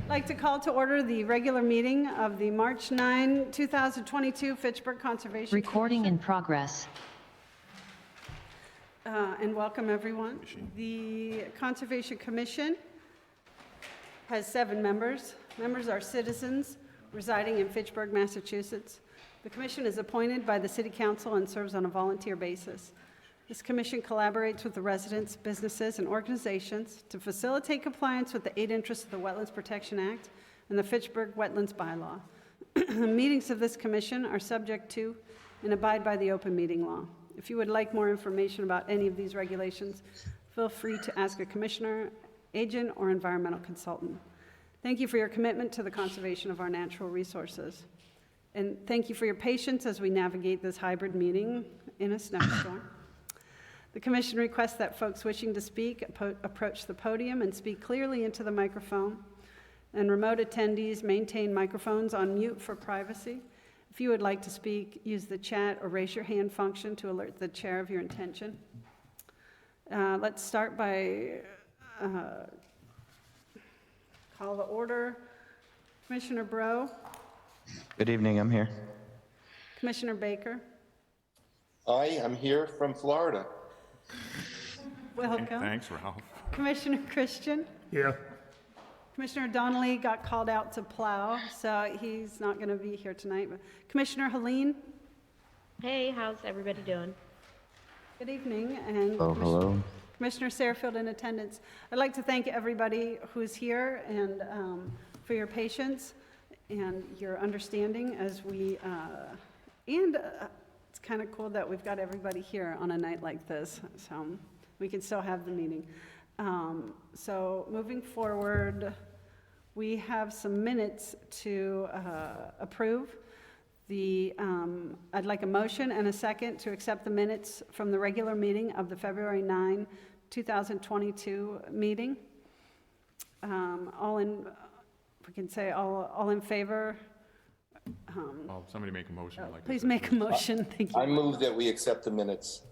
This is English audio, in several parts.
I'd like to call to order the regular meeting of the March 9, 2022 Fitchburg Conservation Recording Commission. in progress. And welcome everyone. The Conservation Commission has 7 members. Members are citizens residing in Fitchburg, Massachusetts. The commission is appointed by the City Council and serves on a volunteer basis. This commission collaborates with the residents, businesses, and organizations to facilitate compliance with the 8 interests of the Wetlands Protection Act and the Fitchburg Wetlands Bylaw. Meetings of this commission are subject to and abide by the open meeting law. If you would like more information about any of these regulations, feel free to ask a commissioner, agent, or environmental consultant. Thank you for your commitment to the conservation of our natural resources. And thank you for your patience as we navigate this hybrid meeting in a snowstorm. The commission requests that folks wishing to speak approach the podium and speak clearly into the microphone, and remote attendees maintain microphones on mute for privacy. If you would like to speak, use the chat or raise your hand function to alert the chair of your intention. Let's start by call the order. Commissioner Bro. Good evening, I'm here. Commissioner Baker. Hi, I'm here from Florida. Welcome. Thanks, Ralph. Commissioner Christian. Here. Commissioner Donnelly got called out to plow, so he's not going to be here tonight. But Commissioner Helene. Hey, how's everybody doing? Good evening. And Hello. Commissioner Sarfield in attendance. I'd like to thank everybody who's here and for your patience and your understanding as we, it's kind of cool that we've got everybody here on a night like this, so we can still have the meeting. So moving forward, we have some minutes to approve. I'd like a motion and a second to accept the minutes from the regular meeting of the February 9, 2022 meeting. We can say all in favor. Somebody make a motion. Like Please make a motion. Thank you. I move that we accept the minutes.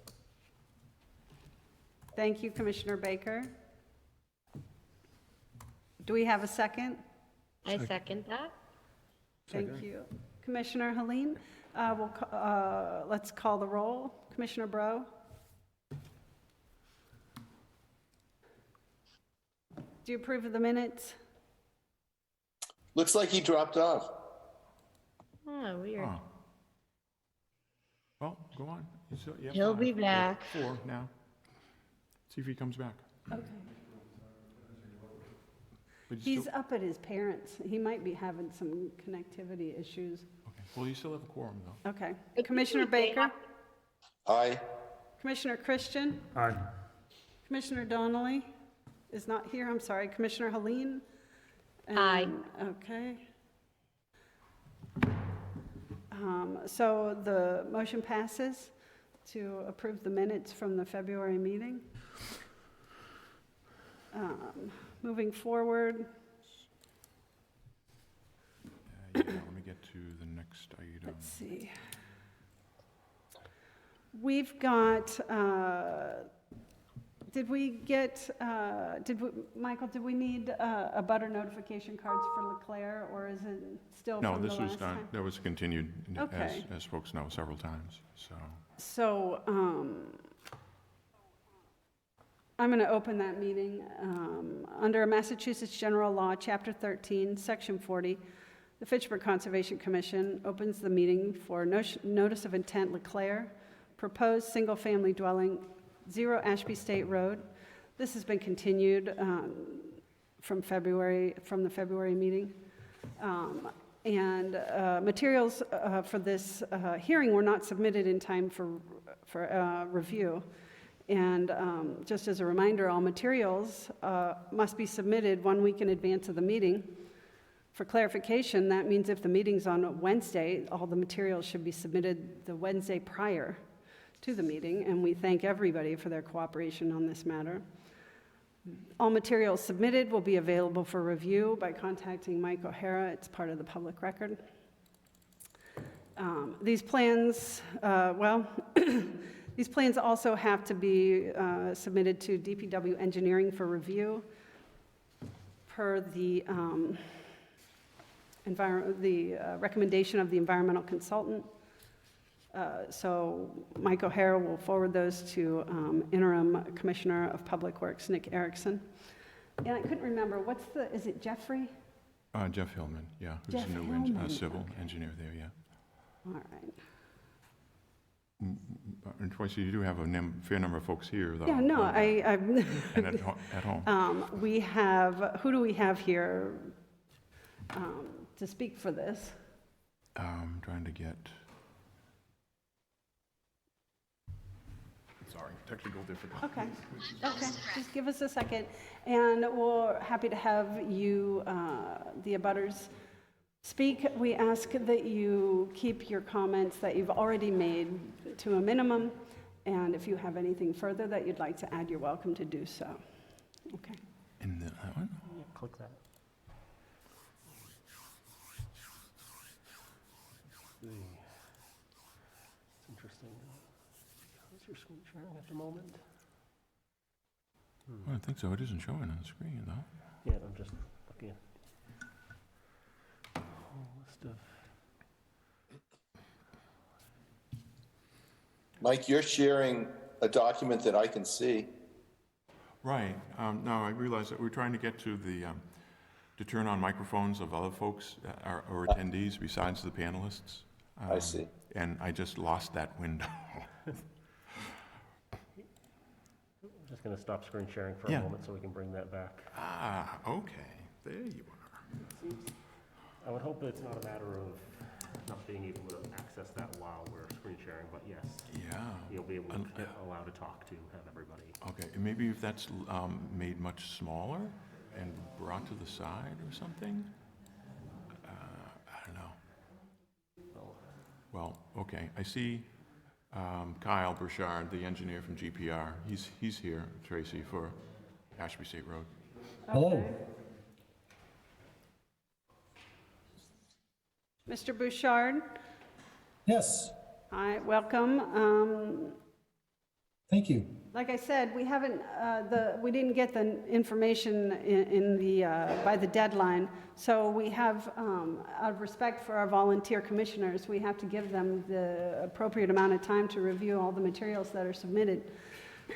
Thank you, Commissioner Baker. Do we have a second? I second that. Thank you. Commissioner Helene, let's call the roll. Commissioner Bro? Do you approve of the minutes? Looks like he dropped off. Oh, weird. Oh. Well, go on. You have He'll 5. be back. 4 now. See if he comes back. Okay. But you He's still, up at his parents'. He might be having some connectivity issues. okay. Well, you still have a quorum, though. Okay. Commissioner Baker? Aye. Commissioner Christian? Aye. Commissioner Donnelly is not here. I'm sorry. Commissioner Helene? Aye. Okay. So the motion passes to approve the minutes from the February meeting. Moving forward, Let me get to the next item. let's see. We've got, Michael, did we need a butter notification cards for Leclerc, or is it still No, from the this last was done. time? That was continued, Okay. as folks know, several times. So, So, I'm going to open that meeting. Under Massachusetts General Law, Chapter 13, Section 40, the Fitchburg Conservation Commission opens the meeting for notice of intent Leclerc, proposed single-family dwelling, 0 Ashby State Road. This has been continued from the February meeting. Materials for this hearing were not submitted in time for review. And just as a reminder, all materials must be submitted 1 week in advance of the meeting. For clarification, that means if the meeting's on Wednesday, all the materials should be submitted the Wednesday prior to the meeting, and we thank everybody for their cooperation on this matter. All materials submitted will be available for review by contacting Mike O'Hara. It's part of the public record. These plans, these plans also have to be submitted to DPW Engineering for review per the recommendation of the environmental consultant. So Mike O'Hara will forward those to interim Commissioner of Public Works, Nick Erickson. And I couldn't remember, is it Jeffrey? Jeff Hillman, yeah, who's Jeff the new Hillman, civil okay. engineer there, yeah. All right. And Tracy, you do have a fair number of folks here, though. Yeah, no, And at home. we have, who do we have here to speak for this? I'm trying to get... Sorry, technical difficulty. Okay, just give us a second, and we're happy to have you, the abutters, speak. We ask that you keep your comments that you've already made to a minimum, and if you have anything further that you'd like to add, you're welcome to do so. Okay. In that one? Yeah, click that. It's interesting. How's your screen sharing at the moment? I don't think so. It isn't showing on the screen, though. Yeah, I'm just looking at a whole list of. Mike, you're sharing a document that I can see. Right. No, I realize that we're trying to get to to turn on microphones of other folks or attendees besides the panelists. I see. And I just lost that window. I'm just going to stop screen sharing for a Yeah. moment so we can bring that back. Okay. There you are. I would hope it's not a matter of not being able to access that while we're screen sharing, but yes, Yeah. you'll be able to allow to talk to have everybody. Okay. And maybe if that's made much smaller and brought to the side or something? I don't know. Well, okay. I see Kyle Burchard, the engineer from GPR. He's here, Tracy, for Ashby State Road. Hello. Mr. Bouchard, Yes, hi, welcome. thank you. Like I said, we haven't, we didn't get the information in the, by the deadline, so we have, out of respect for our volunteer commissioners, we have to give them the appropriate amount of time to review all the materials that are submitted.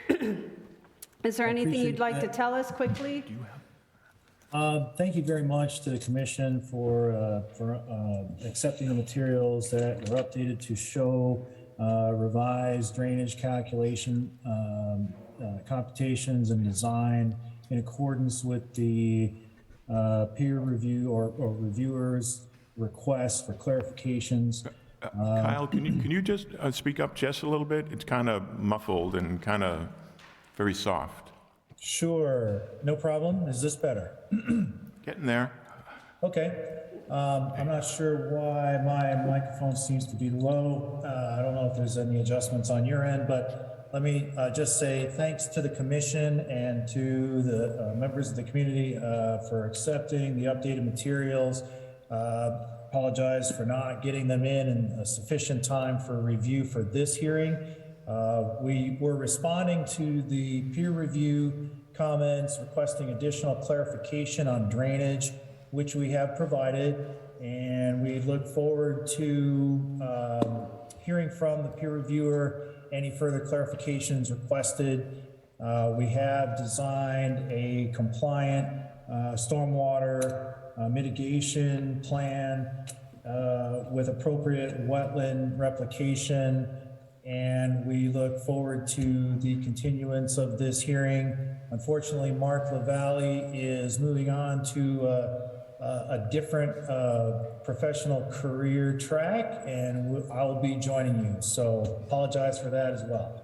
Is there I anything you'd appreciate like to that. tell us quickly? Thank you very much to the commission for accepting the materials that were updated to show revised drainage calculation, computations and design in accordance with the peer review or reviewers' requests for clarifications. Kyle, can you just speak up just a little bit? It's kind of muffled and kind of very soft. Sure, no problem. Is this better? Getting there. Okay. I'm not sure why my microphone seems to be low. I don't know if there's any adjustments on your end, but let me just say thanks to the commission and to the members of the community for accepting the updated materials. Apologize for not getting them in a sufficient time for review for this hearing. We were responding to the peer review comments, requesting additional clarification on drainage, which we have provided, and we look forward to hearing from the peer reviewer any further clarifications requested. We have designed a compliant stormwater mitigation plan with appropriate wetland replication, and we look forward to the continuance of this hearing. Unfortunately, Mark LaValle is moving on to a different professional career track, and I'll be joining you. So apologize for that as well.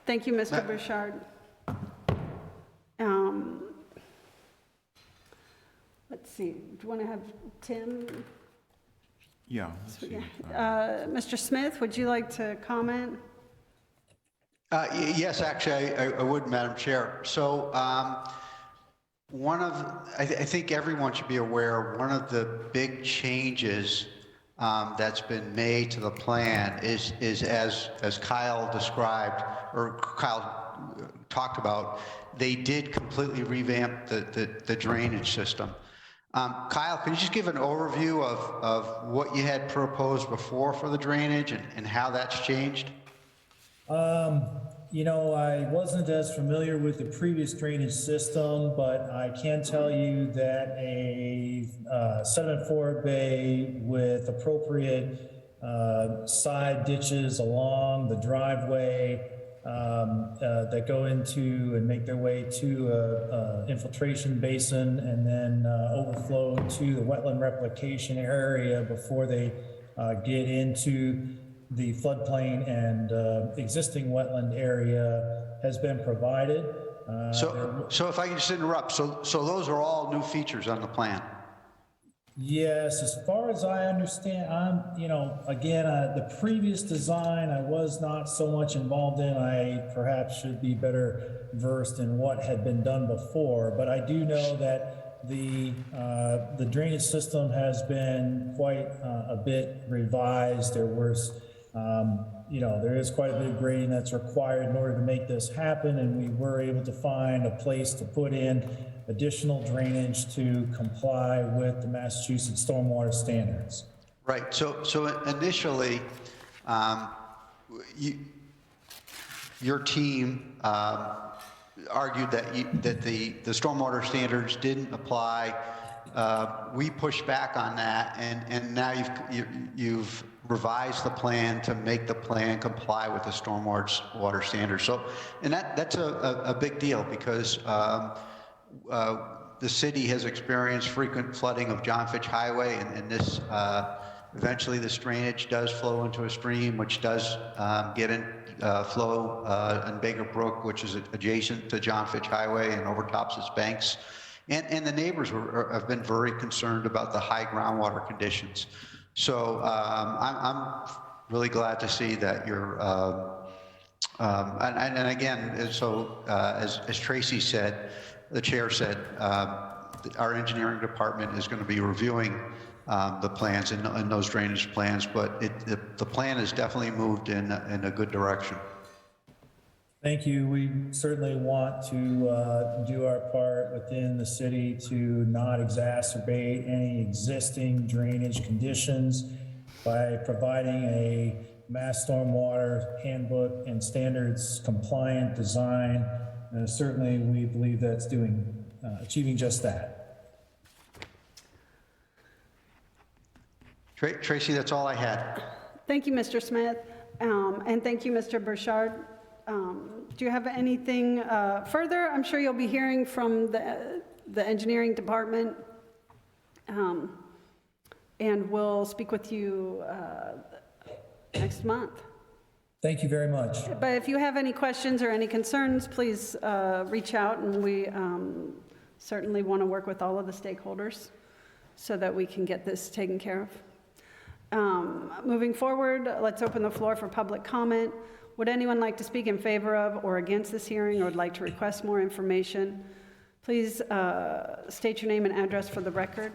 Thank you, Mr. Bouchard. Let's see, do you want to have Tim? Yeah. Let's see. Mr. Smith, would you like to comment? Yes, actually, I would, Madam Chair. So I think everyone should be aware, one of the big changes that's been made to the plan is as Kyle described, or Kyle talked about, they did completely revamp the drainage system. Kyle, can you just give an overview of what you had proposed before for the drainage and how that's changed? You know, I wasn't as familiar with the previous drainage system, but I can tell you that a sediment forward bay with appropriate side ditches along the driveway that go into and make their way to a infiltration basin and then overflow to the wetland replication area before they get into the floodplain and existing wetland area has been provided. So if I can just interrupt, so those are all new features on the plan? Yes, as far as I understand, you know, again, the previous design I was not so much involved in. I perhaps should be better versed in what had been done before, but I do know that the drainage system has been quite a bit revised. There was, you know, there is quite a bit of grading that's required in order to make this happen, and we were able to find a place to put in additional drainage to comply with the Massachusetts stormwater standards. Right, so initially, your team argued that the stormwater standards didn't apply. We pushed back on that, and now you've revised the plan to make the plan comply with the stormwater standards. So, and that's a big deal because the city has experienced frequent flooding of John Fitch Highway, and this eventually this drainage does flow into a stream, which does get in flow in Baker Brook, which is adjacent to John Fitch Highway and overtops its banks. And the neighbors have been very concerned about the high groundwater conditions. So I'm really glad to see that you're, and again, so as Tracy said, the chair said, our engineering department is going to be reviewing the plans and those drainage plans, but the plan has definitely moved in a good direction. Thank you. We certainly want to do our part within the city to not exacerbate any existing drainage conditions by providing a Mass Stormwater Handbook and standards compliant design. Certainly, we believe that's achieving just that. Tracy, that's all I had. Thank you, Mr. Smith, and thank you, Mr. Burchard. Do you have anything further? I'm sure you'll be hearing from the engineering department, and we'll speak with you next month. Thank you very much. But if you have any questions or any concerns, please reach out, and we certainly want to work with all of the stakeholders so that we can get this taken care of. Moving forward, let's open the floor for public comment. Would anyone like to speak in favor of or against this hearing or would like to request more information? Please state your name and address for the record.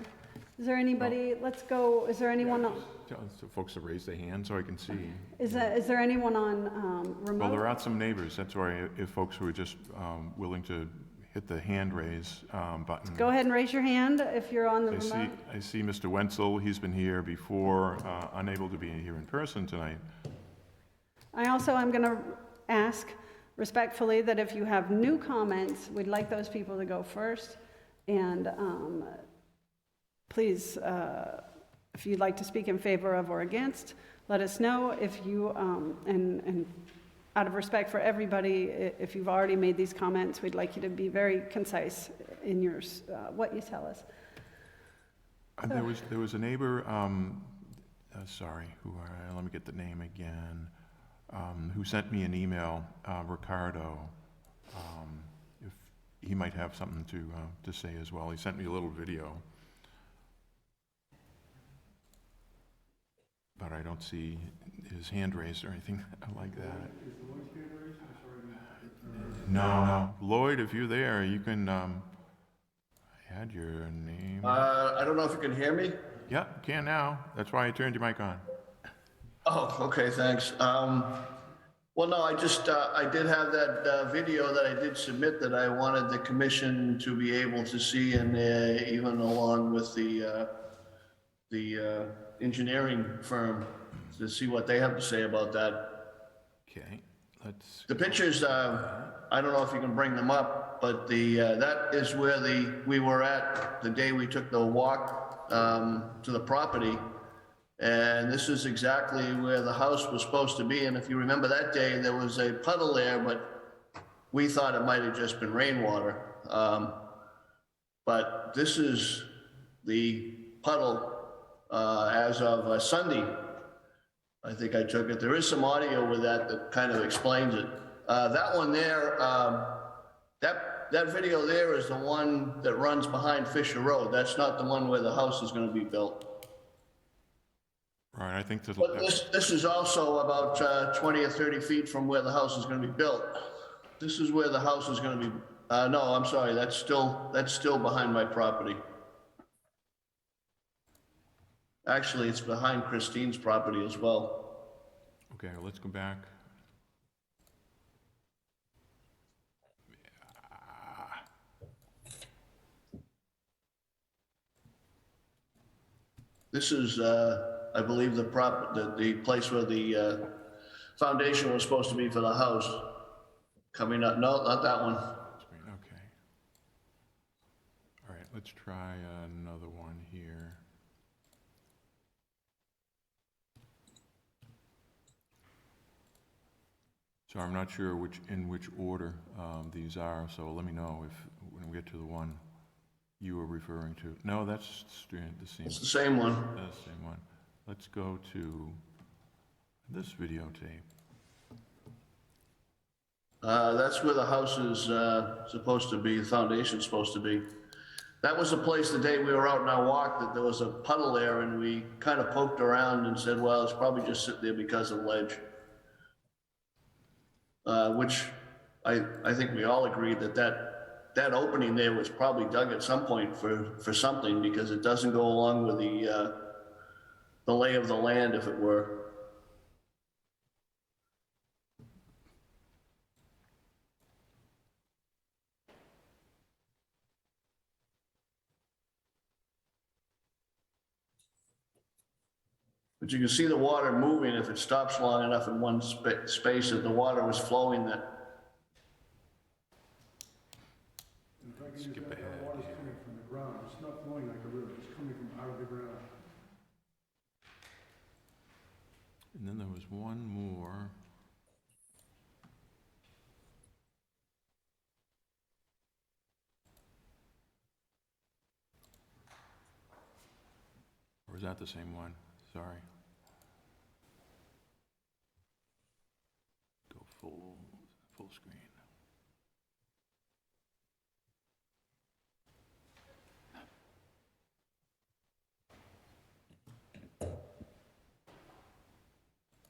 Is there anybody, let's go, is there anyone, Tell the folks to raise their hand so I can see. is there anyone on remote? Well, there are some neighbors, that's why if folks who are just willing to hit the hand raise button. Go ahead and raise your hand if you're on the remote. I see Mr. Wenzel, he's been here before, unable to be here in person tonight. I also am going to ask respectfully that if you have new comments, we'd like those people to go first. And please, if you'd like to speak in favor of or against, let us know. If you, and out of respect for everybody, if you've already made these comments, we'd like you to be very concise in your, what you tell us. There was a neighbor, sorry, let me get the name again, who sent me an email, Ricardo, if he might have something to say as well. He sent me a little video. But I don't see his hand raised or anything like that. Is Lloyd's hand raised? No. Lloyd, if you're there, you can add your name. I don't know if you can hear me. Yeah, you can now. That's why I turned your mic on. Oh, okay, thanks. Well, no, I did have that video that I did submit that I wanted the commission to be able to see, and even along with the engineering firm to see what they have to say about that. Okay, let's, The pictures, I don't know if you can bring them up, but that is where we were at the day we took the walk to the property. And this is exactly where the house was supposed to be. And if you remember that day, there was a puddle there, but we thought it might have just been rainwater. But this is the puddle as of Sunday. I think I took it. There is some audio with that kind of explains it. That one there, that video there is the one that runs behind Fisher Road. That's not the one where the house is going to be built. right, I think that, But this is also about 20 or 30 feet from where the house is going to be built. This is where the house is going to be, no, I'm sorry, that's still behind my property. Actually, it's behind Christine's property as well. okay, let's go back. This is, I believe, the place where the foundation was supposed to be for the house. Coming up, no, not that one. Screen, okay. All right, let's try another one here. So I'm not sure in which order these are, so let me know when we get to the one you were referring to. No, that's the same. It's the same one. That's the same one. Let's go to this videotape. That's where the house is supposed to be, the foundation's supposed to be. That was the place the day we were out on our walk that there was a puddle there, and we kind of poked around and said, well, it's probably just sitting there because of ledge. Which I think we all agreed that opening there was probably dug at some point for something, because it doesn't go along with the lay of the land, if it were. But you can see the water moving if it stops long enough in one space, that the water was flowing that. Skip ahead. Water's coming from the ground. It's not flowing like a river. It's coming from out of the ground. And then there was one more. Or is that the same one? Sorry. Go full screen.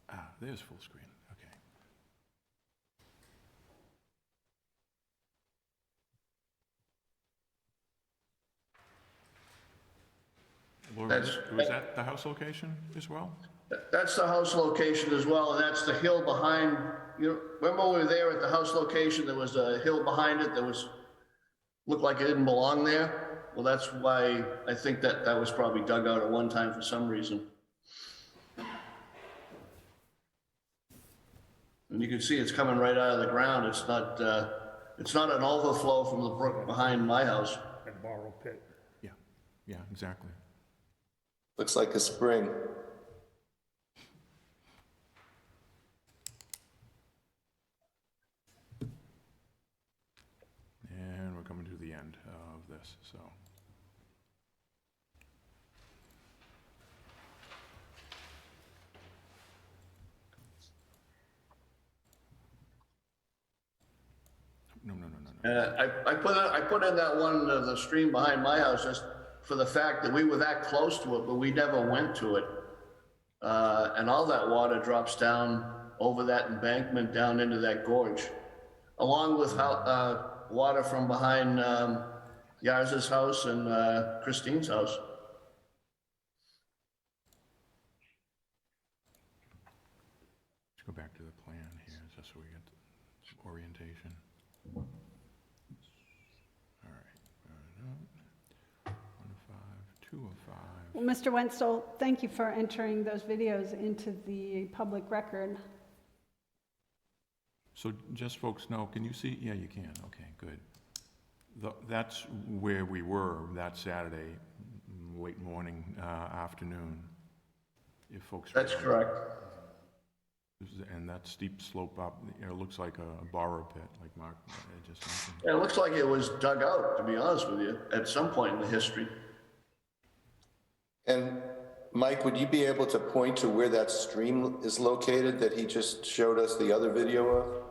Ah, there's full screen. Okay. Laura, was that the house location as well? That's the house location as well, and that's the hill behind, remember when we were there at the house location, there was a hill behind it that looked like it didn't belong there? Well, that's why I think that was probably dug out at one time for some reason. And you can see it's coming right out of the ground. It's not an overflow from the brook behind my house. And borrow pit. Yeah, exactly. Looks like a spring. And we're coming to the end of this, so. No. I put in that one, the stream behind my house, just for the fact that we were that close to it, but we never went to it. And all that water drops down over that embankment down into that gorge, along with water from behind Yars's house and Christine's house. Let's go back to the plan here, just Well, Mr. Wenzel, thank you for entering those videos into the public record. So just folks know, can you see? Yeah, you can. Okay, good. That's where we were that Saturday, late morning, afternoon. If folks. That's correct. And that steep slope up, it looks like a borrow pit, like Mark just mentioned. Yeah, it looks like it was dug out, to be honest with you, at some point in the history. And Mike, would you be able to point to where that stream is located that he just showed us the other video of?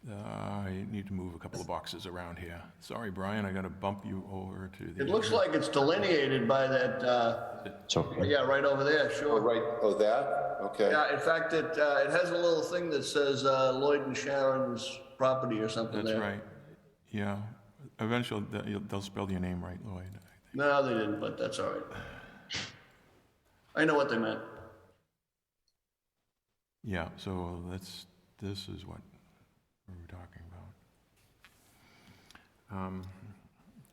I need to move a couple of boxes around here. Sorry, Brian, I gotta bump you over to the. It looks like it's delineated by that, It's okay. yeah, right over there, Oh, sure. right, oh, that? Okay. Yeah, in fact, it has a little thing that says Lloyd and Sharon's property or something That's there. right. Yeah. Eventually, they'll spell your name right, Lloyd. No, they didn't, but that's all right. I know what they meant. Yeah, so this is what we're talking about.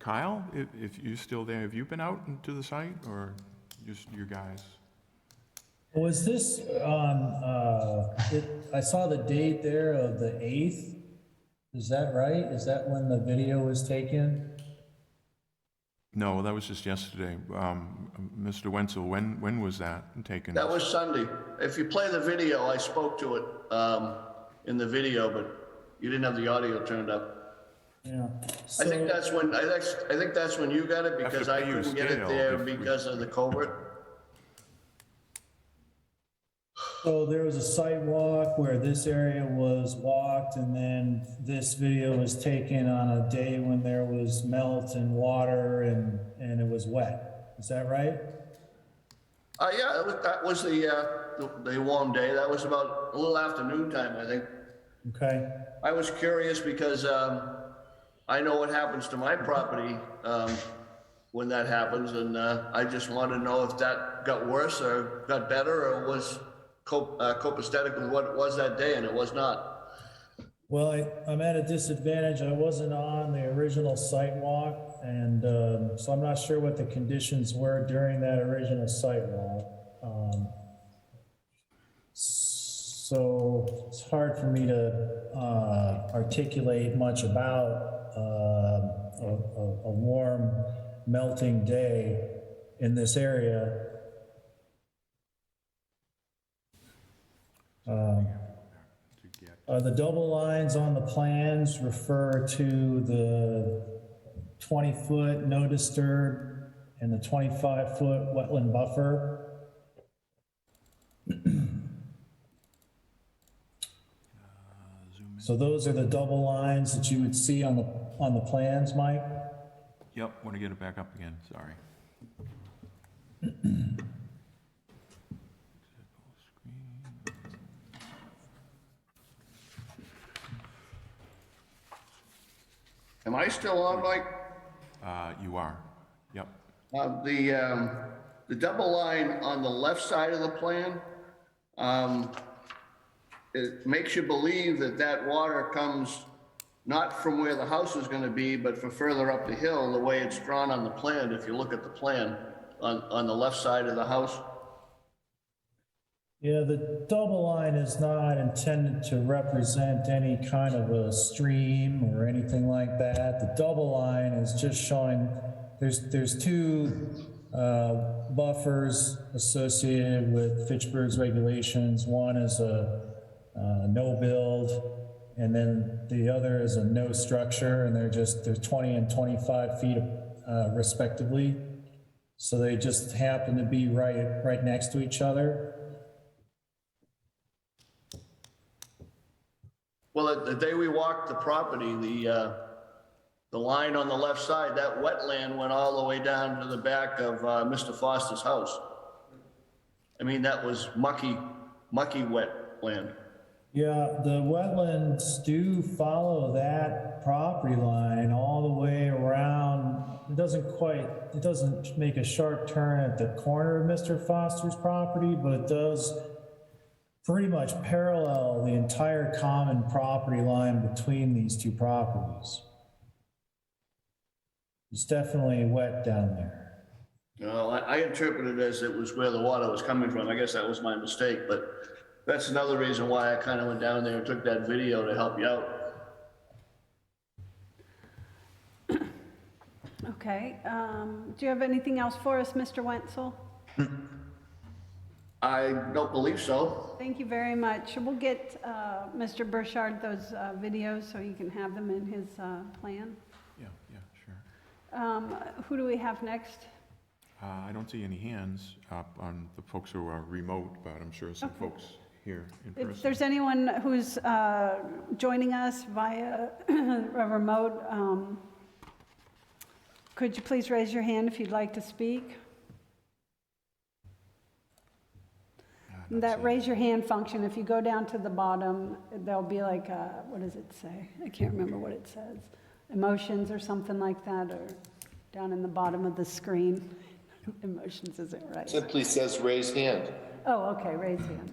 Kyle, if you're still there, have you been out to the site or just you guys? Was this on, I saw the date there of the 8th. Is that right? Is that when the video was taken? No, that was just yesterday. Mr. Wenzel, when was that taken? That was Sunday. If you play the video, I spoke to it in the video, but you didn't have the audio turned up. Yeah. I think that's when, I think that's when you got it, Have to because I pay you a couldn't get it scale there if we- because of the culvert. So there was a site walk where this area was walked, and then this video was taken on a day when there was melt and water and it was wet. Is that right? Yeah, that was the warm day. That was about a little afternoon time, I think. Okay. I was curious because I know what happens to my property when that happens, and I just wanted to know if that got worse or got better or was copacetic with what it was that day, and it was not. Well, I'm at a disadvantage. I wasn't on the original site walk, and so I'm not sure what the conditions were during that original site walk. So it's hard for me to articulate much about a warm, melting day in this area. The double lines on the plans refer to the 20-foot no disturb and the 25-foot wetland buffer. So those are the double lines that you would see on the plans, Mike? Yep, want to get it back up again, sorry. Am I still on, Mike? You are, yep. The double line on the left side of the plan, it makes you believe that that water comes not from where the house is gonna be, but from further up the hill, the way it's drawn on the plan, if you look at the plan, on the left side of the house. Yeah, the double line is not intended to represent any kind of a stream or anything like that. The double line is just showing, there's two buffers associated with Fitchburg's regulations. One is a no build, and then the other is a no structure, and they're 20 and 25 feet respectively. So they just happen to be right next to each other. Well, the day we walked the property, the line on the left side, that wetland went all the way down to the back of Mr. Foster's house. I mean, that was mucky wetland. Yeah, the wetlands do follow that property line all the way around. It doesn't make a sharp turn at the corner of Mr. Foster's property, but it does pretty much parallel the entire common property line between these two properties. It's definitely wet down there. Well, I interpreted it as it was where the water was coming from. I guess that was my mistake, but that's another reason why I kind of went down there and took that video to help you out. Okay, do you have anything else for us, Mr. Wenzel? I don't believe so. Thank you very much. We'll get Mr. Burchard those videos so he can have them in his plan. Yeah, sure. Who do we have next? I don't see any hands up on the folks who are remote, but I'm sure some folks here in If person. there's anyone who's joining us via a remote, could you please raise your hand if you'd like to speak? That raise your hand function, if you go down to the bottom, there'll be like a, what does it say? I can't remember what it says. Emotions or something like that, or down in the bottom of the screen. Emotions isn't right. Simply says raise hand. Oh, okay, raise hand.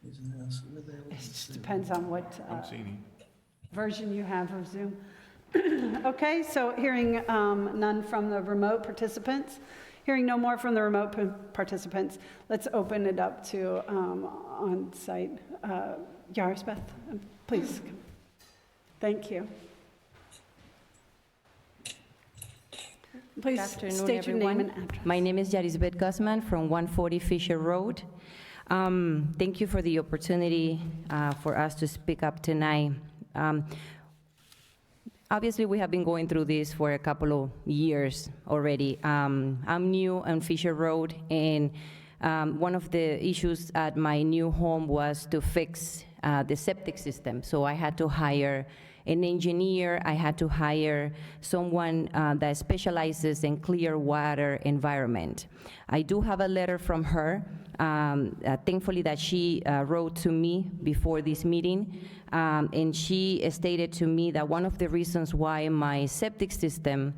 It just depends on what I'm seeing version you have of Zoom. Okay, so hearing none from the remote participants, hearing no more from the remote participants, let's open it up to on-site. Yarisbeth, please. Thank you. Please Good afternoon, state your name and everyone. address. My name is Yarisbeth Guzman from 140 Fisher Road. Thank you for the opportunity for us to speak up tonight. Obviously, we have been going through this for a couple of years already. I'm new on Fisher Road, and one of the issues at my new home was to fix the septic system. So I had to hire an engineer. I had to hire someone that specializes in clear water environment. I do have a letter from her, thankfully that she wrote to me before this meeting, and she stated to me that one of the reasons why my septic system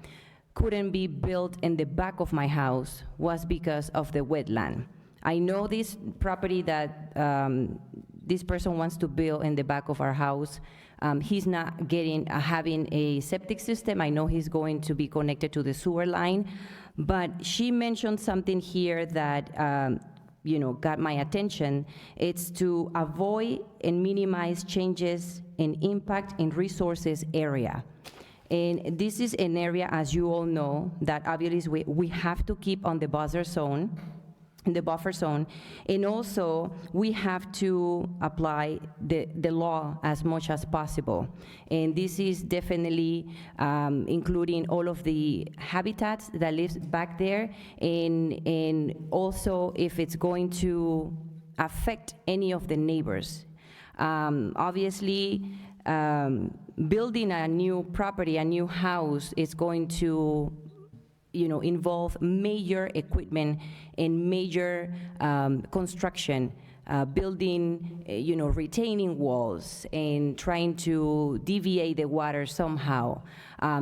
couldn't be built in the back of my house was because of the wetland. I know this property that this person wants to build in the back of our house. He's not having a septic system. I know he's going to be connected to the sewer line, but she mentioned something here that got my attention. It's to avoid and minimize changes in impact in resources area. And this is an area, as you all know, that obviously we have to keep on the buffer zone, and also we have to apply the law as much as possible. And this is definitely including all of the habitats that lives back there, and also if it's going to affect any of the neighbors. Obviously, building a new property, a new house, is going to involve major equipment and major construction, building, retaining walls and trying to deviate the water somehow.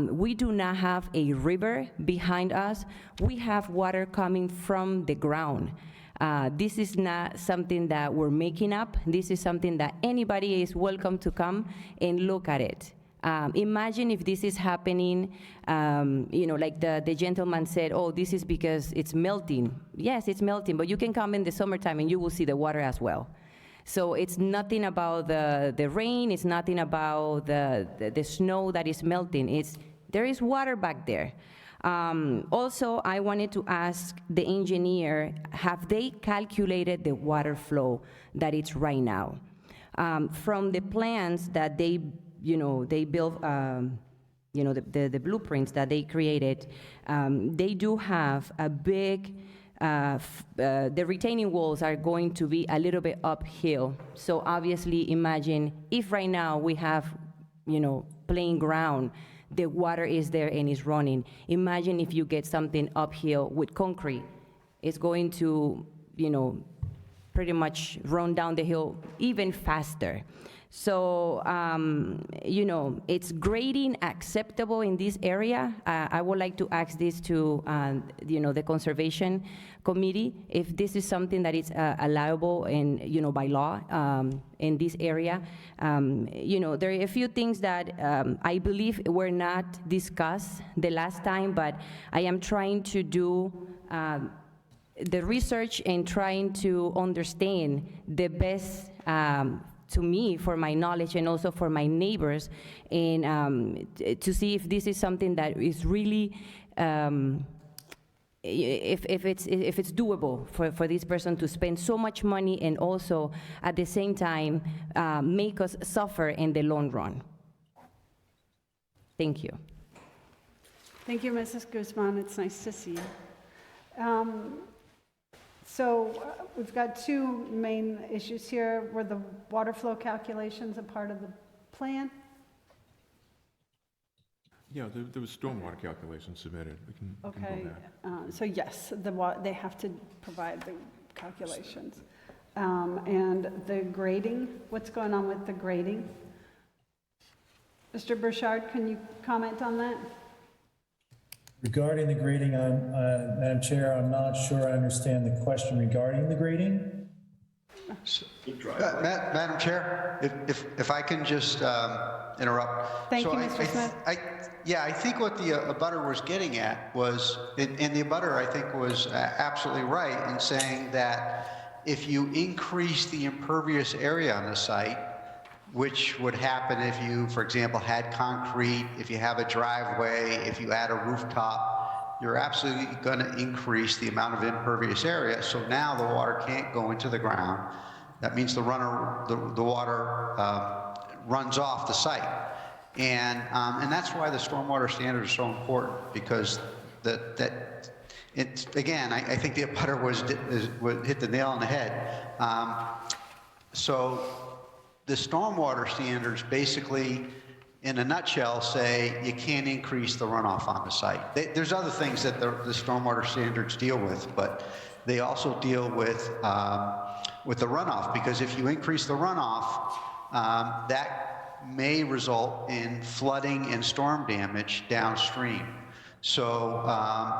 We do not have a river behind us. We have water coming from the ground. This is not something that we're making up. This is something that anybody is welcome to come and look at it. Imagine if this is happening, like the gentleman said, oh, this is because it's melting. Yes, it's melting, but you can come in the summertime and you will see the water as well. So it's nothing about the rain, it's nothing about the snow that is melting. There is water back there. Also, I wanted to ask the engineer, have they calculated the water flow that it's right now? From the plans that they built, the blueprints that they created, they do have a big, the retaining walls are going to be a little bit uphill. So obviously imagine if right now we have, plain ground, the water is there and is running. Imagine if you get something uphill with concrete. It's going to, pretty much run down the hill even faster. So, you know, it's grading acceptable in this area? I would like to ask this to, you know, the Conservation Committee, if this is something that is allowable in, you know, by law in this area. You know, there are a few things that I believe were not discussed the last time, but I am trying to do the research and trying to understand the best to me, for my knowledge and also for my neighbors, and to see if this is something that is really, if it's doable for this person to spend so much money and also at the same time make us suffer in the long run. Thank you. Thank you, Mrs. Guzman. It's nice to see you. So we've got two main issues here. Were the water flow calculations a part of the plan? Yeah, there was stormwater calculations submitted. We can go Okay, back. so yes, they have to provide the calculations. And the grading, what's going on with the grading? Mr. Burchard, can you comment on that? Regarding the grading, Madam Chair, I'm not sure I understand the question regarding the grading. Madam Chair, if I can just interrupt. Thank you, So Mr. Smith. I think what the abutter was getting at was, and the abutter, I think, was absolutely right in saying that if you increase the impervious area on the site, which would happen if you, for example, had concrete, if you have a driveway, if you add a rooftop, you're absolutely going to increase the amount of impervious area. So now the water can't go into the ground. That means the water runs off the site. And that's why the stormwater standards are so important, because it's, again, I think the abutter hit the nail on the head. So the stormwater standards basically, in a nutshell, say you can't increase the runoff on the site. There's other things that the stormwater standards deal with, but they also deal with the runoff, because if you increase the runoff, that may result in flooding and storm damage downstream. So,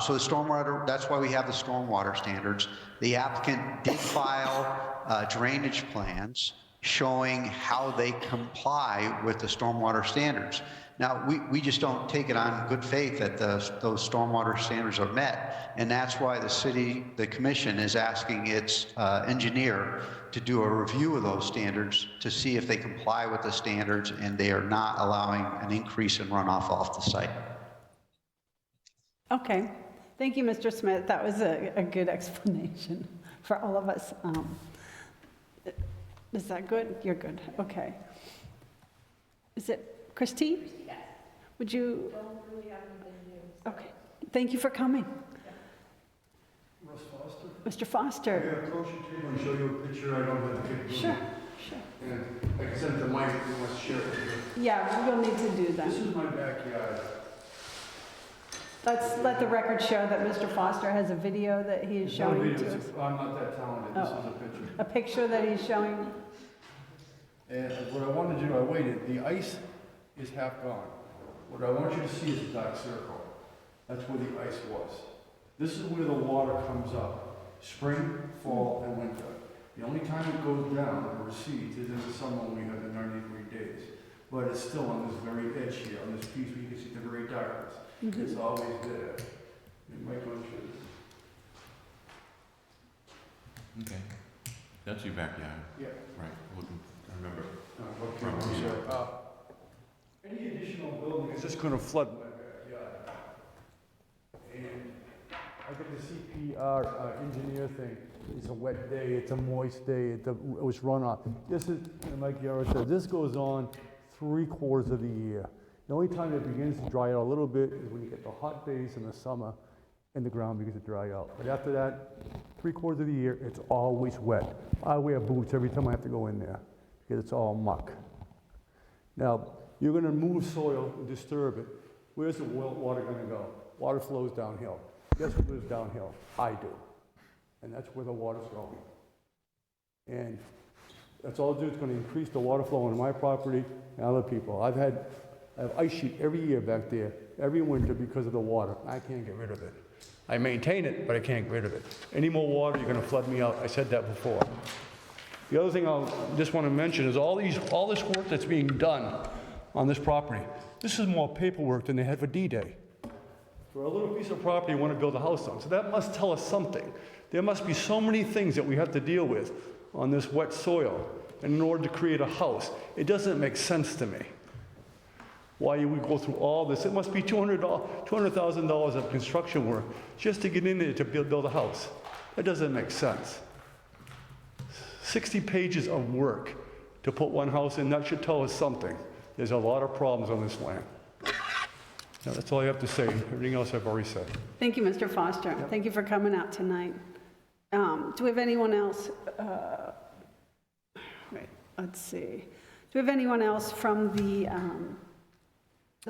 so the stormwater, that's why we have the stormwater standards. The applicant did file drainage plans showing how they comply with the stormwater standards. Now, we just don't take it on good faith that those stormwater standards are met, and that's why the commission is asking its engineer to do a review of those standards to see if they comply with the standards and they are not allowing an increase in runoff off the site. Okay, thank you, Mr. Smith. That was a good explanation for all of us. Is that good? You're good, okay. Is it Christine? Yes. Would you? Okay, thank you for coming. Russ Foster? Mr. Foster? May I approach your table and show you a picture? I don't have the capability. Sure, sure. And I can send it to Mike if he wants to share it with you. Yeah, we'll need to do that. This is my backyard. Let's let the record show that Mr. Foster has a video that he is It's not a showing video, to us. I'm not that talented. This is a picture. A picture that he's showing. And what I want to do, I waited. The ice is half gone. What I want you to see is a dark circle. That's where the ice was. This is where the water comes up. Spring, fall, and winter. The only time it goes down or recedes is in the summer when we have the 90-degree days. But it's still on this very edge here, on this piece where you can see the very darkness. It's always there. It might go through this. Okay. That's your backyard. Yeah. Right, looking, I remember. Okay, so, any additional building is just gonna flood my backyard. And I got the CPR engineer thing. It's a wet day, it's a moist day, it was runoff. This is, like Yara said, this goes on 3/4 of the year. The only time it begins to dry out a little bit is when you get the hot days in the summer and the ground begins to dry out. But after that, 3/4 of the year, it's always wet. I wear boots every time I have to go in there because it's all muck. Now, you're gonna move soil and disturb it. Where's the water gonna go? Water flows downhill. Guess who lives downhill? I do. And that's where the water's going. And That's all it do, it's gonna increase the water flow on my property and other people. I have ice sheet every year back there, every winter because of the water. I can't get rid of it. I maintain it, but I can't get rid of it. Any more water, you're gonna flood me out. I said that before. The other thing I'll just want to mention is all this work that's being done on this property. This is more paperwork than they had for D-Day. For a little piece of property you want to build a house on. So that must tell us something. There must be so many things that we have to deal with on this wet soil. And in order to create a house, it doesn't make sense to me. Why you would go through all this? It must be $200,000 of construction work just to get in there to build a house. That doesn't make sense. 60 pages of work to put one house in, that should tell us something. There's a lot of problems on this land. Now, that's all I have to say. Everything else I've already said. Thank you, Mr. Foster. Thank you for coming out tonight. Do we have anyone else? Wait, let's see. Do we have anyone else from the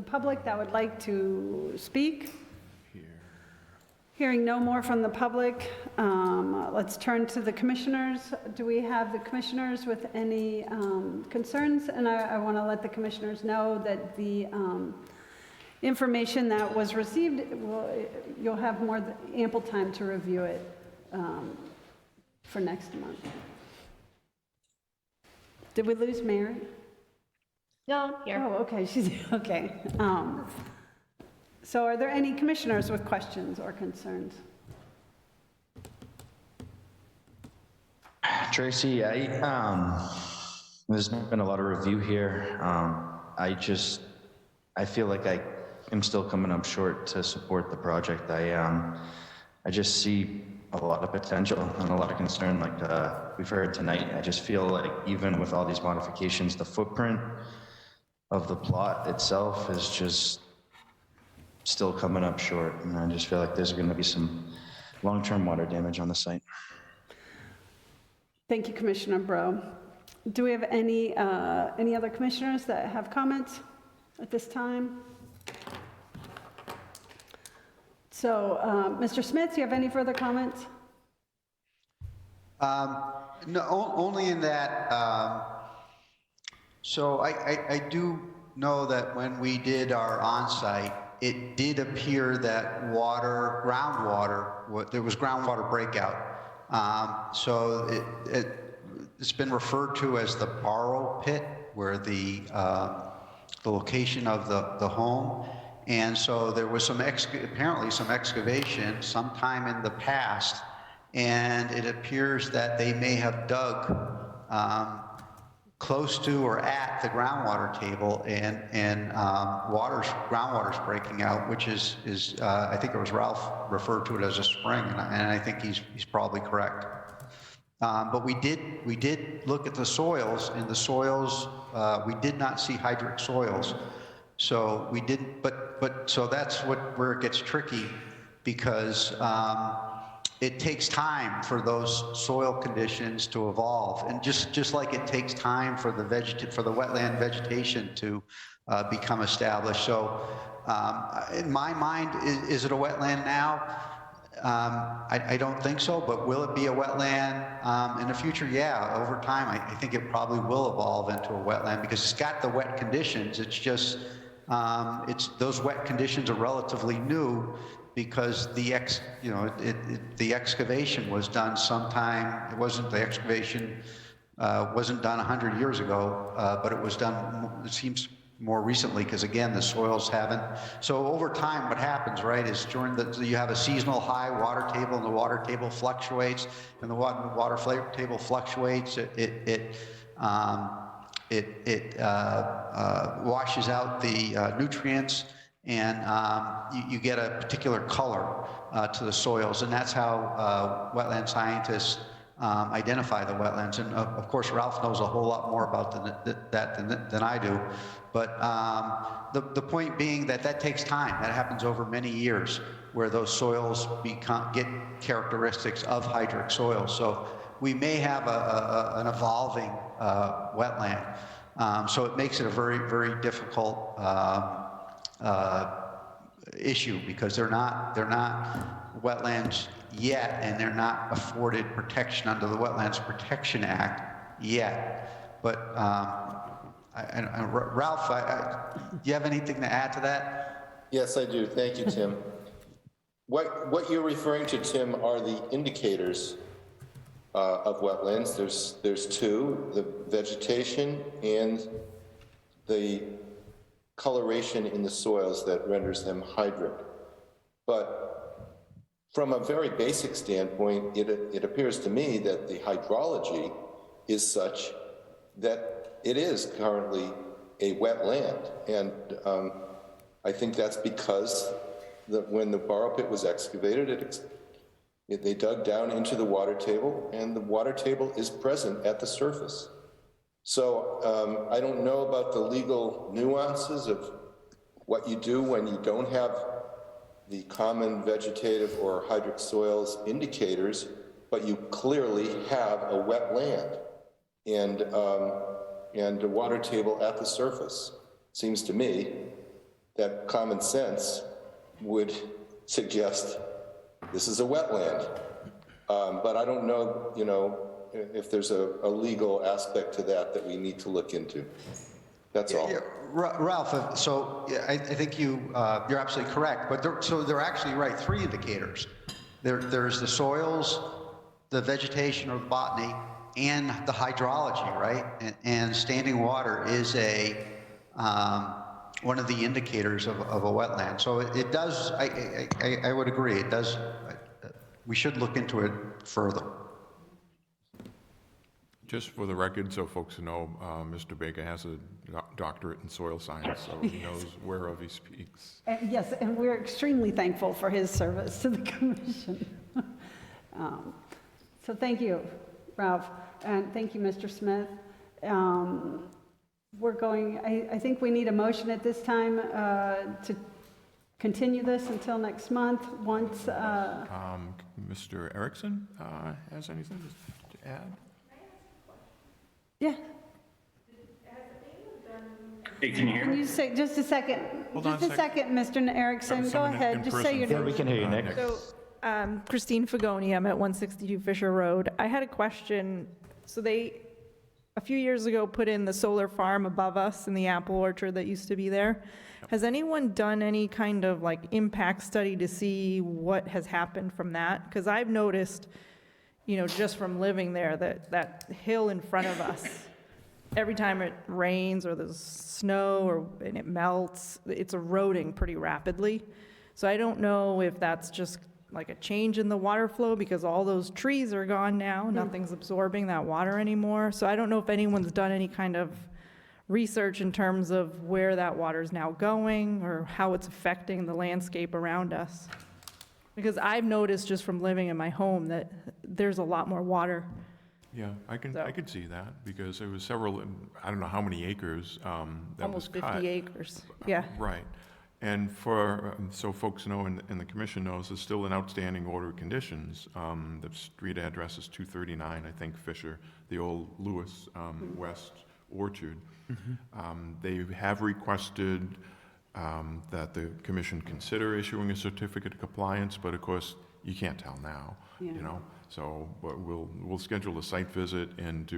public that would like to speak? Hearing no more from the public, let's turn to the commissioners. Do we have the commissioners with any concerns? And I want to let the commissioners know that the information that was received, you'll have ample time to review it for next month. Did we lose Mary? No, here. Oh, okay, she's, okay. So are there any commissioners with questions or concerns? Tracy, there's been a lot of review here. I feel like I am still coming up short to support the project. I just see a lot of potential and a lot of concern like we've heard tonight. I just feel like even with all these modifications, the footprint of the plot itself is just still coming up short, and I just feel like there's going to be some long-term water damage on the site. Thank you, Commissioner Bro. Do we have any other commissioners that have comments at this time? So, Mr. Smith, do you have any further comments? No, only in that, so I do know that when we did our on-site, it did appear that groundwater, there was groundwater breakout. So it's been referred to as the borrow pit, where the location of the home. And so there was apparently some excavation sometime in the past, and it appears that they may have dug close to or at the groundwater table, and groundwater's breaking out, which is I think it was Ralph referred to it as a spring, and I think he's probably correct. But we did look at the soils. In the soils, we did not see hydric soils, so we didn't. But so that's where it gets tricky, because it takes time for those soil conditions to evolve, and just like it takes time for the wetland vegetation to become established. So in my mind, is it a wetland now? I don't think so, but will it be a wetland in the future? Yeah, over time, I think it probably will evolve into a wetland, because it's got the wet conditions. It's just, those wet conditions are relatively new, because the excavation was done sometime. The excavation wasn't done 100 years ago, but it was done, it seems, more recently, because again, the soils haven't. So over time, what happens, right, is you have a seasonal high water table, and the water table fluctuates, and the water table fluctuates. It washes out the nutrients, and you get a particular color to the soils, and that's how wetland scientists identify the wetlands. And of course, Ralph knows a whole lot more about that than I do. But the point being that takes time. That happens over many years, where those soils get characteristics of hydric soils. So we may have an evolving wetland. So it makes it a very, very difficult issue, because they're not wetlands yet, and they're not afforded protection under the Wetlands Protection Act. yet. But Ralph, do you have anything to add to that? Yes, I do. Thank you, Tim. What you're referring to, Tim, are the indicators of wetlands. There's two, the vegetation and the coloration in the soils that renders them hydrant. But from a very basic standpoint, it appears to me that the hydrology is such that it is currently a wetland. And I think that's because when the borrow pit was excavated, they dug down into the water table, and the water table is present at the surface. So I don't know about the legal nuances of what you do when you don't have the common vegetative or hydric soils indicators, but you clearly have a wetland and a water table at the surface. Seems to me that common sense would suggest this is a wetland. But I don't know, if there's a legal aspect to that we need to look into. That's all. Yeah, Ralph, so yeah, I think you're absolutely correct, but they're actually right, three indicators. There's the soils, the vegetation or botany, and the hydrology, right? And standing water is one of the indicators of a wetland. So it does, I would agree, it does, we should look into it further. Just for the record, so folks know, Mr. Baker has a doctorate in soil science, so he knows whereof he speaks. Yes, and we're extremely thankful for his service to the commission. So thank you, Ralph, and thank you, Mr. Smith. I think we need a motion at this time to continue this until next month, once... Mr. Erickson has anything to add? Yeah. Hey, can you hear Can me? you say, just a second, Hold on just a second, Mr. Erickson, go Someone ahead, in just say person your first. name. We can hear you, Nick. Nick. So, Christine Fagoni, I'm at 162 Fisher Road. I had a question. So they, a few years ago, put in the solar farm above us in the apple orchard that used to be there. Has anyone done any kind of like impact study to see what has happened from that? Because I've noticed, just from living there, that hill in front of us, every time it rains or there's snow and it melts, it's eroding pretty rapidly. So I don't know if that's just like a change in the water flow because all those trees are gone now. Nothing's absorbing that water anymore. So I don't know if anyone's done any kind of research in terms of where that water is now going or how it's affecting the landscape around us. Because I've noticed just from living in my home that there's a lot more water. Yeah, I could see that because there was several, I don't know how many acres that was Almost cut. 50 acres, yeah. Right. And so folks know and the commission knows, there's still an outstanding order of conditions. The street address is 239, I think, Fisher, the old Lewis West Orchard. They have requested that the commission consider issuing a certificate of compliance, but of course, you can't tell now, So, but we'll schedule a site visit and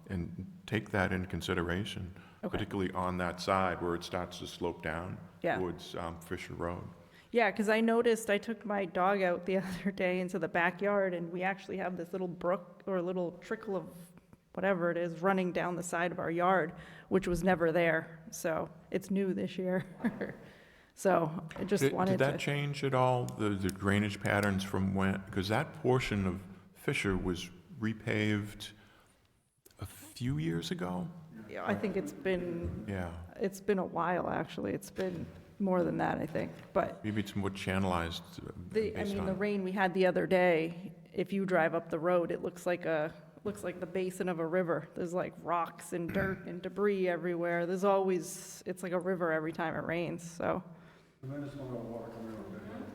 and take that into consideration, particularly on that side where it starts to slope down towards Fisher Road. Yeah, because I noticed I took my dog out the other day into the backyard, and we actually have this little brook or a little trickle of whatever it is running down the side of our yard, which was never there. So it's new this year. So I just wanted to... Did that change at all, the drainage patterns from when? Because that portion of Fisher was repaved a few years ago? Yeah, I think it's been a while, actually. It's been more than that, I think, but... Maybe it's more channelized the rain we had the other day, if you drive up the road, it looks like the basin of a river. There's like rocks and dirt and debris everywhere. It's like a river every time it rains, so...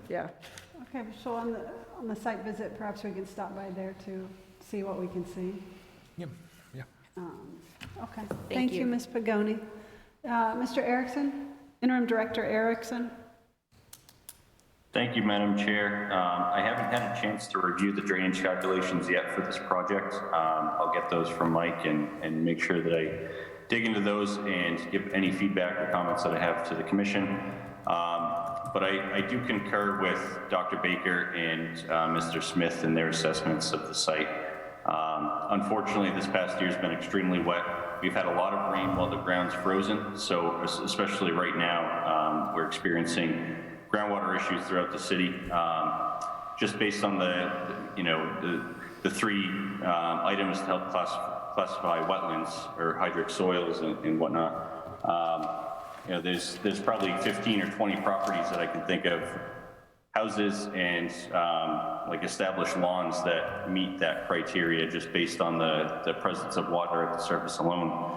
Yeah. Okay, so on the site visit, perhaps we can stop by there to see what we can see. Yeah. Okay, thank you, Ms. Pagoni. Mr. Erickson, Interim Director Erickson. Thank you, Madam Chair. I haven't had a chance to review the drainage calculations yet for this project. I'll get those from Mike and make sure that I dig into those and give any feedback or comments that I have to the commission. But I do concur with Dr. Baker and Mr. Smith in their assessments of the site. Unfortunately, this past year's been extremely wet. We've had a lot of rain while the ground's frozen, so especially right now, we're experiencing groundwater issues throughout the city. Just based on the three items to help classify wetlands or hydric soils and whatnot. There's probably 15 or 20 properties that I can think of, houses and like established lawns that meet that criteria just based on the presence of water at the surface alone,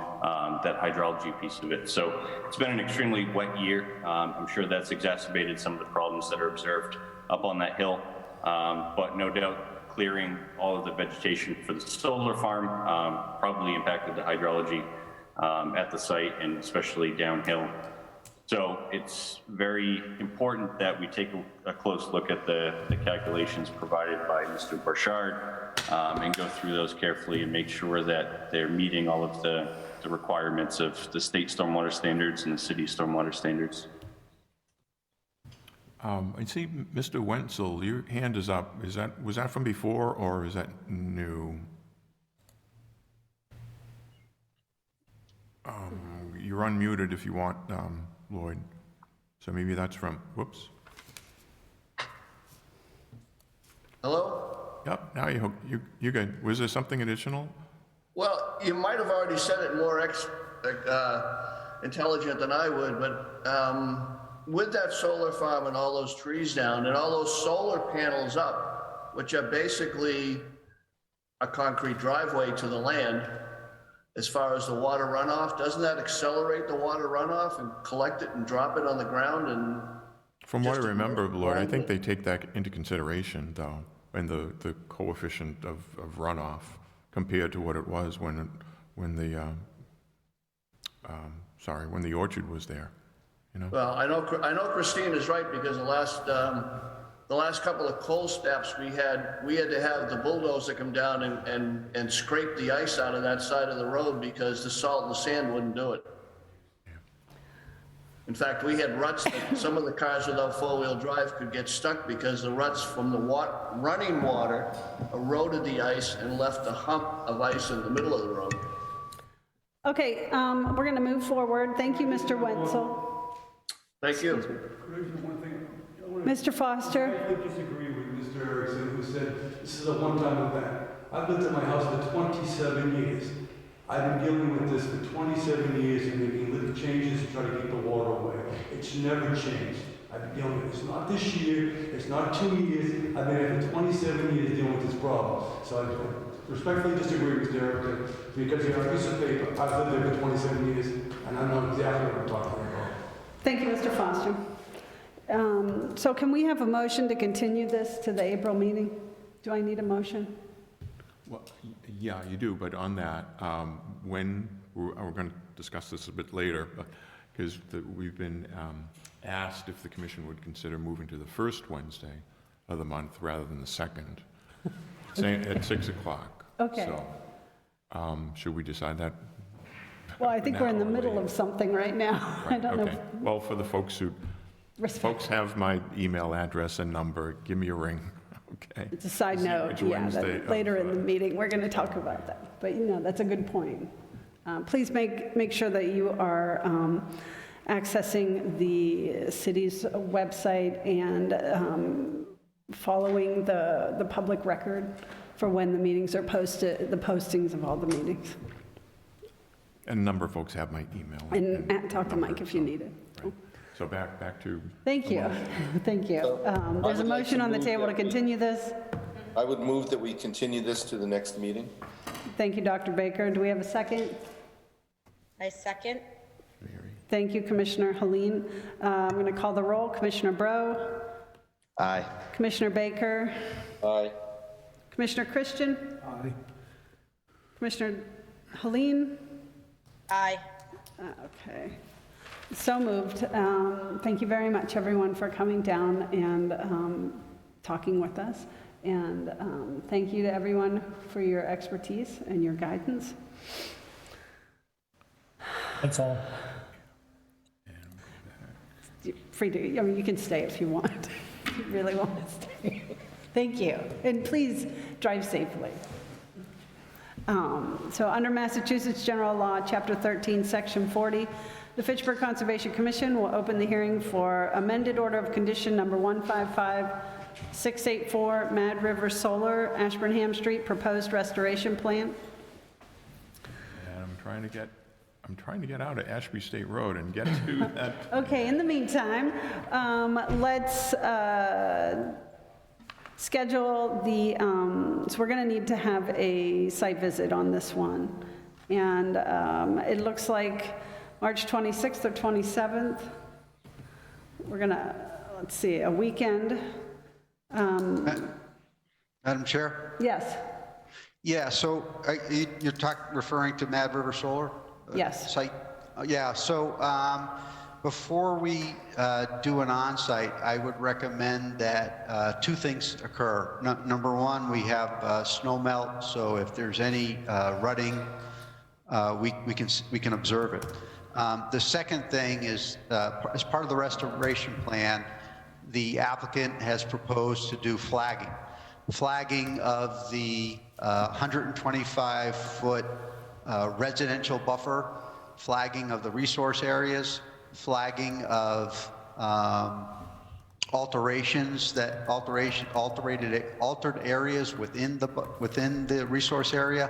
that hydrology piece of it. So it's been an extremely wet year. I'm sure that's exacerbated some of the problems that are observed up on that hill. But no doubt clearing all of the vegetation for the solar farm probably impacted the hydrology at the site and especially downhill. So it's very important that we take a close look at the calculations provided by Mr. Burchard and go through those carefully and make sure that they're meeting all of the requirements of the state stormwater standards and the city stormwater standards. I see Mr. Wenzel, your hand is up. Was that from before or is that new? You're unmuted if you want, Lloyd. So maybe that's from, whoops. Hello? Yep, now you're good. Was there something additional? Well, you might have already said it more intelligent than I would, but with that solar farm and all those trees down and all those solar panels up, which are basically a concrete driveway to the land, as far as the water runoff, doesn't that accelerate the water runoff and collect it and drop it on the ground? And from what I remember, Lloyd, I think they take that into consideration, though, and the coefficient of runoff compared to what it was when the orchard was there. You know? Well, I know Christine is right, because the last couple of cold snaps we had to have the bulldozer come down and scrape the ice out of that side of the road because the salt and the sand wouldn't do it. In fact, we had ruts that some of the cars without four-wheel drive could get stuck because the ruts from the running water eroded the ice and left a hump of ice in the middle of the road. Okay, we're going to move forward. Thank you, Mr. Wenzel. Thank you. Mr. Foster? I disagree with Mr. Erickson, who said this is a one-time event. I've lived in my house for 27 years. I've been dealing with this for 27 years and making little changes to try to keep the water away. It's never changed. I've been dealing with it. It's not this year, it's not 2 years. I've been here for 27 years dealing with this problem. So I respectfully disagree with Mr. Erickson, because you have a piece of paper. I've lived there for 27 years, and I know exactly what I'm talking about. Thank you, Mr. Foster. So can we have a motion to continue this to the April meeting? Do I need a motion? Well, yeah, you do, but on that, when, we're going to discuss this a bit later, because we've been asked if the commission would consider moving to the first Wednesday of the month rather than the second, at 6 o'clock. Okay. So, should we decide that? Well, I think we're in the now or middle later? of something right now. I Right, don't know. okay. Well, for the folks who, folks have my email address and number, give me a ring, okay? It's a side See note, which yeah, Wednesday that later in of, the meeting, we're going to talk about that. But, that's a good point. Please make sure that you are accessing the city's website and following the public record for when the meetings are posted, the postings of all the meetings. And a number of folks have my email. And talk to Mike if you need it. Right. So back to. Thank the you. motion. Thank you. So, There's a I would like motion to on the move table to that we- continue this. I would move that we continue this to the next meeting. Thank you, Dr. Baker. Do we have a second? I second. Thank you, Commissioner Helene. I'm going to call the roll. Commissioner Bro, Aye. Commissioner Baker, Aye. Commissioner Christian, Aye. Commissioner Helene. Aye. Okay. So moved. Thank you very much, everyone, for coming down and talking with us. And thank you to everyone for your expertise and your guidance. That's all. Free to, I mean, you can stay if you want. If you really want to stay. Thank you. And please drive safely. So under Massachusetts General Law, Chapter 13, Section 40, the Fitchburg Conservation Commission will open the hearing for amended order of condition number 155684, Mad River Solar, Ashburnham Street, proposed restoration plan. And I'm trying to get out of Ashby State Road and get to that. Okay, in the meantime, let's schedule the, so we're going to need to have a site visit on this one. And it looks like March 26th or 27th. We're going to, let's see, a weekend. Madam Chair? Yes, Yeah, so you're referring to Mad River Solar? Yes. Site? Yeah, so before we do an on-site, I would recommend that two things occur. Number one, we have snow melt, so if there's any rutting, we can observe it. The second thing is, as part of the restoration plan, the applicant has proposed to do flagging. Flagging of the 125-foot residential buffer, flagging of the resource areas, flagging of altered areas within the resource area.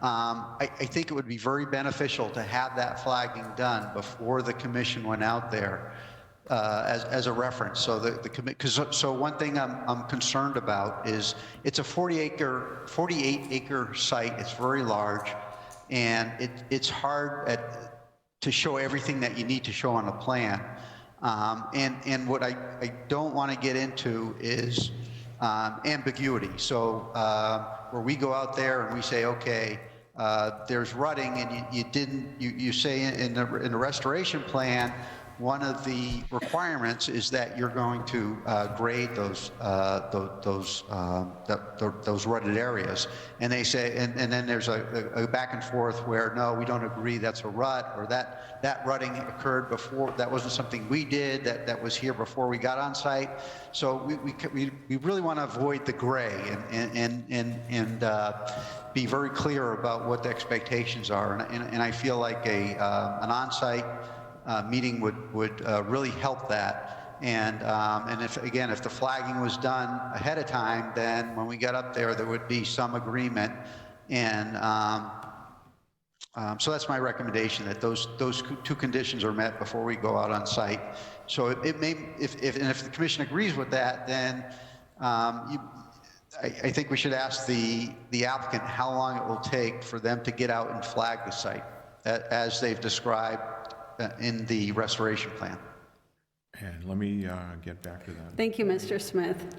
I think it would be very beneficial to have that flagging done before the commission went out there as a reference. So so one thing I'm concerned about is it's a 48 acre site. It's very large, and it's hard to show everything that you need to show on a plan. And what I don't want to get into is ambiguity. So where we go out there and we say, okay, there's rutting, and you say in the restoration plan, one of the requirements is that you're going to grade those rutted areas, and they say, and then there's a back and forth where no, we don't agree, that's a rut, or that rutting occurred before, that wasn't something we did, that was here before we got on site. So we really want to avoid the gray and be very clear about what the expectations are, and I feel like an on-site meeting would really help that. And if the flagging was done ahead of time, then when we got up there would be some agreement. And so that's my recommendation, that those two conditions are met before we go out on site. So it may, if the commission agrees with that, then I think we should ask the applicant how long it will take for them to get out and flag the site, as they've described in the restoration plan. And let me get back to that. thank you, Mr. Smith.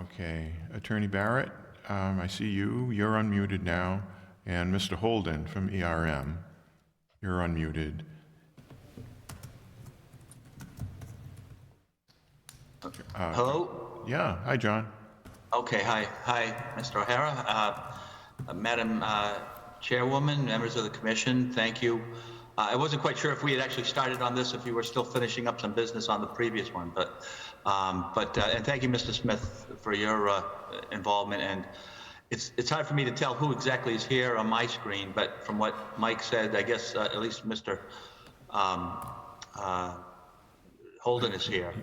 Okay, Attorney Barrett, I see you. You're unmuted now. And Mr. Holden from ERM, you're unmuted. Hello? Yeah, hi, John. Okay, hi, Mr. O'Hara. Madam Chairwoman, members of the commission, thank you. I wasn't quite sure if we had actually started on this, if you were still finishing up some business on the previous one, and thank you, Mr. Smith, for your involvement. And it's hard for me to tell who exactly is here on my screen, but from what Mike said, I guess at least Mr. Holden is here.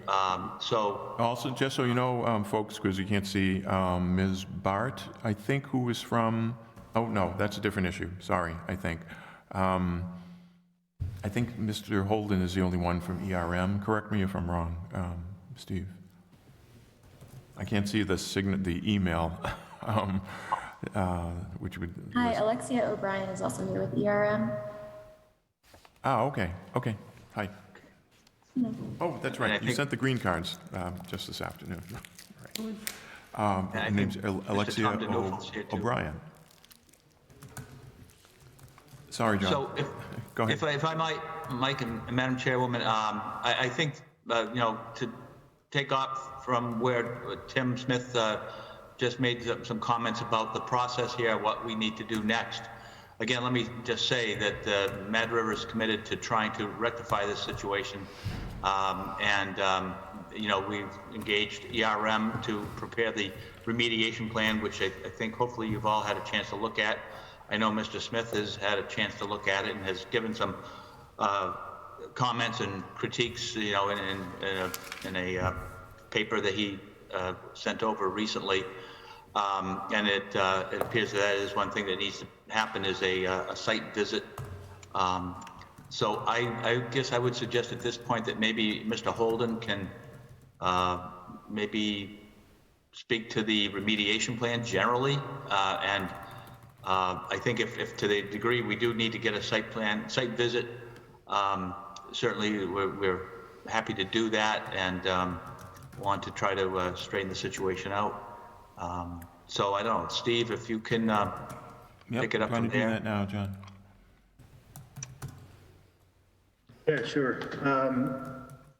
So also, just so you know, folks, because you can't see, Ms. Bart, I think, who is from, oh, no, that's a different issue. Sorry, I think. I think Mr. Holden is the only one from ERM. Correct me if I'm wrong, Steve. I can't see the email, which would... Hi, Alexia O'Brien is also here with ERM. Ah, okay, hi. Oh, that's right, you sent the green cards just this afternoon. Right. Her name's Alexia O'Brien. Sorry, John. So go ahead. If I might, Mike and Madam Chairwoman, I think, you know, to take off from where Tim Smith just made some comments about the process here, what we need to do next. Again, let me just say that Mad River is committed to trying to rectify this situation. You know, we've engaged ERM to prepare the remediation plan, which I think hopefully you've all had a chance to look at. I know Mr. Smith has had a chance to look at it and has given some comments and critiques, you know, in a paper that he sent over recently. And it appears that is one thing that needs to happen is a site visit. So I guess I would suggest at this point that maybe Mr. Holden can maybe speak to the remediation plan generally. I think if to the degree we do need to get a site visit, certainly we're happy to do that and want to try to straighten the situation out. So I don't know, Steve, if you can pick it up from there. Trying to do that now, John. Yeah, sure.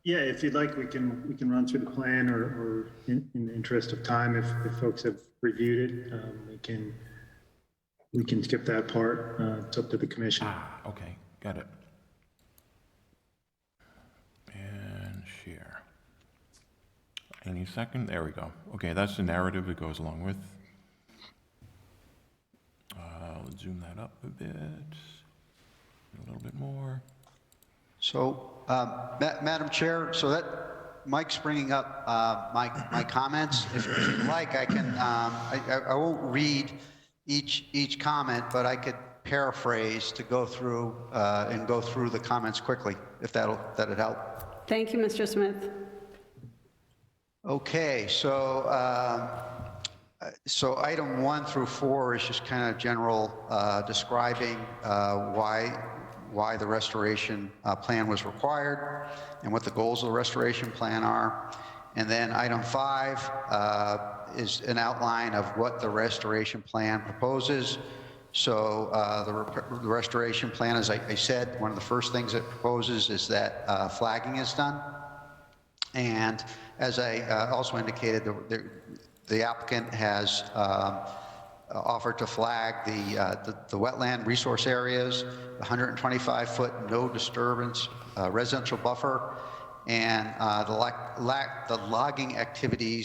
Yeah, if you'd like, we can run through the plan, or in the interest of time, if folks have reviewed it, we can skip that part. It's up to the commission. Okay, got it. And share. Any second? There we go. Okay, that's the narrative it goes along with. Let's zoom that up a bit. A little bit more. So, Madam Chair, so that Mike's bringing up my comments. If you'd like, I can. I won't read each comment, but I could paraphrase to go through and go through the comments quickly, if that'd help. Thank you, Mr. Smith. Okay, so so item 1 through 4 is just kind of general describing why the restoration plan was required and what the goals of the restoration plan are. And then item 5 is an outline of what the restoration plan proposes. So the restoration plan, as I said, one of the first things it proposes is that flagging is done. And as I also indicated, the applicant has offered to flag the wetland resource areas, the 125-foot no disturbance residential buffer, and the logging activity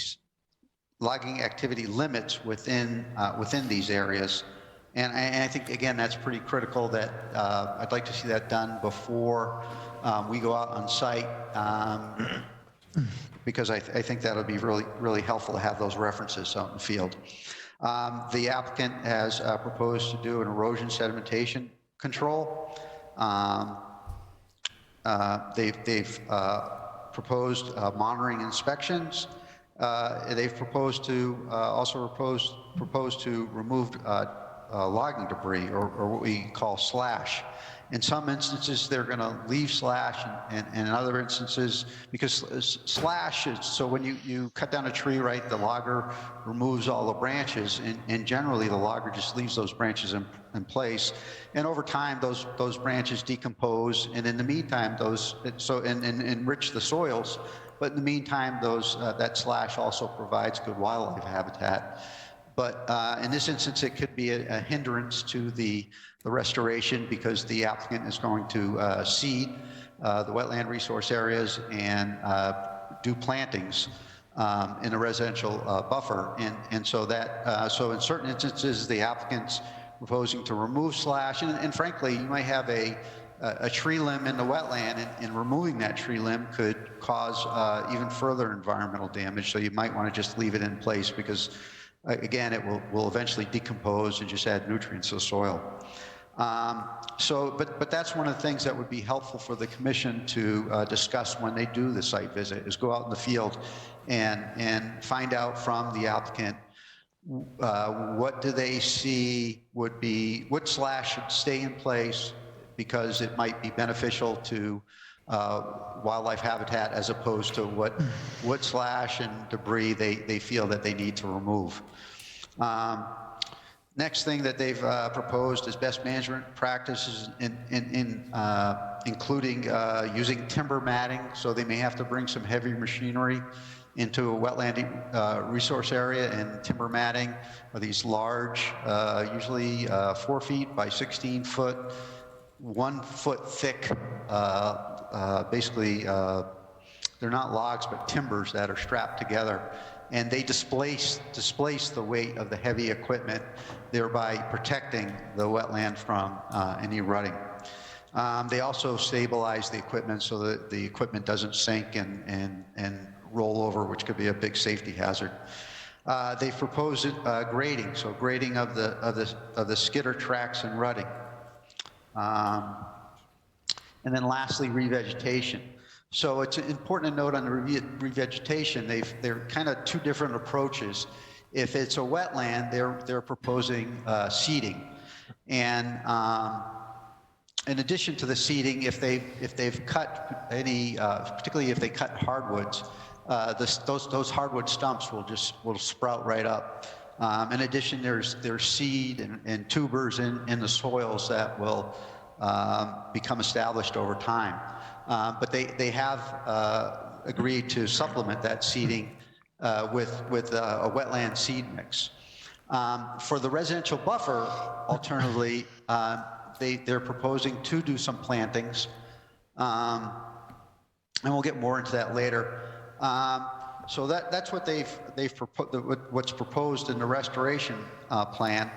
limits within these areas. And I think, again, that's pretty critical that I'd like to see that done before we go out on site, because I think that'll be really helpful to have those references out in the field. The applicant has proposed to do an erosion sedimentation control. They've proposed monitoring inspections. They've proposed to also propose to remove logging debris, or what we call slash. In some instances, they're going to leave slash, and in other instances, because slash is, so when you cut down a tree, right, the logger removes all the branches, and generally the logger just leaves those branches in place. And over time, those branches decompose, and in the meantime, and enrich the soils. But in the meantime, that slash also provides good wildlife habitat. But in this instance, it could be a hindrance to the restoration, because the applicant is going to seed the wetland resource areas and do plantings in a residential buffer. And so that, so in certain instances, the applicant's proposing to remove slash, and frankly, you might have a tree limb in the wetland, and removing that tree limb could cause even further environmental damage. So you might want to just leave it in place, because again, it will eventually decompose and just add nutrients to the soil. But that's one of the things that would be helpful for the commission to discuss when they do the site visit, is go out in the field and find out from the applicant what do they see what slash should stay in place because it might be beneficial to wildlife habitat, as opposed to what slash and debris they feel that they need to remove. Next thing that they've proposed is best management practices including using timber matting, so they may have to bring some heavy machinery into a wetland resource area, and timber matting are these large, usually 4 feet by 16 foot, 1 foot thick, basically they're not logs but timbers that are strapped together, and they displace the weight of the heavy equipment, thereby protecting the wetland from any rutting. They also stabilize the equipment so that the equipment doesn't sink and roll over, which could be a big safety hazard. They propose grading, so grading of the skidder tracks and rutting. And then lastly, revegetation. So it's important to note on the revegetation, they're kind of two different approaches. If it's a wetland, they're proposing seeding, and in addition to the seeding, if they've cut any, particularly if they cut hardwoods, those hardwood stumps will sprout right up. In addition, there's seed and tubers in the soils that will become established over time. But they have agreed to supplement that seeding with a wetland seed mix. For the residential buffer, alternatively, they're proposing to do some plantings, and we'll get more into that later. So that's what what's proposed in the restoration plan.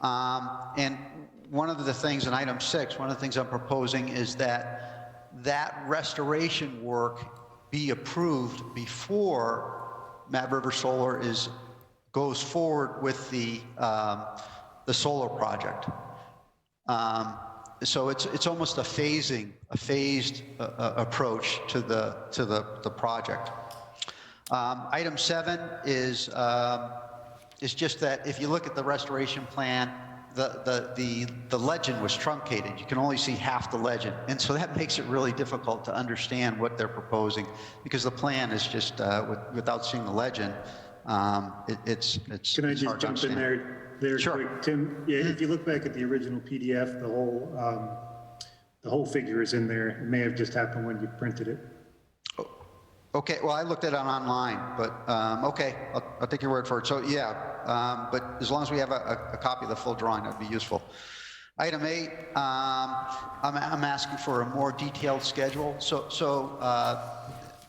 And one of the things in item 6, one of the things I'm proposing is that restoration work be approved before Mad River Solar goes forward with the solar project. So it's almost a phased approach to the project. Item 7 is just that if you look at the restoration plan, the legend was truncated. You can only see half the legend, and so that makes it really difficult to understand what they're proposing, because the plan is just without seeing the legend, it's Can I it's just hard to jump in understand. there Sure. quick, Tim? Yeah, if you look back at the original PDF, the whole figure is in there. It may have just happened when you printed it. Okay, well, I looked at it online, but okay, I'll take your word for it. So yeah, but as long as we have a copy of the full drawing, that'd be useful. Item 8, I'm asking for a more detailed schedule. So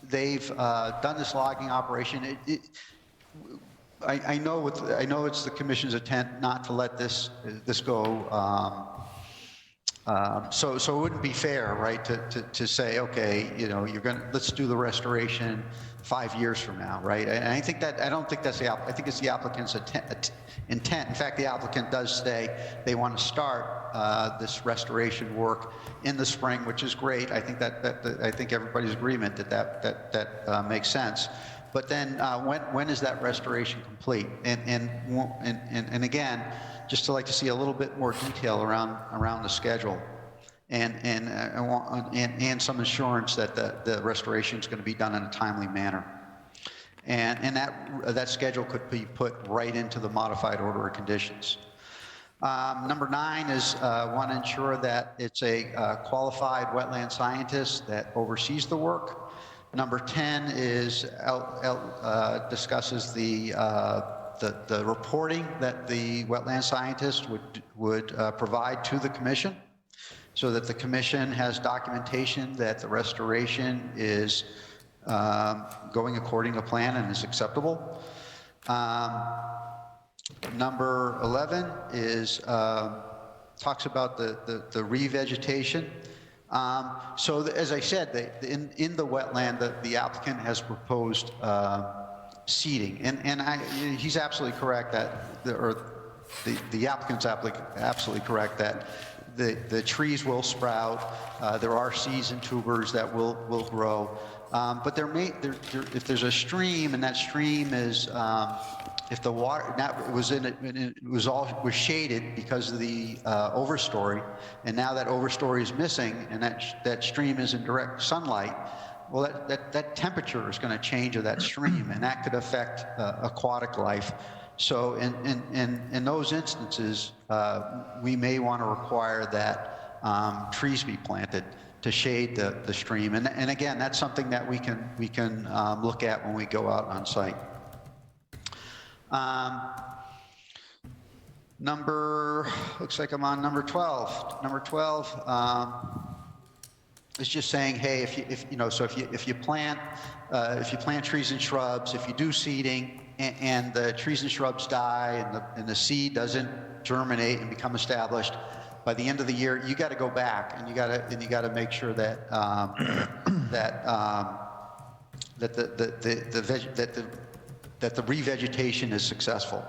they've done this logging operation. I know it's the commission's intent not to let this go. So it wouldn't be fair, right, to say, okay, let's do the restoration 5 years from now, right? And I don't think that's I think it's the applicant's intent. In fact, the applicant does say they want to start this restoration work in the spring, which is great. I think I think everybody's agreement that makes sense. But then when is that restoration complete? And again, just to like to see a little bit more detail around the schedule, and some assurance that the restoration is going to be done in a timely manner, and that schedule could be put right into the modified order of conditions. Number 9 is want to ensure that it's a qualified wetland scientist that oversees the work. Number 10 is discusses the reporting that the wetland scientist would provide to the commission, so that the commission has documentation that the restoration is going according to plan and is acceptable. Number 11 is talks about the revegetation. So as I said, in the wetland, the applicant has proposed seeding, and he's absolutely correct that, the applicant's absolutely correct that the trees will sprout. There are seeds and tubers that will grow, but if there's a stream and that stream is if the water was was shaded because of the overstory, and now that overstory is missing and that stream is in direct sunlight, well, that temperature is going to change of that stream, and that could affect aquatic life. So in those instances, we may want to require that trees be planted to shade the stream. And again, that's something that we can look at when we go out on site. Looks like I'm on number 12. Number 12 is just saying, hey, if you plant trees and shrubs, if you do seeding and the trees and shrubs die and the seed doesn't germinate and become established, by the end of the year, you got to go back and you got to make sure that that the revegetation is successful.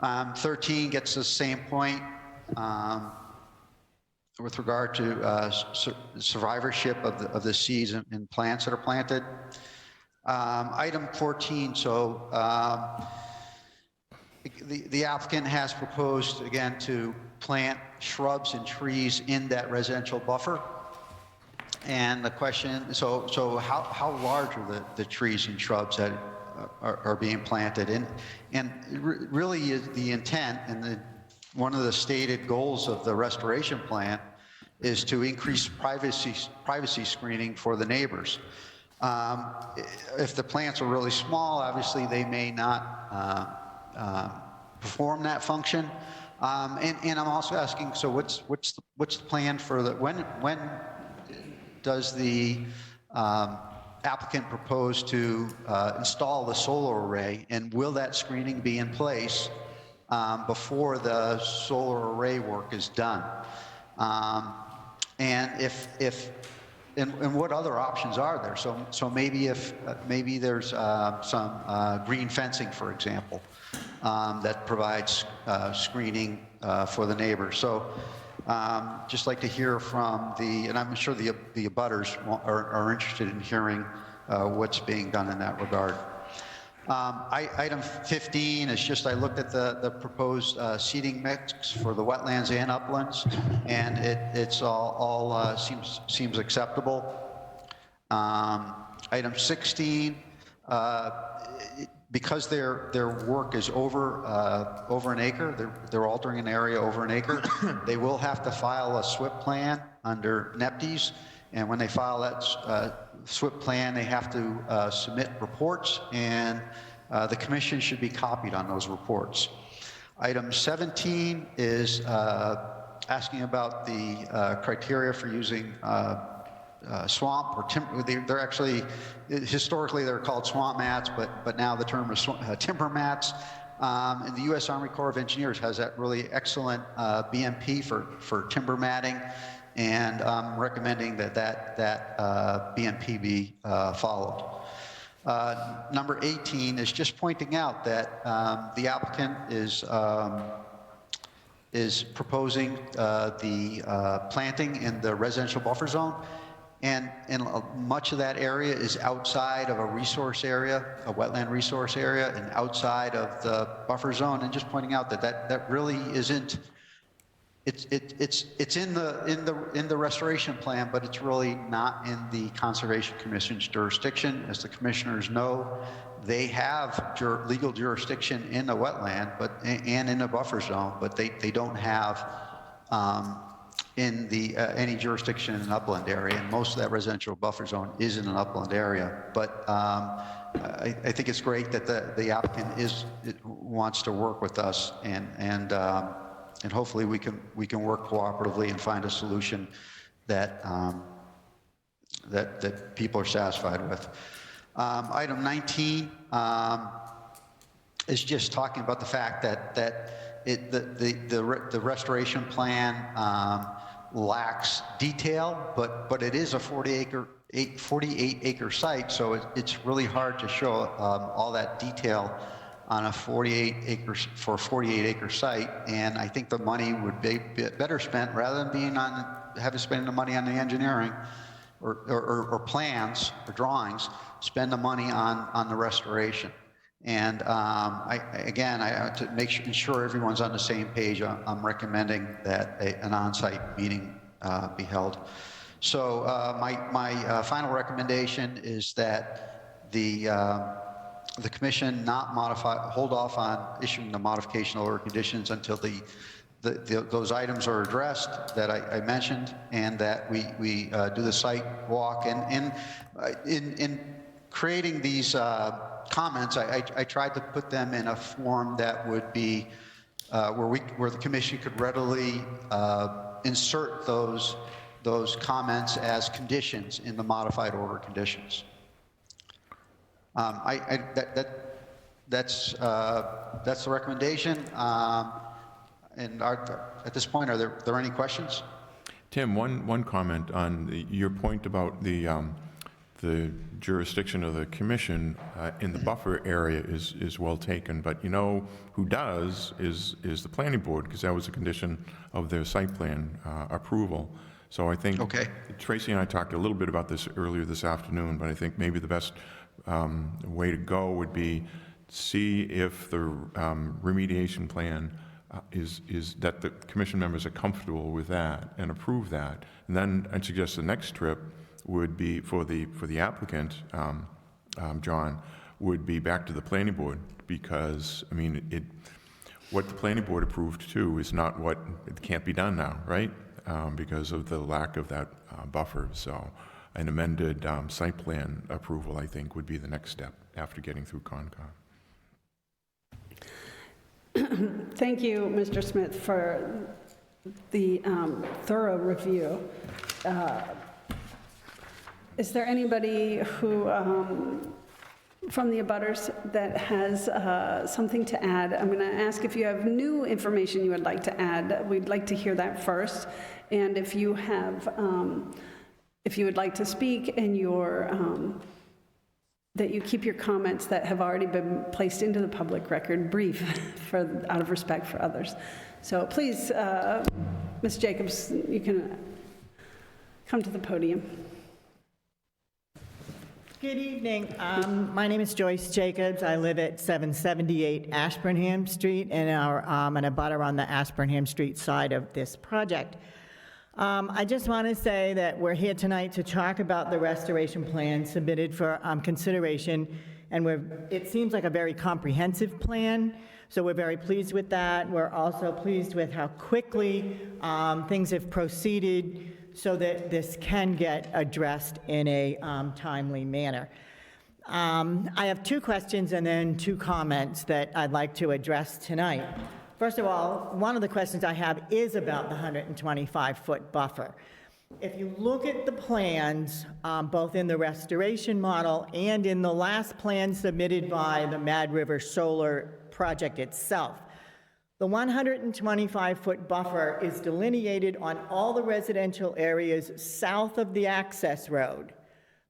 13 gets the same point with regard to survivorship of the seeds and plants that are planted. Item 14, so the applicant has proposed, again, to plant shrubs and trees in that residential buffer. And the question, so how large are the trees and shrubs that are being planted? And really the intent and one of the stated goals of the restoration plan is to increase privacy screening for the neighbors. If the plants are really small, obviously they may not perform that function. And I'm also asking, so what's the plan for the, when does the applicant propose to install the solar array, and will that screening be in place before the solar array work is done? And and what other options are there? So maybe maybe there's some green fencing, for example, that provides screening for the neighbors. So just like to hear from and I'm sure the abutters are interested in hearing what's being done in that regard. Item 15 is just, I looked at the proposed seeding mix for the wetlands and uplands, and it's all seems acceptable. Item 16, because their work is over an acre, they're altering an area over an acre, they will have to file a SWIP plan under NEPDES, and when they file that SWIP plan, they have to submit reports, and the commission should be copied on those reports. Item 17 is asking about the criteria for using swamp or timber. They're actually, historically they're called swamp mats, but now the term is timber mats. And the U.S. Army Corps of Engineers has that really excellent BMP for timber matting, and I'm recommending that BMP be followed. Number 18 is just pointing out that the applicant is proposing the planting in the residential buffer zone, and much of that area is outside of a resource area, a wetland resource area, and outside of the buffer zone, and just pointing out that really isn't. It's in the restoration plan, but it's really not in the Conservation Commission's jurisdiction. As the commissioners know, they have legal jurisdiction in the wetland, and in the buffer zone, but they don't have in the any jurisdiction in an upland area. And most of that residential buffer zone is in an upland area. But I think it's great that the applicant wants to work with us, and hopefully we can work cooperatively and find a solution that that people are satisfied with. Item 19 is just talking about the fact that the restoration plan lacks detail, but it is a 48 acre site, so it's really hard to show all that detail on a 48 acre site, and I think the money would be better spent, rather than having to spend the money on the engineering or plans or drawings, spend the money on the restoration. And to ensure everyone's on the same page, I'm recommending that an on-site meeting be held. So my final recommendation is that the the commission not hold off on issuing the modification order conditions until those items are addressed that I mentioned, and that we do the site walk. And in creating these comments, I tried to put them in a form that would be where the commission could readily insert those comments as conditions in the modified order conditions. That's the recommendation. And at this point, are there any questions? Tim, one comment on your point about the jurisdiction of the commission in the buffer area is well taken, but you know who does is the planning board, because that was a condition of their site plan approval. So I think Tracy and I talked a little bit about this earlier this afternoon, but I think maybe the best way to go would be see if the remediation plan is that the commission members are comfortable with that and approve that. And then I'd suggest the next trip would be for the applicant, John, would be back to the planning board, because I mean what the planning board approved too is not what it can't be done now, right? Because of the lack of that buffer. So an amended site plan approval, I think, would be the next step after getting through Concom. Thank you, Mr. Smith, for the thorough review. Is there anybody who, from the abutters, that has something to add? I'm going to ask if you have new information you would like to add. We'd like to hear that first. And if you have, if you would like to speak and that you keep your comments that have already been placed into the public record brief out of respect for others. So please, Ms. Jacobs, you can come to the podium. Good evening. My name is Joyce Jacobs. I live at 778 Ashburnham Street, and I'm an abutter on the Ashburnham Street side of this project. I just want to say that we're here tonight to talk about the restoration plan submitted for consideration, and it seems like a very comprehensive plan, so we're very pleased with that. We're also pleased with how quickly things have proceeded so that this can get addressed in a timely manner. I have two questions and then two comments that I'd like to address tonight. First of all, one of the questions I have is about the 125-foot buffer. If you look at the plans, both in the restoration model and in the last plan submitted by the Mad River Solar project itself, the 125-foot buffer is delineated on all the residential areas south of the access road,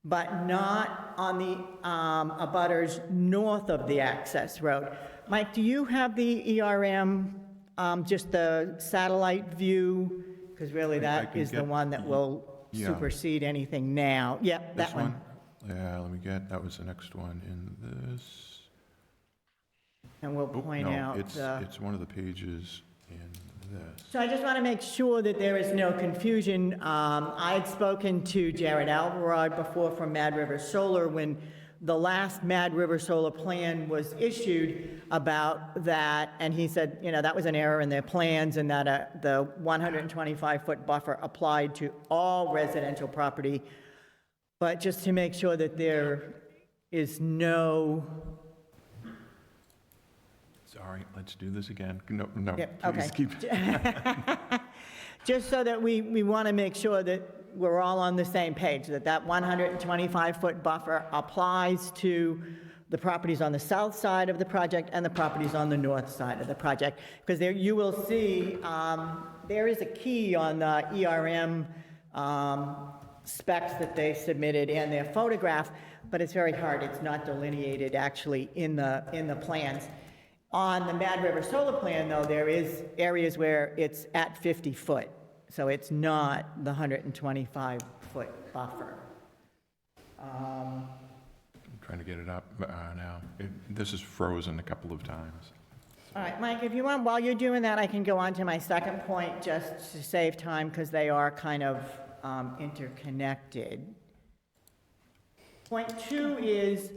but not on the abutters north of the access road. Mike, do you have the ERM, just the satellite view? Because really that is the one that will supersede anything now. Yep, that one. Yeah, let me get, that was the next one in this. And we'll point out it's one of the pages in this. So I just want to make sure that there is no confusion. I had spoken to Jared Alvarado before from Mad River Solar when the last Mad River Solar plan was issued about that, and he said, you know, that was an error in their plans and that the 125-foot buffer applied to all residential property. But just to make sure that there is no... Sorry, let's do this again. No, Yep, please okay. keep. Just so that we want to make sure that we're all on the same page, that 125-foot buffer applies to the properties on the south side of the project and the properties on the north side of the project. Because there you will see there is a key on the ERM specs that they submitted and their photograph, but it's very hard. It's not delineated actually in the plans. On the Mad River Solar plan, though, there is areas where it's at 50 foot, so it's not the 125-foot buffer. I'm trying to get it up now. This is frozen a couple of times. All right, Mike, if you want, while you're doing that, I can go on to my second point just to save time because they are kind of interconnected. Point two is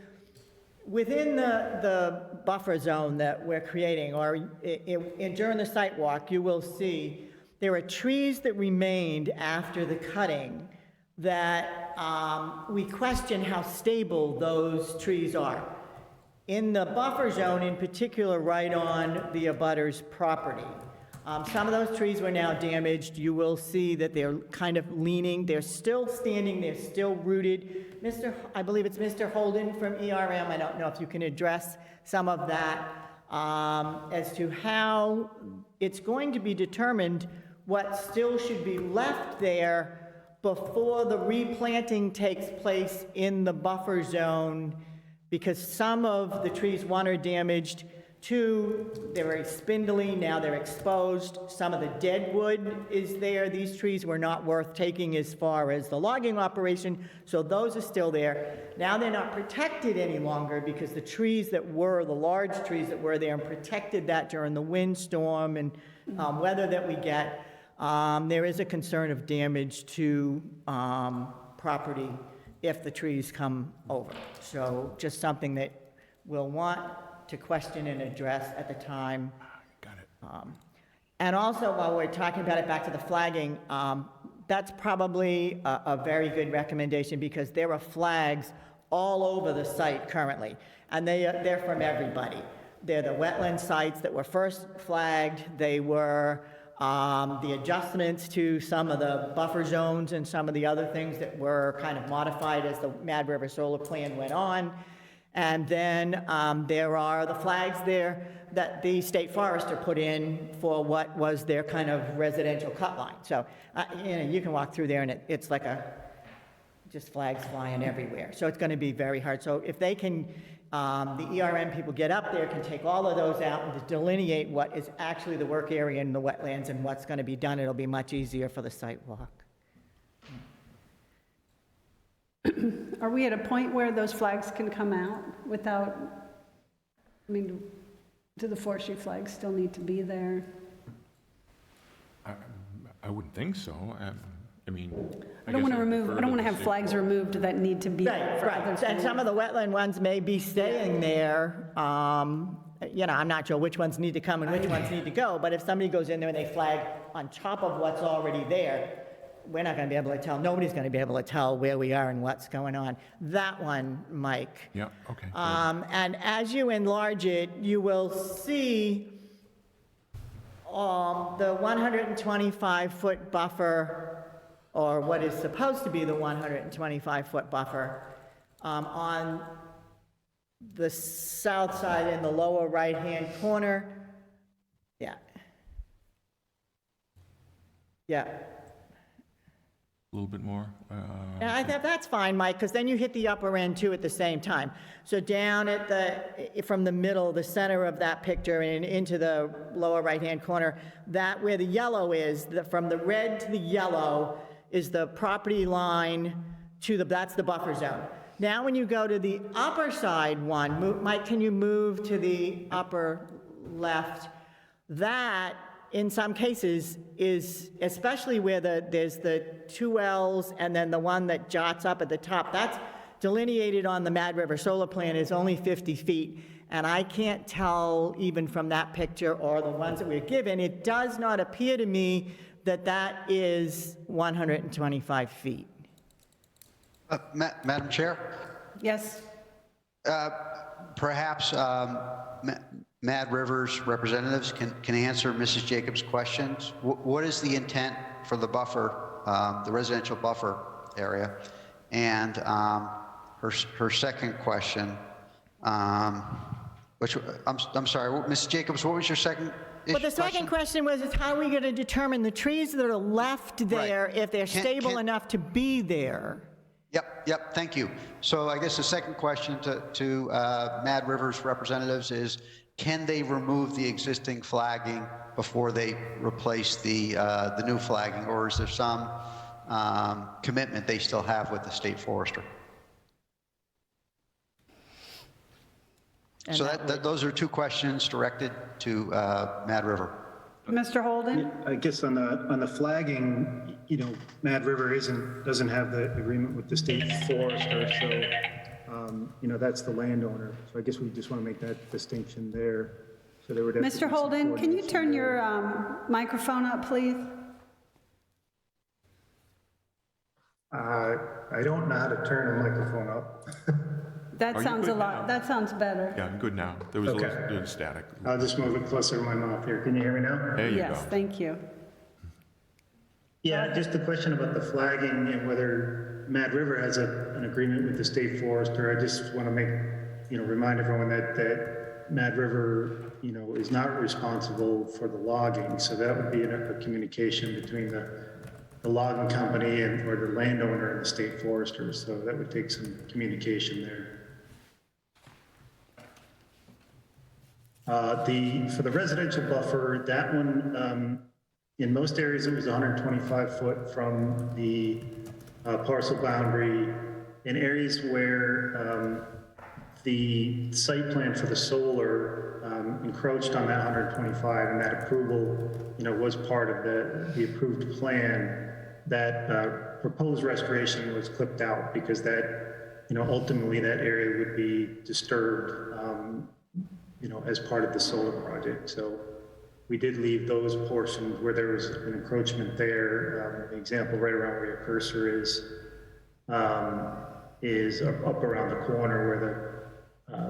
within the buffer zone that we're creating, or during the site walk, you will see there are trees that remained after the cutting that we question how stable those trees are. In the buffer zone, in particular, right on the abutter's property, some of those trees were now damaged. You will see that they're kind of leaning. They're still standing. They're still rooted. I believe it's Mr. Holden from ERM. I don't know if you can address some of that as to how it's going to be determined what still should be left there before the replanting takes place in the buffer zone, because some of the trees, one, are damaged, two, they're very spindly, now they're exposed. Some of the dead wood is there. These trees were not worth taking as far as the logging operation, so those are still there. Now they're not protected any longer because the trees that were, the large trees that were there and protected that during the windstorm and weather that we get, there is a concern of damage to property if the trees come over. So just something that we'll want to question and address at the time. Got it. And also, while we're talking about it, back to the flagging, that's probably a very good recommendation because there are flags all over the site currently, and they're from everybody. They're the wetland sites that were first flagged. They were the adjustments to some of the buffer zones and some of the other things that were kind of modified as the Mad River Solar Plan went on. And then there are the flags there that the state forester put in for what was their kind of residential cut line. So, you can walk through there and it's like just flags flying everywhere. So it's going to be very hard. So if they can, the ERM people get up there, can take all of those out and delineate what is actually the work area in the wetlands and what's going to be done, it'll be much easier for the site walk. Are we at a point where those flags can come out without, do the forestry flags still need to be there? I wouldn't think so. I don't want to have flags removed that need to be. Right. And some of the wetland ones may be staying there. I'm not sure which ones need to come and which ones need to go, but if somebody goes in there and they flag on top of what's already there, we're not going to be able to tell, nobody's going to be able to tell where we are and what's going on. That one, Mike. Yeah, okay. And as you enlarge it, you will see the 125-foot buffer, or what is supposed to be the 125-foot buffer, on the south side in the lower right-hand corner. Yeah. Yeah. A little bit more? And I thought that's fine, Mike, because then you hit the upper end too at the same time. So down at from the middle, the center of that picture and into the lower right-hand corner, that where the yellow is, from the red to the yellow is the property line that's the buffer zone. Now when you go to the upper side one, Mike, can you move to the upper left? That, in some cases, is, especially where there's the two L's and then the one that jots up at the top, that's delineated on the Mad River Solar Plan is only 50 feet. And I can't tell, even from that picture or the ones that we're given, it does not appear to me that that is 125 feet. Madam Chair? Yes. Perhaps Mad River's representatives can answer Mrs. Jacobs' questions. What is the intent for the buffer, the residential buffer area? And her second question, which, I'm sorry, Mrs. Jacobs, what was your second issue? Well, the second question was, is how are we going to determine the trees that are left there, if they're stable enough to be there? Yep, thank you. So I guess the second question to Mad River's representatives is, can they remove the existing flagging before they replace the new flagging, or is there some commitment they still have with the state forester? And so those are two questions directed to Mad River. Mr. Holden? I guess on the flagging, Mad River doesn't have the agreement with the state forester, so that's the landowner. So I guess we just want to make that distinction there. So there would have to be Mr. some Holden, can you coordination turn there. your microphone up, please? I don't know how to turn a microphone up. That Are you sounds a good lot, now? that sounds better. Yeah, I'm good now. There was a Okay. little bit of static. I'll just move it closer to my mouth here. Can you hear me now? There you go. Yes, thank you. Yeah, just a question about the flagging and whether Mad River has an agreement with the state forester. I just want to make, remind everyone that Mad River, is not responsible for the logging. So that would be a communication between the logging company or the landowner and the state forester. So that would take some communication there. For the residential buffer, that one, in most areas, it was 125 foot from the parcel boundary. In areas where the site plan for the solar encroached on that 125, and that approval, was part of the approved plan, that proposed restoration was clipped out because that, ultimately that area would be disturbed, as part of the solar project. So we did leave those portions where there was an encroachment there. The example right around where your cursor is up around the corner where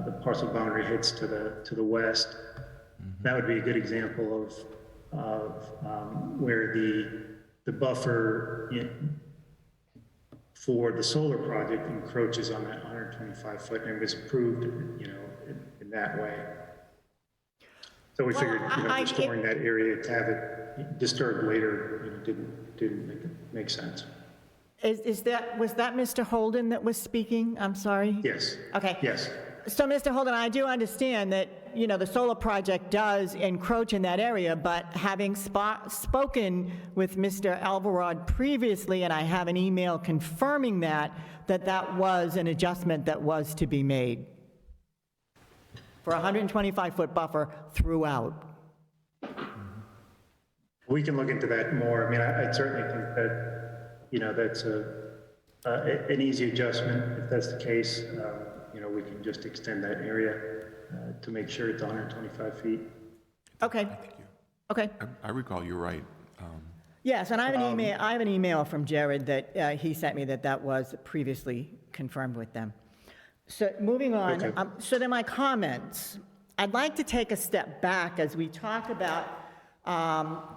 the parcel boundary hits to the west. That would be a good example of where the buffer for the solar project encroaches on that 125 foot and was approved, in that way. So we figured, restoring that area to have it disturbed later, didn't make sense. Was that Mr. Holden that was speaking? I'm sorry? Yes. Okay. Yes. So, Mr. Holden, I do understand that, the solar project does encroach in that area, but having spoken with Mr. Alvarado previously, and I have an email confirming that was an adjustment that was to be made for a 125-foot buffer throughout. We can look into that more. I mean, I certainly think that, that's an easy adjustment. If that's the case, we can just extend that area to make sure it's 125 feet. Okay. Okay. I recall you're right. Yes, and I have an email from Jared that he sent me that was previously confirmed with them. So moving on, Okay. So then my comments. I'd like to take a step back as we talk about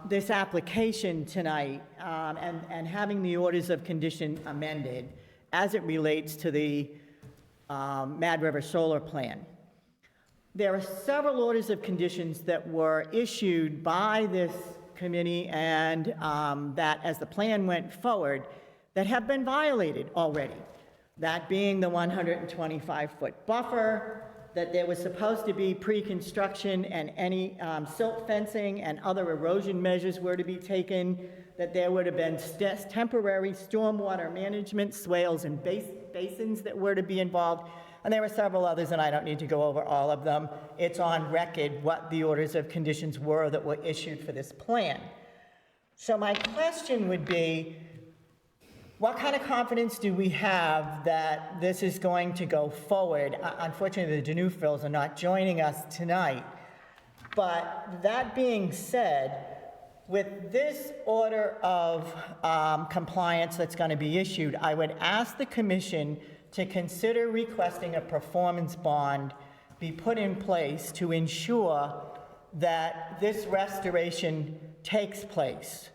this application tonight and having the orders of condition amended as it relates to the Mad River Solar Plan. There are several orders of conditions that were issued by this committee and that as the plan went forward that have been violated already. That being the 125-foot buffer, that there was supposed to be pre-construction and any silt fencing and other erosion measures were to be taken, that there would have been temporary stormwater management, swales and basins that were to be involved, and there were several others, and I don't need to go over all of them. It's on record what the orders of conditions were that were issued for this plan. So my question would be, what kind of confidence do we have that this is going to go forward? Unfortunately, the Danufils are not joining us tonight. But that being said, with this order of compliance that's going to be issued, I would ask the commission to consider requesting a performance bond be put in place to ensure that this restoration takes place.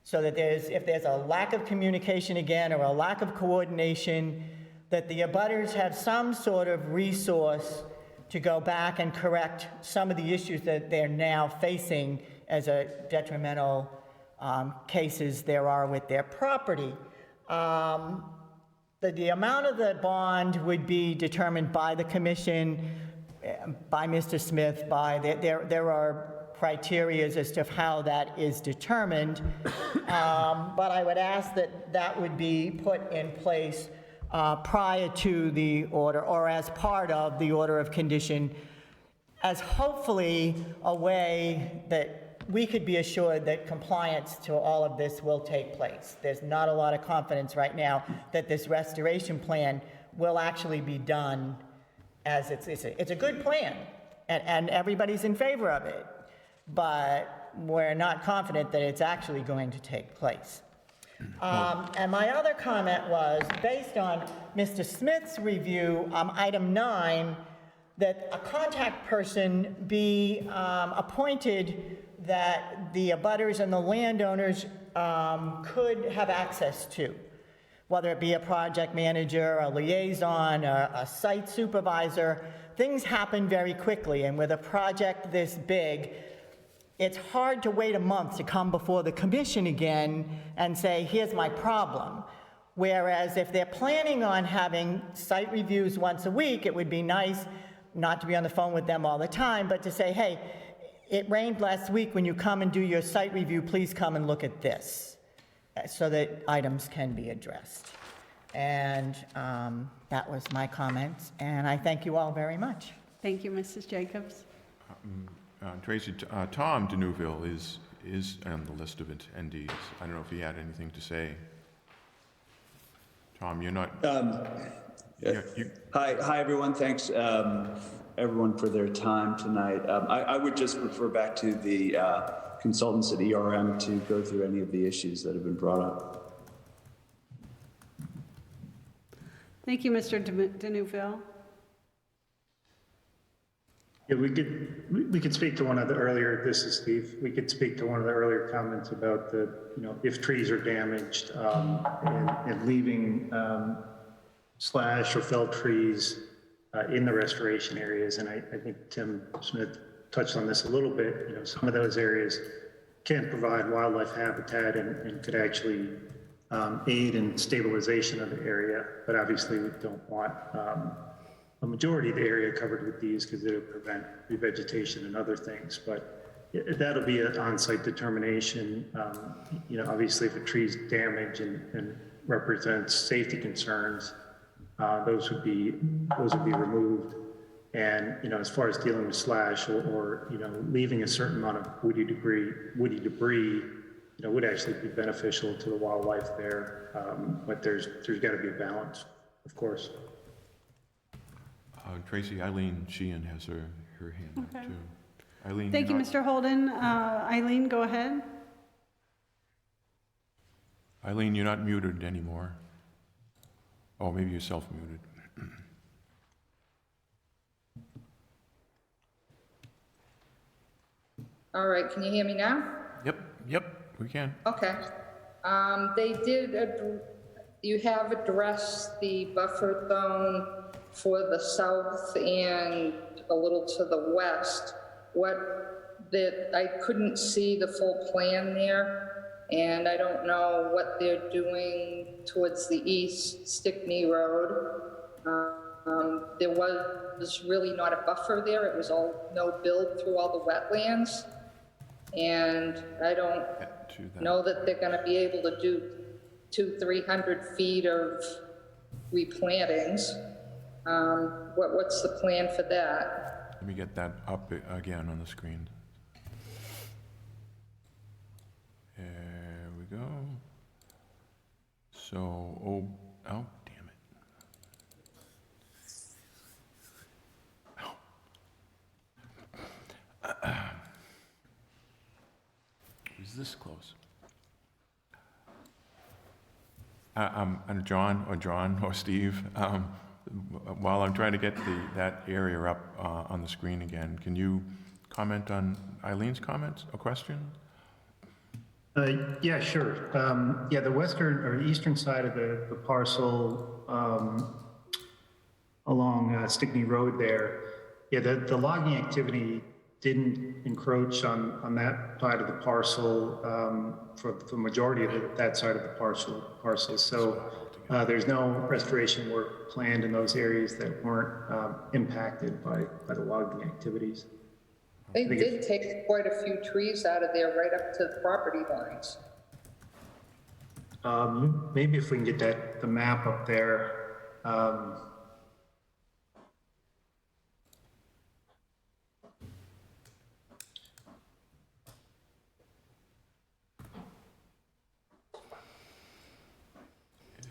So that if there's a lack of communication again or a lack of coordination, that the abutters have some sort of resource to go back and correct some of the issues that they're now facing as a detrimental cases there are with their property. The amount of the bond would be determined by the commission, by Mr. Smith, there are criteria as to how that is determined, but I would ask that would be put in place prior to the order or as part of the order of condition, as hopefully a way that we could be assured that compliance to all of this will take place. There's not a lot of confidence right now that this restoration plan will actually be done as it's a good plan, and everybody's in favor of it, but we're not confident that it's actually going to take place. And my other comment was, based on Mr. Smith's review, item 9, that a contact person be appointed that the abutters and the landowners could have access to, whether it be a project manager, a liaison, a site supervisor. Things happen very quickly, and with a project this big, it's hard to wait a month to come before the commission again and say, here's my problem. Whereas if they're planning on having site reviews once a week, it would be nice not to be on the phone with them all the time, but to say, hey, it rained last week. When you come and do your site review, please come and look at this, so that items can be addressed. And that was my comments, and I thank you all very much. Thank you, Mrs. Jacobs. Tracy, Tom DeNeuville is on the list of attendees. I don't know if he had anything to say. Tom, you're not... Hi, everyone. Thanks, everyone, for their time tonight. I would just refer back to the consultants at ERM to go through any of the issues that have been brought up. Thank you, Mr. DeNeuville. Yeah, we could speak to one of the earlier, this is Steve, we could speak to one of the earlier comments about the, if trees are damaged, and leaving slash or felled trees in the restoration areas. And I think Tim Smith touched on this a little bit. Some of those areas can provide wildlife habitat and could actually aid in stabilization of the area. But obviously we don't want a majority of the area covered with these because it'll prevent revegetation and other things. But that'll be an on-site determination. Obviously if a tree's damaged and represents safety concerns, those would be removed. And as far as dealing with slash or leaving a certain amount of woody debris would actually be beneficial to the wildlife there. But there's got to be a balance, of course. Tracy, Eileen Sheehan has her hand up too. Eileen, Thank you, Mr. Holden. Eileen, go ahead. Eileen, you're not muted anymore. Oh, maybe you're self-muted. All right, can you hear me now? Yep, we can. Okay. They did, you have addressed the buffer zone for the south and a little to the west. I couldn't see the full plan there, and I don't know what they're doing towards the east, Stickney Road. There was really not a buffer there. It was all no build through all the wetlands. And I don't know that they're gonna be able to do 200-300 feet of replantings. What's the plan for that? Let me get that up again on the screen. There we go. So, oh, damn it. Is this close? And John or Steve, while I'm trying to get that area up on the screen again, can you comment on Eileen's comments or question? Yeah, sure. Yeah, the western or eastern side of the parcel along Stickney Road there, yeah, the logging activity didn't encroach on that side of the parcel for the majority of that side of the parcel. So there's no restoration work planned in those areas that weren't impacted by the logging activities. They did take quite a few trees out of there right up to the property lines. Maybe if we can get the map up there.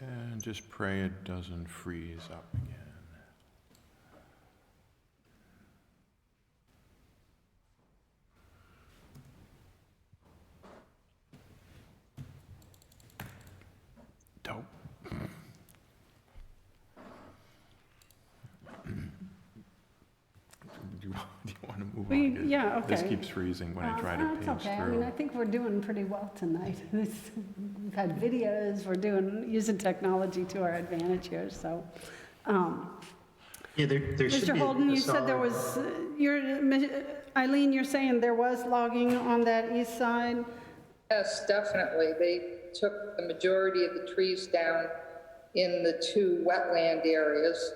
And just pray it doesn't freeze up again. Dope. Do you want to move on? Yeah, okay. This keeps freezing when I try to It's pace okay. I mean, through. I think we're doing pretty well tonight. We've had videos, we're using technology to our advantage here, so. Yeah, there should be. Mr. Holden, you said there solid- was, Eileen, you're saying there was logging on that east side? Yes, definitely. They took the majority of the trees down in the two wetland areas.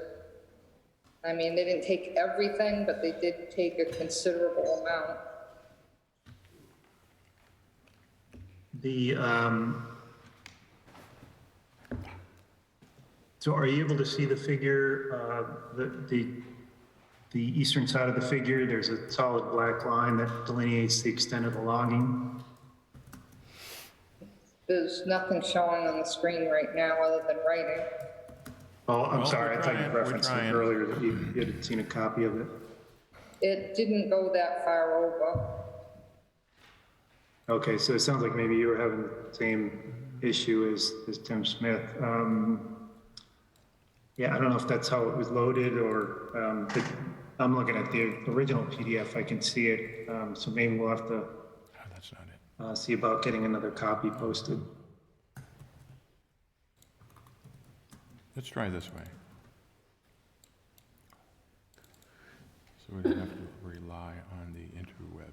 I mean, they didn't take everything, but they did take a considerable amount. So are you able to see the figure, the eastern side of the figure? There's a solid black line that delineates the extent of the logging. There's nothing showing on the screen right now other than writing. Oh, I'm Well, sorry, we're I thought trying, you we're referenced it trying. earlier that you had seen a copy of it. It didn't go that far over. Okay, so it sounds like maybe you were having the same issue as Tim Smith. Yeah, I don't know if that's how it was loaded or, but I'm looking at the original PDF, I can see it. So maybe we'll have to That's not it. see about getting another copy posted. Let's try this way. So we don't have to rely on the interwebs.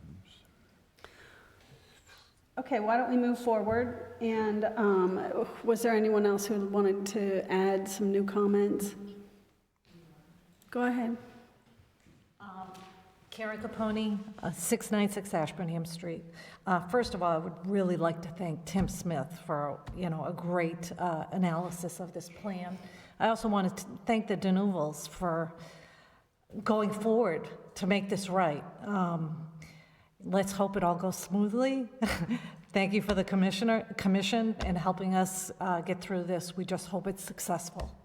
Okay, why don't we move forward? And was there anyone else who wanted to add some new comments? Go ahead. Karen Capone, 696 Ashburnham Street. First of all, I would really like to thank Tim Smith for, a great analysis of this plan. I also wanted to thank the Denuvals for going forward to make this right. Let's hope it all goes smoothly. Thank you for the commission and helping us get through this. We just hope it's successful.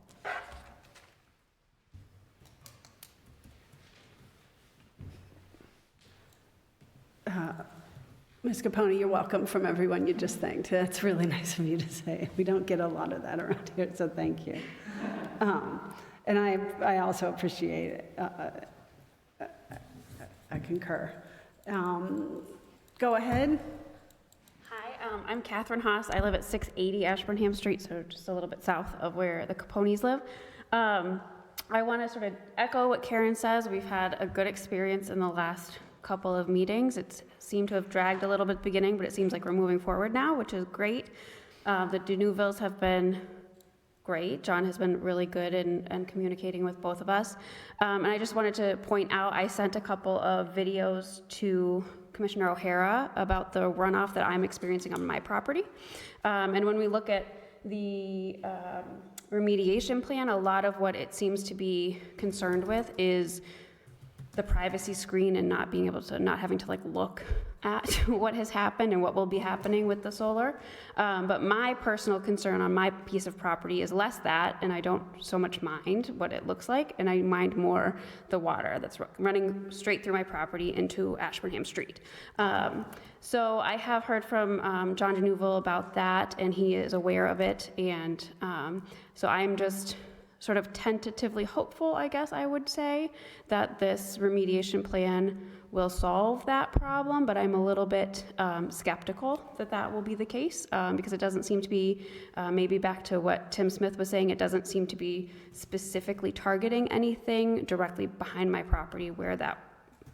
Ms. Capone, you're welcome from everyone you just thanked. That's really nice of you to say. We don't get a lot of that around here, so thank you. And I also appreciate it. I concur. Go ahead. Hi, I'm Catherine Haas. I live at 680 Ashburnham Street, so just a little bit south of where the Capones live. I want to sort of echo what Karen says. We've had a good experience in the last couple of meetings. It seemed to have dragged a little bit at the beginning, but it seems like we're moving forward now, which is great. The Deneuvils have been great. John has been really good in communicating with both of us. And I just wanted to point out, I sent a couple of videos to Commissioner O'Hara about the runoff that I'm experiencing on my property. And when we look at the remediation plan, a lot of what it seems to be concerned with is the privacy screen and not being able to, not having to like look at what has happened and what will be happening with the solar. But my personal concern on my piece of property is less that, and I don't so much mind what it looks like, and I mind more the water that's running straight through my property into Ashburnham Street. So I have heard from John Deneuvel about that, and he is aware of it, and so I'm just sort of tentatively hopeful, I guess I would say, that this remediation plan will solve that problem, but I'm a little bit skeptical that that will be the case because it doesn't seem to be, maybe back to what Tim Smith was saying, it doesn't seem to be specifically targeting anything directly behind my property where that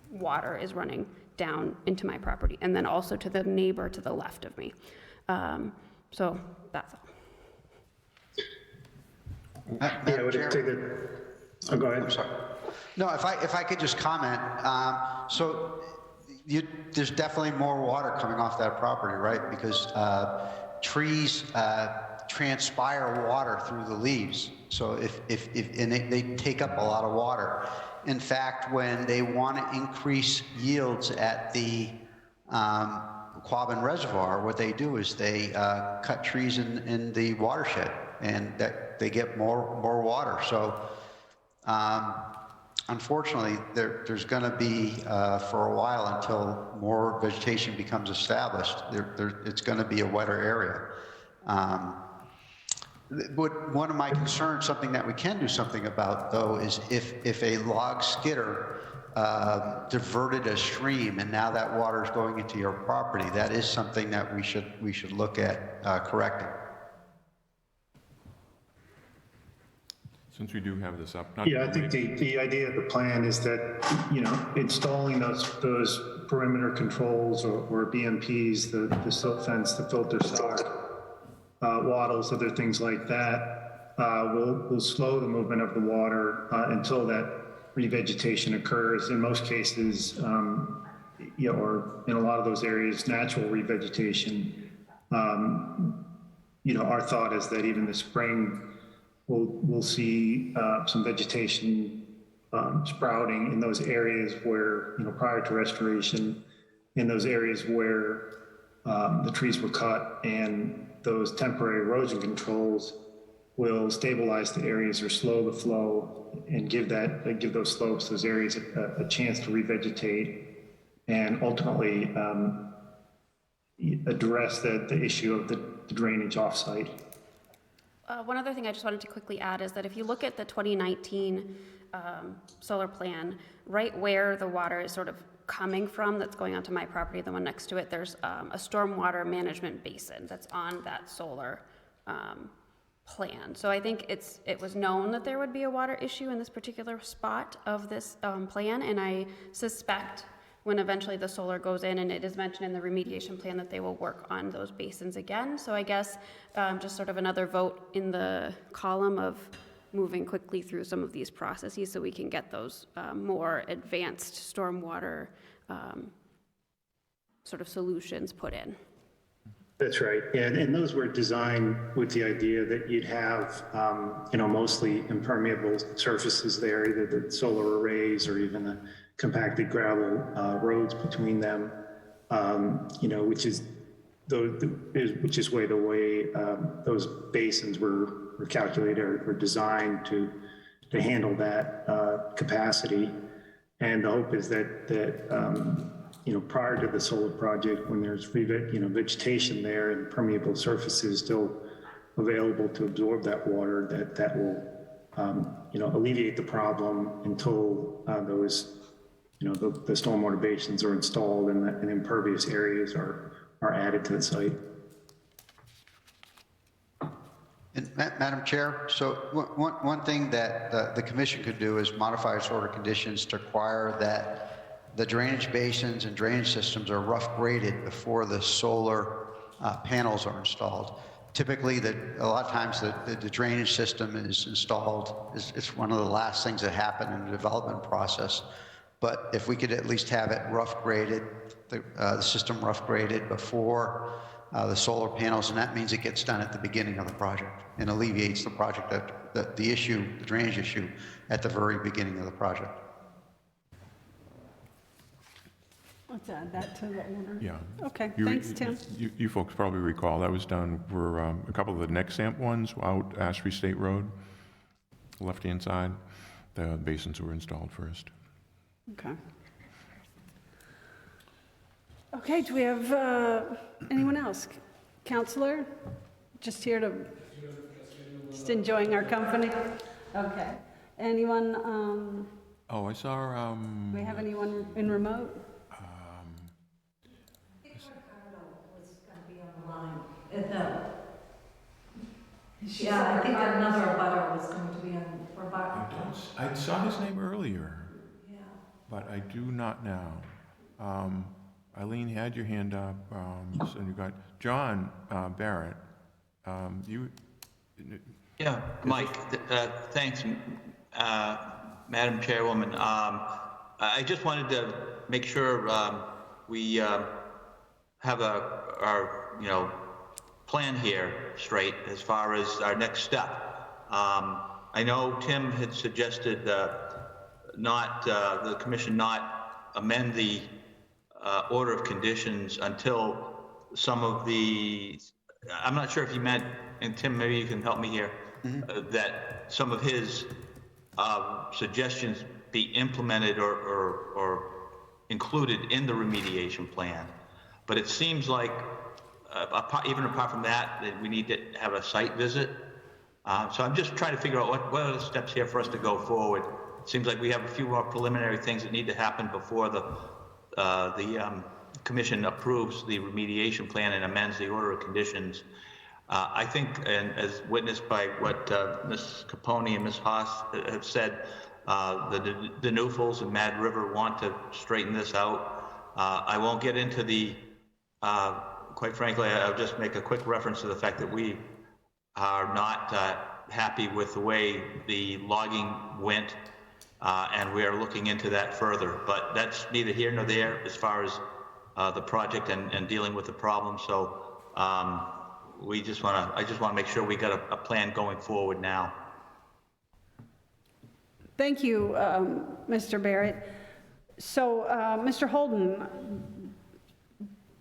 water is running down into my property, and then also to the neighbor to the left of me. So that's all. Yeah, I would take it. Oh, go ahead. I'm sorry. No, if I could just comment. So there's definitely more water coming off that property, right? Because trees transpire water through the leaves. So and they take up a lot of water. In fact, when they want to increase yields at the Quabbin Reservoir, what they do is they cut trees in the watershed. and that they get more water. So unfortunately, there's going to be, for a while until more vegetation becomes established, it's going to be a wetter area. But one of my concerns, something that we can do something about, though, is if a log skidder diverted a stream and now that water is going into your property, that is something that we should look at correcting. Since we do have this up. Yeah, I think the idea of the plan is that, you know, installing those perimeter controls or BMPs, the silt fence, the filter stock, wattles, other things like that, will slow the movement of the water until that revegetation occurs. In most cases, you know, or in a lot of those areas, natural revegetation. You know, our thought is that even this spring, we'll see some vegetation sprouting in those areas where, you know, prior to restoration, in those areas where the trees were cut, and those temporary erosion controls will stabilize the areas or slow the flow and give those slopes, those areas a chance to revegetate, and ultimately address the issue of the drainage offsite. One other thing I just wanted to quickly add is that if you look at the 2019 solar plan, right where the water is sort of coming from that's going onto my property, the one next to it, there's a stormwater management basin that's on that solar plan. So I think it was known that there would be a water issue in this particular spot of this plan, and I suspect when eventually the solar goes in, and it is mentioned in the remediation plan that they will work on those basins again. So I guess just sort of another vote in the column of moving quickly through some of these processes so we can get those more advanced stormwater sort of solutions put in. That's right. Yeah, and those were designed with the idea that you'd have, you know, mostly impermeable surfaces there, either the solar arrays or even the compacted gravel roads between them, you know, which is the way those basins were calculated or designed to handle that capacity. And the hope is that you know, prior to the solar project, when there's vegetation there and permeable surfaces still available to absorb that water, that will you know, alleviate the problem until those, you know, the stormwater basins are installed and impervious areas are added to the site. And Madam Chair, so one thing that the commission could do is modify its order conditions to require that the drainage basins and drainage systems are rough graded before the solar panels are installed. Typically, a lot of times the drainage system is installed. It's one of the last things that happen in the development process. But if we could at least have it rough graded, the system rough graded before the solar panels, and that means it gets done at the beginning of the project and alleviates the project, the drainage issue at the very beginning of the project. Let's add that to the order. Yeah. Okay, thanks, Tim. You folks probably recall, that was done for a couple of the Nexamp ones out Ashby State Road, left-hand side. The basins were installed first. Okay. Okay, do we have anyone else? Counselor? Just here to, just enjoying our company? Okay. Anyone, Oh, I saw, do we have anyone in remote? Yeah, I think another butter was going to be on, or butter. I saw his name earlier, but I do not now. Eileen had your hand up, so you got John Barrett. Yeah, Mike, thanks, Madam Chairwoman. I just wanted to make sure we have our, you know, plan here straight as far as our next step. I know Tim had suggested the commission not amend the order of conditions until some of the I'm not sure if you meant, and Tim, maybe you can help me here, that some of his suggestions be implemented or included in the remediation plan. But it seems like, even apart from that we need to have a site visit. So I'm just trying to figure out what are the steps here for us to go forward. It seems like we have a few more preliminary things that need to happen before the commission approves the remediation plan and amends the order of conditions. I think, and as witnessed by what Ms. Capone and Ms. Haas have said, the Newfels and Mad River want to straighten this out. I won't get into the, quite frankly, I'll just make a quick reference to the fact that we are not happy with the way the logging went, and we are looking into that further. But that's neither here nor there as far as the project and dealing with the problem. So I just want to make sure we got a plan going forward now. Thank you, Mr. Barrett. So, Mr. Holden,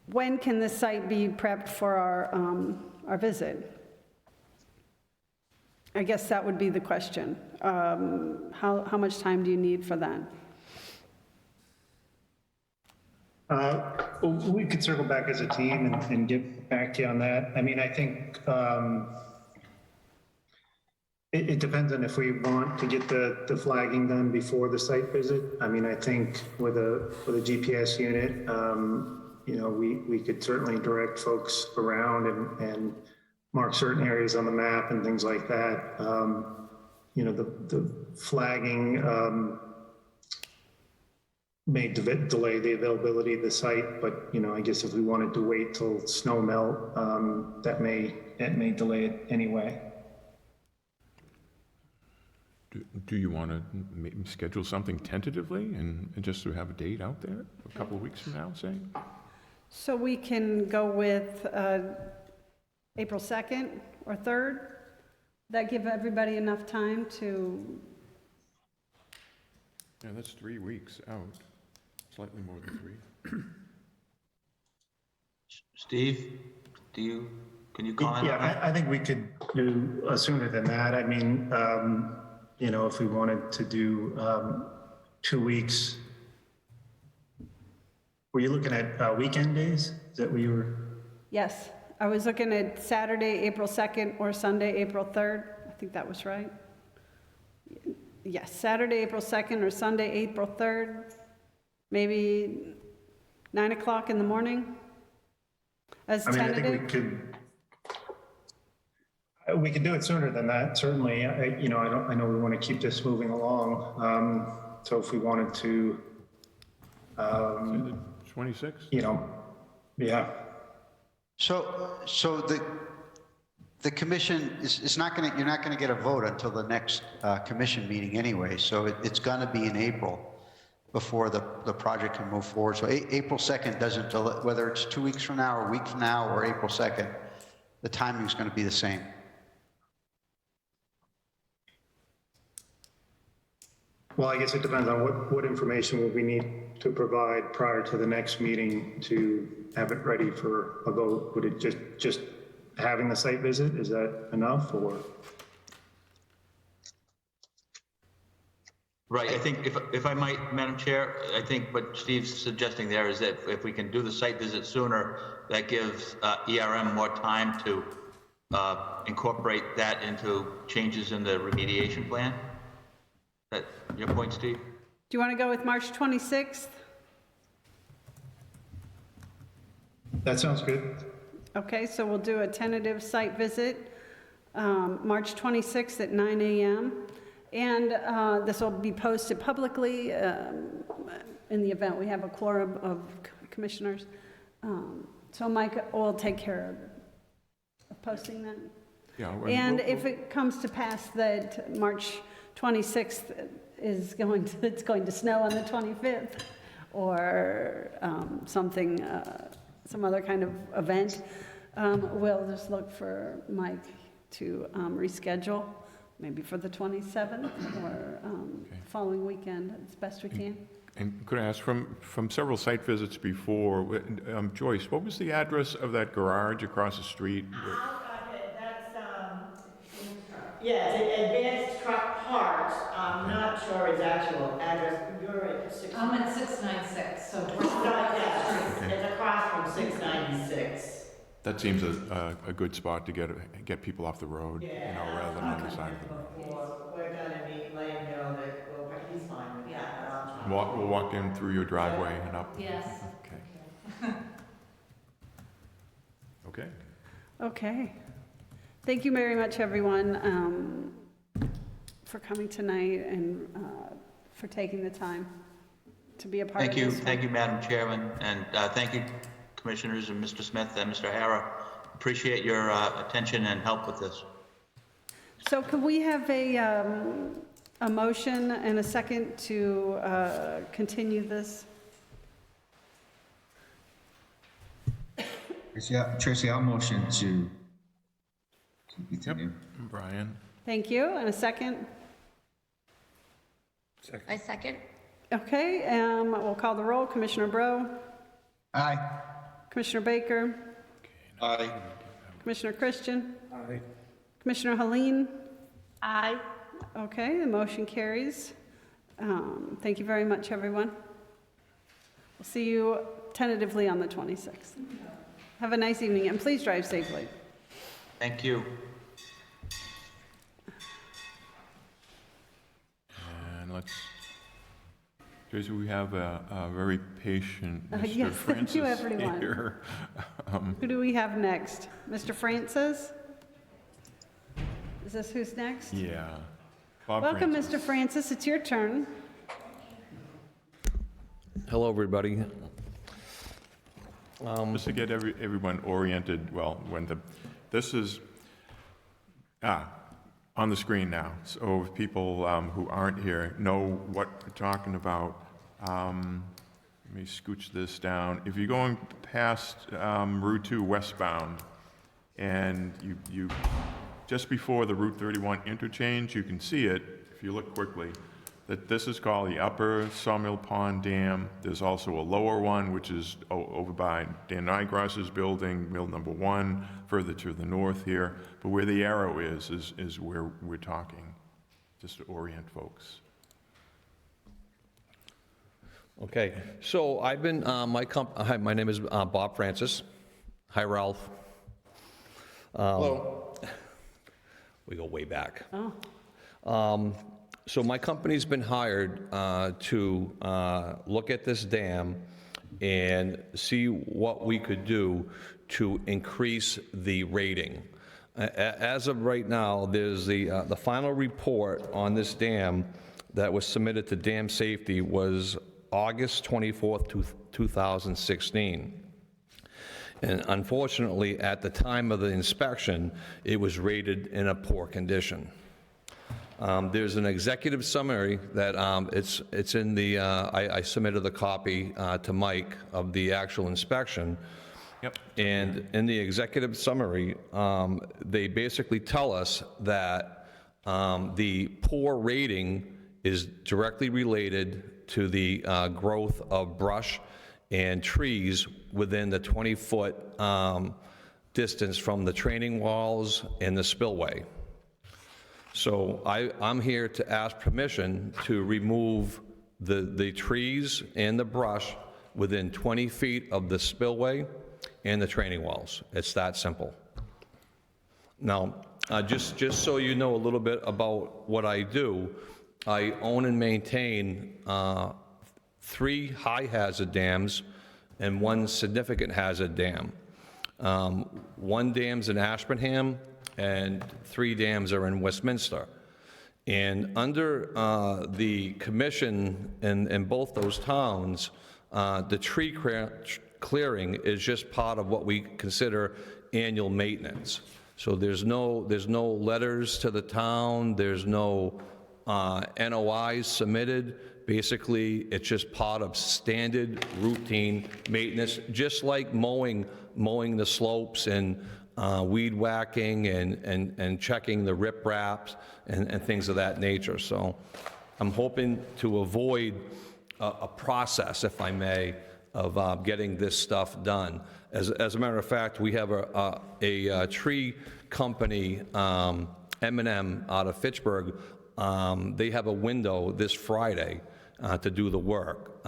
when can this site be prepped for our visit? I guess that would be the question. How much time do you need for that? We could circle back as a team and get back to you on that. I mean, I think it depends on if we want to get the flagging done before the site visit. I mean, I think with a GPS unit, you know, we could certainly direct folks around and mark certain areas on the map and things like that. You know, the flagging may delay the availability of the site, but, you know, I guess if we wanted to wait till snow melt, that may delay it anyway. Do you want to schedule something tentatively and just to have a date out there a couple of weeks from now, say? So we can go with April 2nd or 3rd? That give everybody enough time to... Yeah, that's 3 weeks out, slightly more than 3. Steve, can you comment on that? Yeah, I think we could do sooner than that. I mean, you know, if we wanted to do 2 weeks. Were you looking at weekend days? Is that what you were? Yes, I was looking at Saturday, April 2nd, or Sunday, April 3rd. I think that was right. Yes, Saturday, April 2nd, or Sunday, April 3rd. Maybe 9 o'clock in the morning as tentative. I think we could do it sooner than that, certainly. You know, I know we want to keep this moving along. So if we wanted to, the 26th? you know, yeah. So the commission is not going to, you're not going to get a vote until the next commission meeting anyway. So it's going to be in April before the project can move forward. So April 2nd doesn't delay, whether it's 2 weeks from now or a week from now or April 2nd, the timing is going to be the same. Well, I guess it depends on what information will we need to provide prior to the next meeting to have it ready for a vote. Would it just having the site visit, is that enough, or? Right, I think if I might, Madam Chair, I think what Steve's suggesting there is that if we can do the site visit sooner, that gives ERM more time to incorporate that into changes in the remediation plan. That your point, Steve? Do you want to go with March 26th? That sounds good. Okay, so we'll do a tentative site visit, March 26th at 9 a.m. And this will be posted publicly in the event we have a quorum of commissioners. So Mike will take care of posting that. Yeah. And if it comes to pass that March 26th is it's going to snow on the 25th, or something, some other kind of event, we'll just look for Mike to reschedule, maybe for the 27th or following weekend, as best we can. And could I ask, from several site visits before, Joyce, what was the address of that garage across the street? Yeah, it's Advanced Truck Parts. I'm not sure his actual address. You're at 6. I'm at 696, so It's across from 696. That seems a good spot to get people off the road, rather than on the side of the road. We're gonna meet, let him know that, well, he's fine with that. We'll walk in through your driveway and up. Yes. Okay. Okay. Okay. Thank you very much, everyone, for coming tonight and for taking the time to be a part of this. Thank you, Madam Chairman, and thank you, Commissioners and Mr. Smith and Mr. Hara. Appreciate your attention and help with this. So could we have a motion and a second to continue this? Tracy, I'll motion to continue. Brian? Thank you. And a second? I second. Okay, we'll call the roll. Commissioner Bro? Aye. Commissioner Baker? Aye. Commissioner Christian? Aye. Commissioner Helene? Aye. Okay, the motion carries. Thank you very much, everyone. We'll see you tentatively on the 26th. Have a nice evening, and please drive safely. Thank you. And Tracy, we have a very patient Mr. Yes, thank you, Francis everyone. here. Who do we have next? Mr. Francis? Is this who's next? Yeah. Bob Welcome, Francis. Mr. Francis. It's your turn. Hello, everybody. Just to get everyone oriented, this is, on the screen now, so if people who aren't here know what we're talking about. Let me scooch this down. If you're going past Route 2 westbound, and you just before the Route 31 interchange, you can see it, if you look quickly, that this is called the Upper Sawmill Pond Dam. There's also a lower one, which is over by Dan Nygross's building, Mill Number 1, further to the north here. But where the arrow is where we're talking, just to orient folks. Okay, so I've been, hi, my name is Bob Francis. Hi, Ralph. Hello. We go way back. Oh. So my company's been hired to look at this dam and see what we could do to increase the rating. As of right now, there's the final report on this dam that was submitted to Dam Safety was August 24th, 2016. And unfortunately, at the time of the inspection, it was rated in a poor condition. There's an executive summary that it's in the, I submitted the copy to Mike of the actual inspection. Yep. And in the executive summary, they basically tell us that the poor rating is directly related to the growth of brush and trees within the 20-foot distance from the training walls and the spillway. So I'm here to ask permission to remove the trees and the brush within 20 feet of the spillway and the training walls. It's that simple. Now, just so you know a little bit about what I do, I own and maintain 3 high hazard dams and 1 significant hazard dam. 1 dam's in Ashburnham and 3 dams are in Westminster. And under the commission in both those towns, the tree clearing is just part of what we consider annual maintenance. So there's no letters to the town, there's no NOIs submitted. Basically, it's just part of standard routine maintenance, just like mowing the slopes and weed whacking and checking the ripraps and things of that nature. So I'm hoping to avoid a process, if I may, of getting this stuff done. As a matter of fact, we have a tree company, M&M out of Fitchburg. They have a window this Friday to do the work.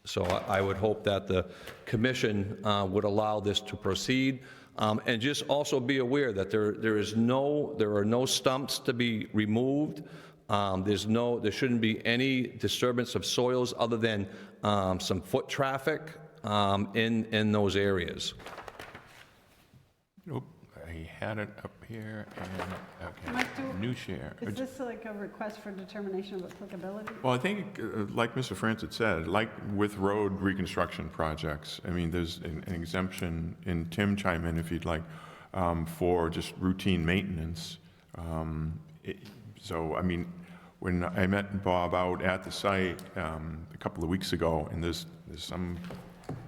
So I would hope that the commission would allow this to proceed. And just also be aware that there are no stumps to be removed. There shouldn't be any disturbance of soils other than some foot traffic in those areas. Nope, I had it up here, and, Mike, okay, new share. Is this like a request for determination of applicability? Well, I think, like Mr. France had said, like with road reconstruction projects, I mean, there's an exemption, and Tim chime in if you'd like, for just routine maintenance. So, I mean, when I met Bob out at the site a couple of weeks ago, and there's some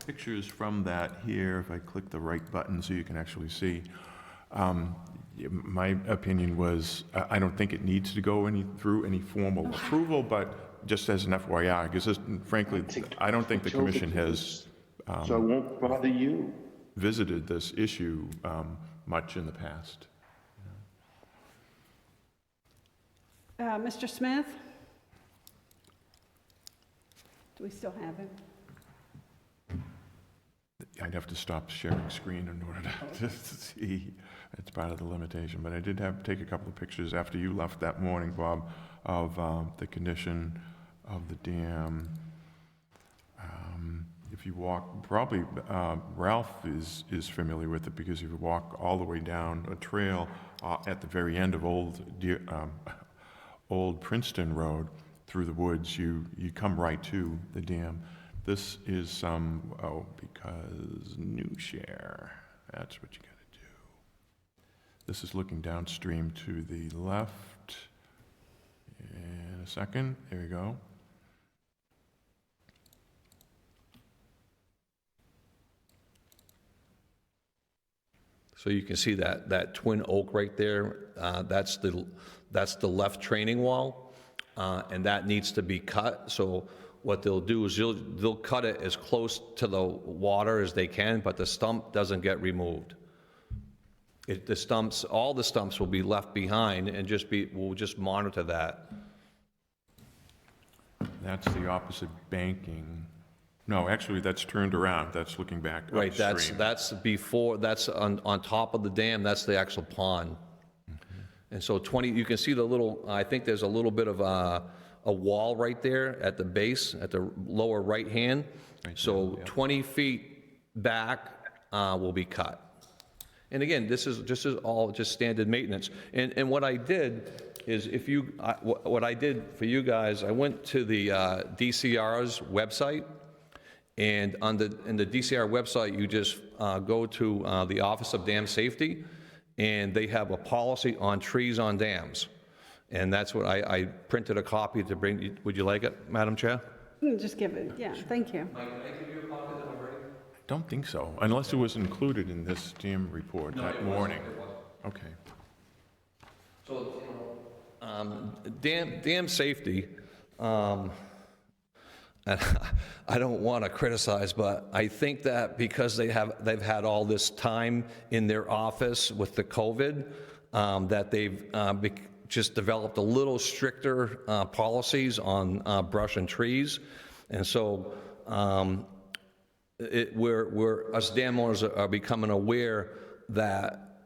pictures from that here, if I click the right button so you can actually see. My opinion was, I don't think it needs to go through any formal approval, but just as an FYI, because frankly, I don't think the commission has So I won't bother you. visited this issue much in the past. Mr. Smith? Do we still have him? I'd have to stop sharing screen in order to see. It's part of the limitation, but I did take a couple of pictures after you left that morning, Bob, of the condition of the dam. If you walk, probably Ralph is familiar with it, because if you walk all the way down a trail at the very end of Old Princeton Road through the woods, you come right to the dam. This is because new share, that's what you gotta do. This is looking downstream to the left. In a second, there you go. So you can see that twin oak right there, that's the left training wall, and that needs to be cut. So what they'll do is they'll cut it as close to the water as they can, but the stump doesn't get removed. All the stumps will be left behind, and we'll just monitor that. That's the opposite banking. No, actually, that's turned around. That's looking back upstream. Right, that's before, that's on top of the dam, that's the actual pond. And so you can see the little, I think there's a little bit of a wall right there at the base, at the lower right hand. So 20 feet back will be cut. And again, this is all just standard maintenance. And what I did is, what I did for you guys, I went to the DCR's website, and in the DCR website, you just go to the Office of Dam Safety, and they have a policy on trees on dams. And that's what I printed a copy to bring you. Would you like it, Madam Chair? Just give it, yeah, thank you. Mike, can I give you a copy of that already? Don't think so, unless it was included in this dam report that morning. Okay. So, dam safety, and I don't want to criticize, but I think that because they've had all this time in their office with the COVID, that they've just developed a little stricter policies on brush and trees. And so us dam owners are becoming aware that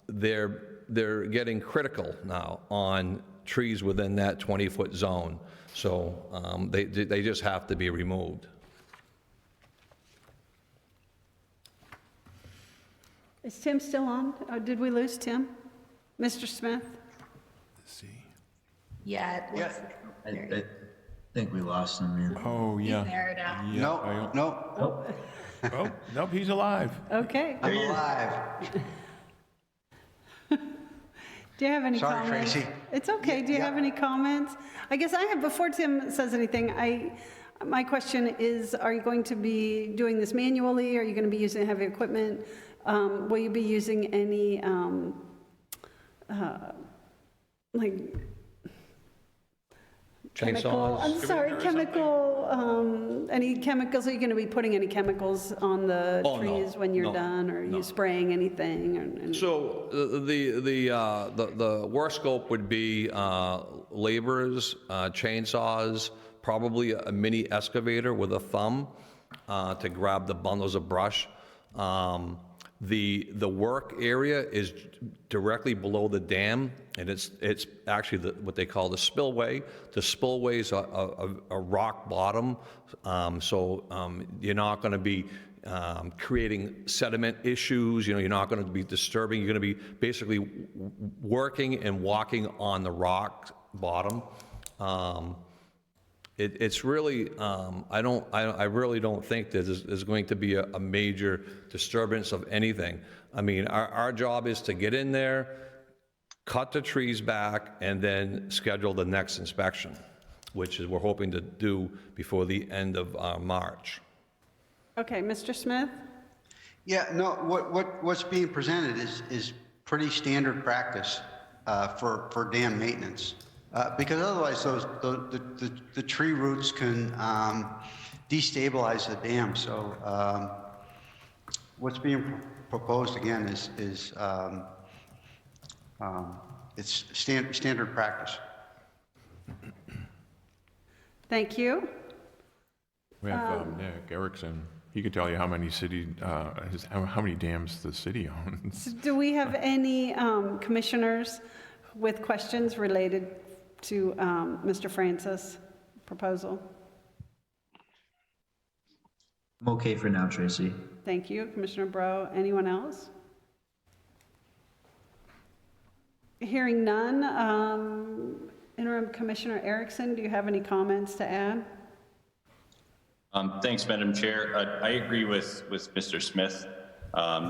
they're getting critical now on trees within that 20-foot zone. So they just have to be removed. Is Tim still on? Or did we lose Tim? Mr. Smith? Let's see. Yeah. I think we lost him here. Oh, yeah. He's there now. Yeah, Nope. Oh, nope, he's alive. Okay. I'm alive. Do you have any Sorry, comments? Tracy. It's okay. Do you have any comments? I guess I have, before Tim says anything, my question is, are you going to be doing this manually? Are you going to be using heavy equipment? Will you be using any, chemical, I'm sorry, any chemicals, are you going to be putting any chemicals on the Oh, no, trees when you're no, done? Or are no. you spraying anything? So the work scope would be laborers, chainsaws, probably a mini excavator with a thumb to grab the bundles of brush. The work area is directly below the dam, and it's actually what they call the spillway. The spillway is a rock bottom, so you're not going to be creating sediment issues. You're not going to be disturbing. You're going to be basically working and walking on the rock bottom. It's really, I really don't think that there's going to be a major disturbance of anything. I mean, our job is to get in there, cut the trees back, and then schedule the next inspection, which is we're hoping to do before the end of March. Okay, Mr. Smith? Yeah, no, what's being presented is pretty standard practice for dam maintenance. Because otherwise the tree roots can destabilize the dam. So what's being proposed again is it's standard practice. Thank you. We have Nick Erickson. He could tell you how many how many dams the city owns. Do we have any commissioners with questions related to Mr. Francis' proposal? I'm okay for now, Tracy. Thank you, Commissioner Bro. Anyone else? Hearing none, Interim Commissioner Erickson, do you have any comments to add? Thanks, Madam Chair. I agree with Mr. Smith.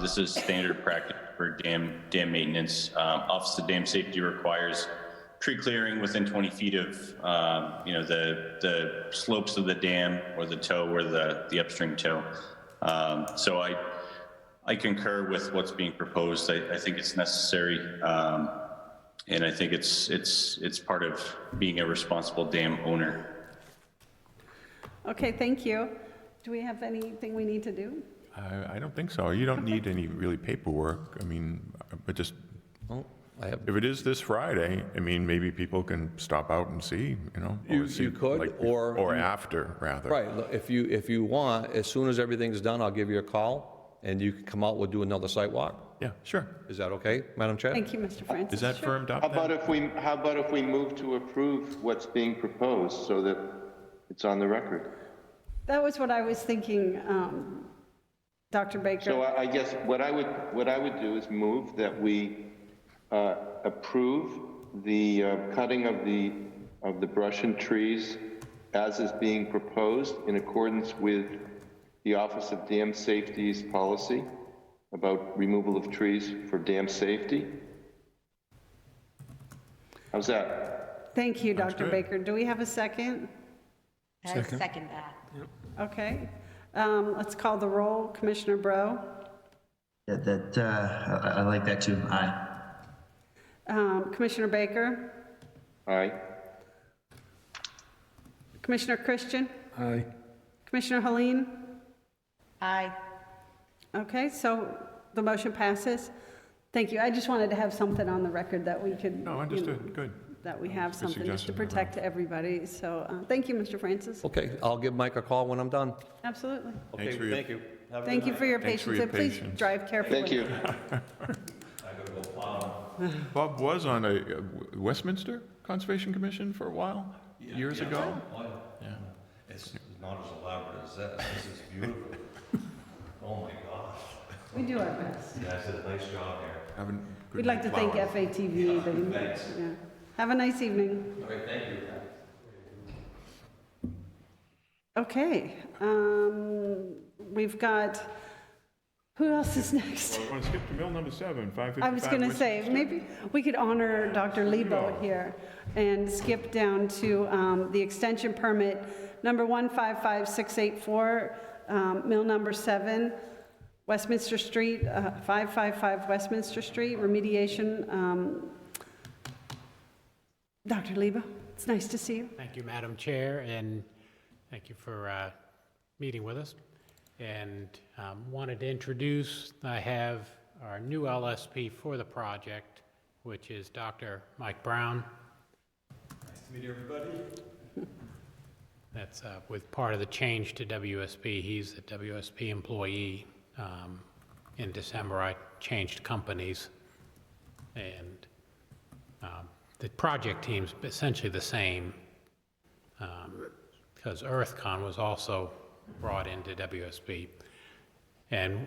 This is standard practice for dam maintenance. Office of Dam Safety requires tree clearing within 20 feet of the slopes of the dam or the toe or the upstream toe. So I concur with what's being proposed. I think it's necessary, and I think it's part of being a responsible dam owner. Okay, thank you. Do we have anything we need to do? I don't think so. You don't need any really paperwork. I mean, but just, if it is this Friday, I mean, maybe people can stop out and see, You could, or after, rather. Right, if you want, as soon as everything's done, I'll give you a call, and you can come out, we'll do another site walk. Yeah, sure. Is that okay, Madam Chair? Thank you, Mr. Francis. Is that Sure. firmed up? How about if we move to approve what's being proposed so that it's on the record? That was what I was thinking, Dr. Baker. So I guess what I would do is move that we approve the cutting of the brush and trees as is being proposed in accordance with the Office of Dam Safety's policy about removal of trees for dam safety. How's that? Thank you, Dr. Baker. Do we have a second? I second that. Okay. Let's call the roll. Commissioner Bro? Yeah, I like that too. Aye. Commissioner Baker? Aye. Commissioner Christian? Aye. Commissioner Helene? Aye. Okay, so the motion passes. Thank you. I just wanted to have something on the record that we could. No, understood. Good. That we have Good something just to suggestion. protect everybody. So thank you, Mr. Francis. Okay, I'll give Mike a call when I'm done. Absolutely. Thanks Okay, for your- thank you. Have a Thank good you night. for your Thanks for patience. your And please patience. drive carefully. Thank you. I gotta go plow. Bob was on a Westminster Conservation Commission for a while, years ago. Yeah. It's not as elaborate as this. This is beautiful. Oh, my gosh. We do our best. You guys did a nice job here. Having good We'd like to thank plowing. FATV. Thanks. Yeah. Have a nice evening. All right, thank you. Okay. We've got, who else is next? Well, I want to skip to mill number 7, 555. I was going to say, Westminster. maybe we could honor Dr. Lebo here and skip down to the extension permit number 155684, mill number 7, Westminster Street, 555 Westminster Street, remediation. Dr. Lebo? It's nice to see you. Thank you, Madam Chair, and thank you for meeting with us. And wanted to introduce, I have our new LSP for the project, which is Dr. Mike Brown. Nice to meet everybody. That's with part of the change to WSP. He's a WSP employee. In December, I changed companies, and the project team's essentially the same, because EarthCon was also brought into WSP. And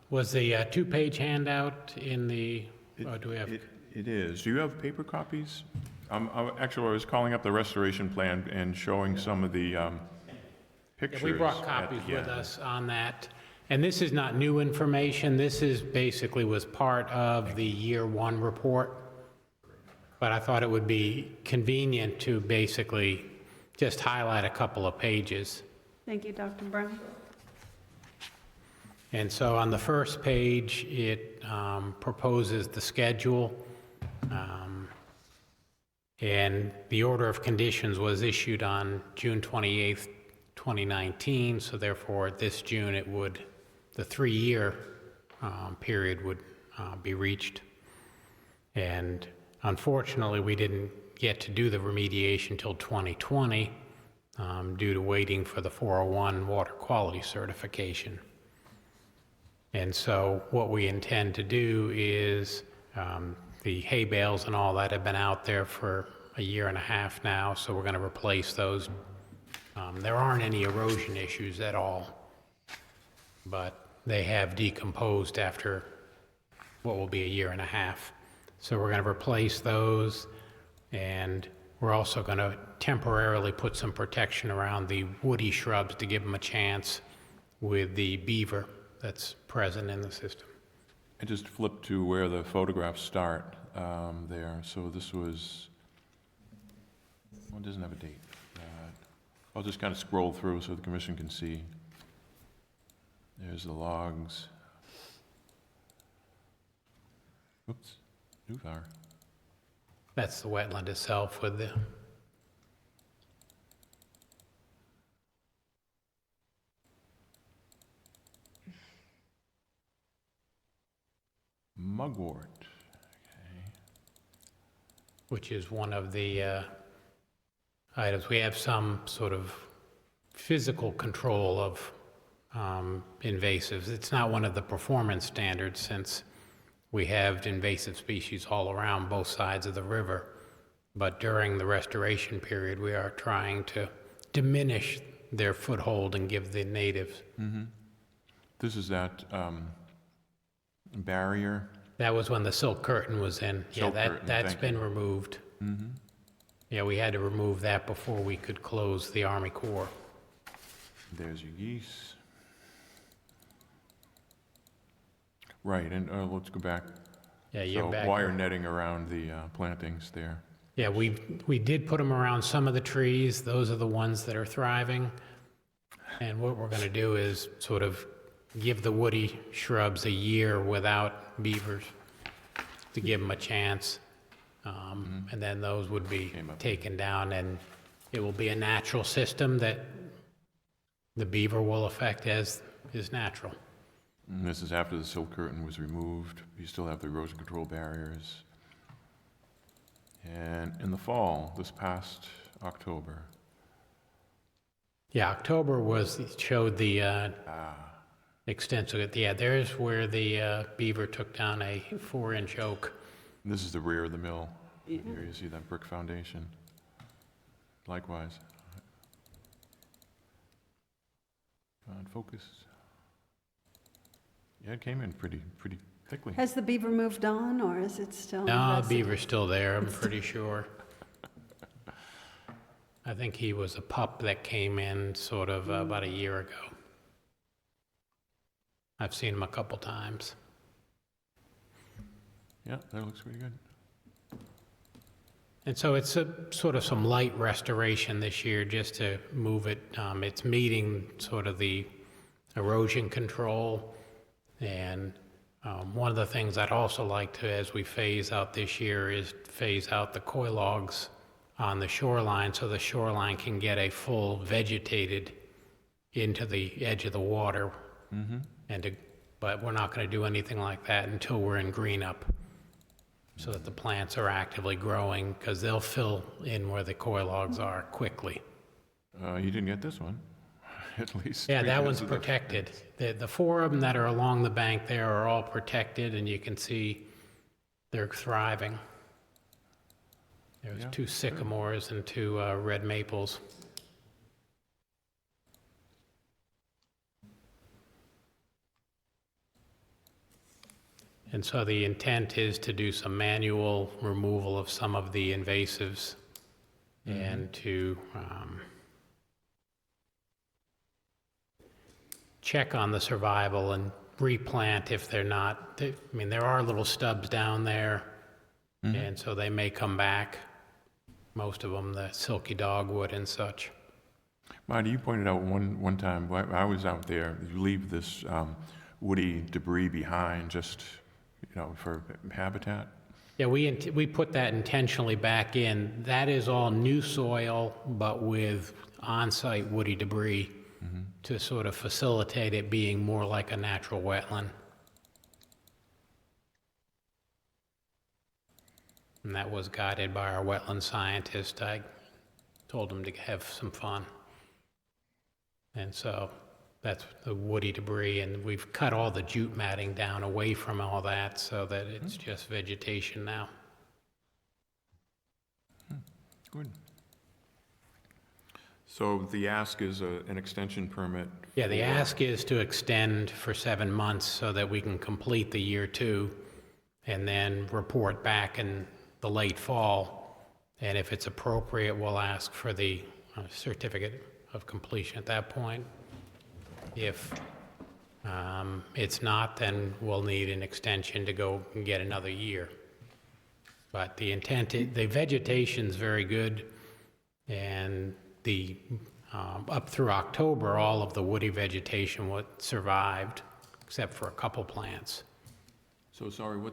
was the two-page handout in the, or do we have? It is. Do you have paper copies? Actually, I was calling up the restoration plan and showing some of the pictures. We brought copies with us on that. And this is not new information. This is basically was part of the year one report. But I thought it would be convenient to basically just highlight a couple of pages. Thank you, Dr. Brown. And so on the first page, it proposes the schedule. And the order of conditions was issued on June 28th, 2019. So therefore, this June, it would, the 3-year period would be reached. And unfortunately, we didn't get to do the remediation till 2020 due to waiting for the 401 water quality certification. And so what we intend to do is the hay bales and all that have been out there for a year and a half now, so we're going to replace those. There aren't any erosion issues at all, but they have decomposed after what will be a year and a half. So we're going to replace those, and we're also going to temporarily put some protection around the woody shrubs to give them a chance with the beaver that's present in the system. I just flipped to where the photographs start there. So this was, well, it doesn't have a date. I'll just kind of scroll through so the commission can see. There's the logs. Oops, too far. That's the wetland itself with the mugwort. which is one of the items. We have some sort of physical control of invasives. It's not one of the performance standards since we have invasive species all around both sides of the river. But during the restoration period, we are trying to diminish their foothold and give the natives. Mm-hmm. This is that barrier. That was when the silk curtain was in. Silk curtain, that's thank been you. removed. Mm-hmm. Yeah, we had to remove that before we could close the Army Corps. There's your geese. Right, and let's go back. Yeah, you're So back wire here. netting around the plantings there. Yeah, we did put them around some of the trees. Those are the ones that are thriving. And what we're going to do is sort of give the woody shrubs a year without beavers to give them a chance. And then those would be taken down, and it will be a natural system that the beaver will affect as is natural. And this is after the silk curtain was removed. You still have the erosion control barriers. And in the fall, this past October. Yeah, October showed the extensive, yeah, there's where the beaver took down a 4-inch oak. This is the rear of the mill. Yeah. Here you see that brick foundation. Likewise. Come on, focus. Yeah, it came in pretty thickly. Has the beaver moved on, or is it still? No, the invested? beaver's still there, I'm pretty sure. I think he was a pup that came in sort of about a year ago. I've seen him a couple times. Yeah, that looks pretty good. And so it's a sort of some light restoration this year just to move it. It's meeting sort of the erosion control. And one of the things I'd also like to, as we phase out this year, is phase out the coy logs on the shoreline, so the shoreline can get a full vegetated into the edge of the water. But we're not going to do anything like that until we're in green up, so that the plants are actively growing, because they'll fill in where the coir logs are quickly. You didn't get this one, at least. Yeah, 3 that minutes one's of the- protected. The 4 of them that are along the bank there are all protected, and you can see they're thriving. There's Yeah, 2 sycamores and 2 red maples. And so the intent is to do some manual removal of some of the invasives and to check on the survival and replant if they're not, I mean, there are little stubs down there, and so they may come back, most of them, the silky dogwood and such. Marty, you pointed out one time, when I was out there, you leave this woody debris behind just, for habitat? Yeah, we put that intentionally back in. That is all new soil, but with on-site woody debris to sort of facilitate it being more like a natural wetland. And that was guided by our wetland scientist. I told him to have some fun. And so that's the woody debris, and we've cut all the jute matting down away from all that so that it's just vegetation now. Good. So the ask is an extension permit? Yeah, the ask is to extend for 7 months so that we can complete the year 2 and then report back in the late fall. And if it's appropriate, we'll ask for the certificate of completion at that point. If it's not, then we'll need an extension to go and get another year. But the intent, the vegetation's very good, and the up through October, all of the woody vegetation survived, except for a couple plants. So sorry, what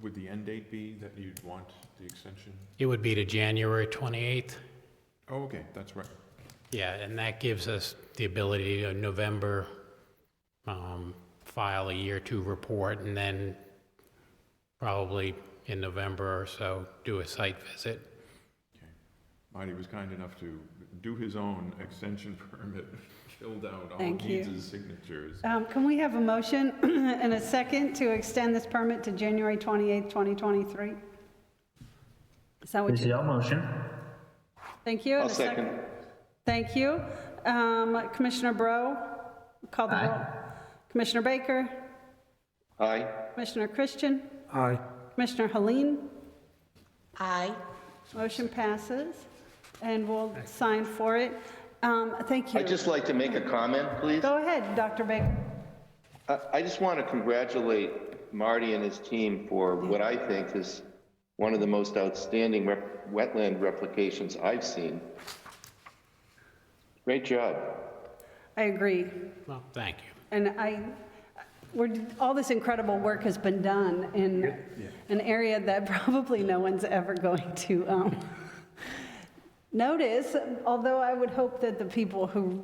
would the end date be that you'd want the extension? It would be to January 28th. Oh, okay, that's right. Yeah, and that gives us the ability to November file a year 2 report, and then probably in November or so do a site visit. Marty was kind enough to do his own extension permit, filled out all Thank you. needs' signatures. Can we have a motion and a second to extend this permit to January 28th, 2023? Is that what Tracy, you? I'll motion. Thank you. and I'll a second. Thank you. Commissioner Bro, call the roll. Commissioner Baker, Aye. Commissioner Christian, Aye. Commissioner Helene, Aye. motion passes, and we'll sign for it. Thank you. I'd just like to make a comment, please. Go ahead, Dr. Baker. I just want to congratulate Marty and his team for what I think is one of the most outstanding wetland replications I've seen. Great job. I agree. Well, thank you. And all this incredible work has been done in an area that probably no one's ever going to notice, although I would hope that the people who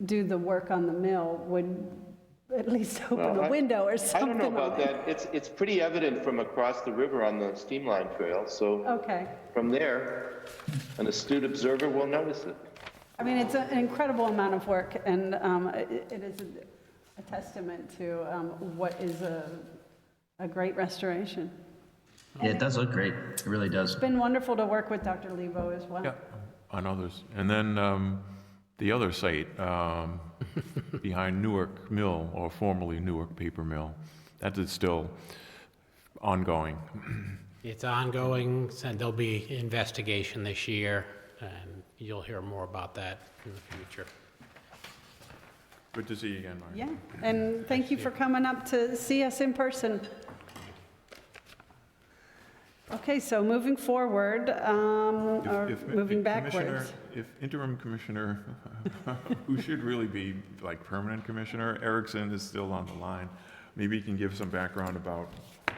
do the work on the mill would at least open a window or I something. don't know about that. It's pretty evident from across the river on the Steamline Trail, so Okay. from there, an astute observer will notice it. I mean, it's an incredible amount of work, and it is a testament to what is a great restoration. Yeah, it does look great. It really does. It's been wonderful to work with Dr. Lebo as well. Yeah, on others. And then the other site behind Newark Mill, or formerly Newark Paper Mill, that is still ongoing. It's ongoing, and there'll be investigation this year, and you'll hear more about that in the future. Good to see you again, Marty. Yeah, and thank you for coming up to see us in person. Okay, so moving forward, or moving backwards. If interim commissioner, who should really be like permanent commissioner, Erickson is still on the line, maybe he can give some background about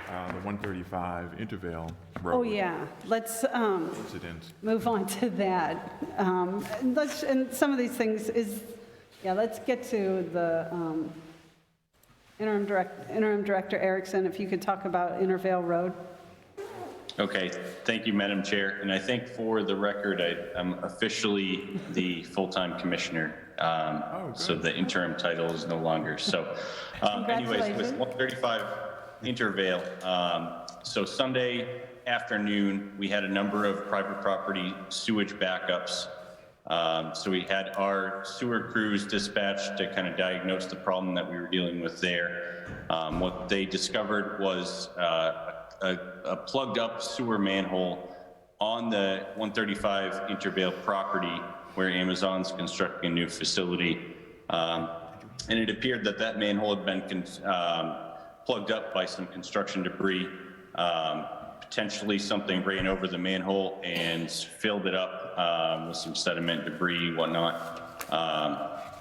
the 135 Intervale Road. Oh, yeah, let's Incident. move on to that. And some of these things let's get to the interim director Erickson, if you could talk about Intervale Road. Okay, thank you, Madam Chair. And I think for the record, I'm officially the full-time commissioner. So the interim title is no longer. So anyways, with 135 Intervale, so Sunday afternoon, we had a number of private property sewage backups. So we had our sewer crews dispatched to kind of diagnose the problem that we were dealing with there. What they discovered was a plugged up sewer manhole on the 135 Intervale property where Amazon's constructing a new facility. And it appeared that that manhole had been plugged up by some construction debris. Potentially something ran over the manhole and filled it up with some sediment, debris, whatnot.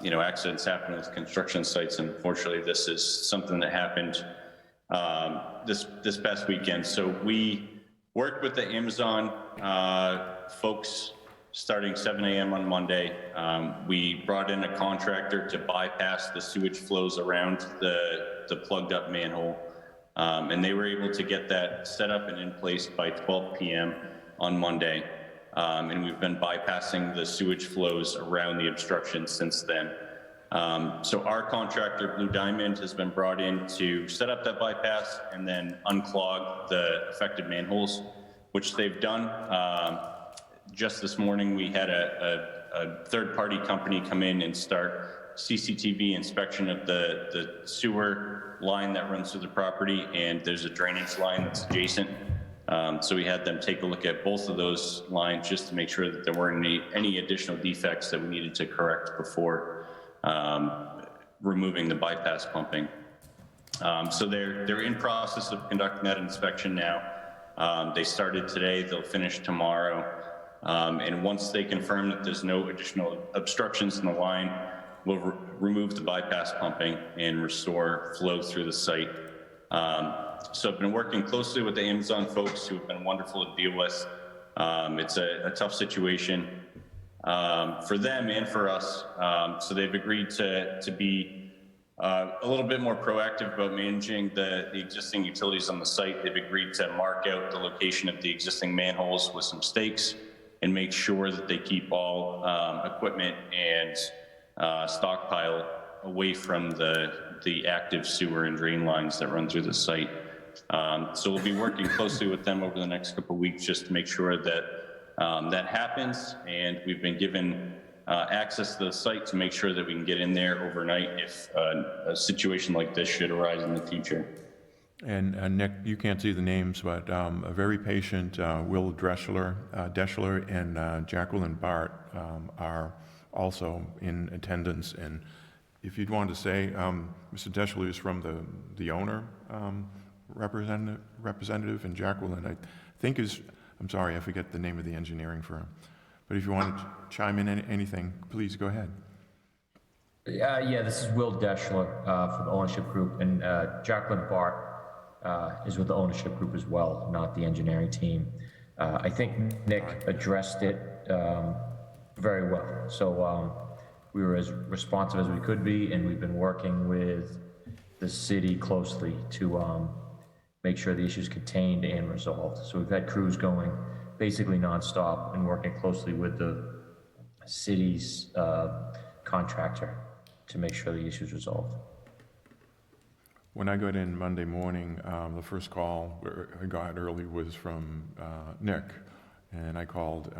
Accidents happen with construction sites, and unfortunately this is something that happened this past weekend. So we worked with the Amazon folks starting 7 a.m. on Monday. We brought in a contractor to bypass the sewage flows around the plugged up manhole. And they were able to get that set up and in place by 12 p.m. on Monday. And we've been bypassing the sewage flows around the obstruction since then. So our contractor, Blue Diamond, has been brought in to set up that bypass and then unclog the affected manholes, which they've done. Just this morning, we had a third-party company come in and start CCTV inspection of the sewer line that runs through the property, and there's a drainage line that's adjacent. So we had them take a look at both of those lines just to make sure that there weren't any additional defects that we needed to correct before removing the bypass pumping. So they're in process of conducting that inspection now. They started today, they'll finish tomorrow. And once they confirm that there's no additional obstructions in the line, we'll remove the bypass pumping and restore flow through the site. So I've been working closely with the Amazon folks who have been wonderful to deal with. It's a tough situation for them and for us. So they've agreed to be a little bit more proactive about managing the existing utilities on the site. They've agreed to mark out the location of the existing manholes with some stakes and make sure that they keep all equipment and stockpile away from the active sewer and drain lines that run through the site. So we'll be working closely with them over the next couple of weeks just to make sure that that happens. And we've been given access to the site to make sure that we can get in there overnight if a situation like this should arise in the future. And Nick, you can't see the names, but a very patient Will Deschler and Jacqueline Bart are also in attendance. And if you'd want to say, Mr. Deschler is from the owner representative, and Jacqueline, I think I'm sorry, I forget the name of the engineering firm. But if you want to chime in anything, please go ahead. Yeah, this is Will Deschler from the ownership group, and Jacqueline Bart is with the ownership group as well, not the engineering team. I think Nick addressed it very well. So we were as responsive as we could be, and we've been working with the city closely to make sure the issue's contained and resolved. So we've had crews going basically nonstop and working closely with the city's contractor to make sure the issue's resolved. When I got in Monday morning, the first call I got early was from Nick, and I called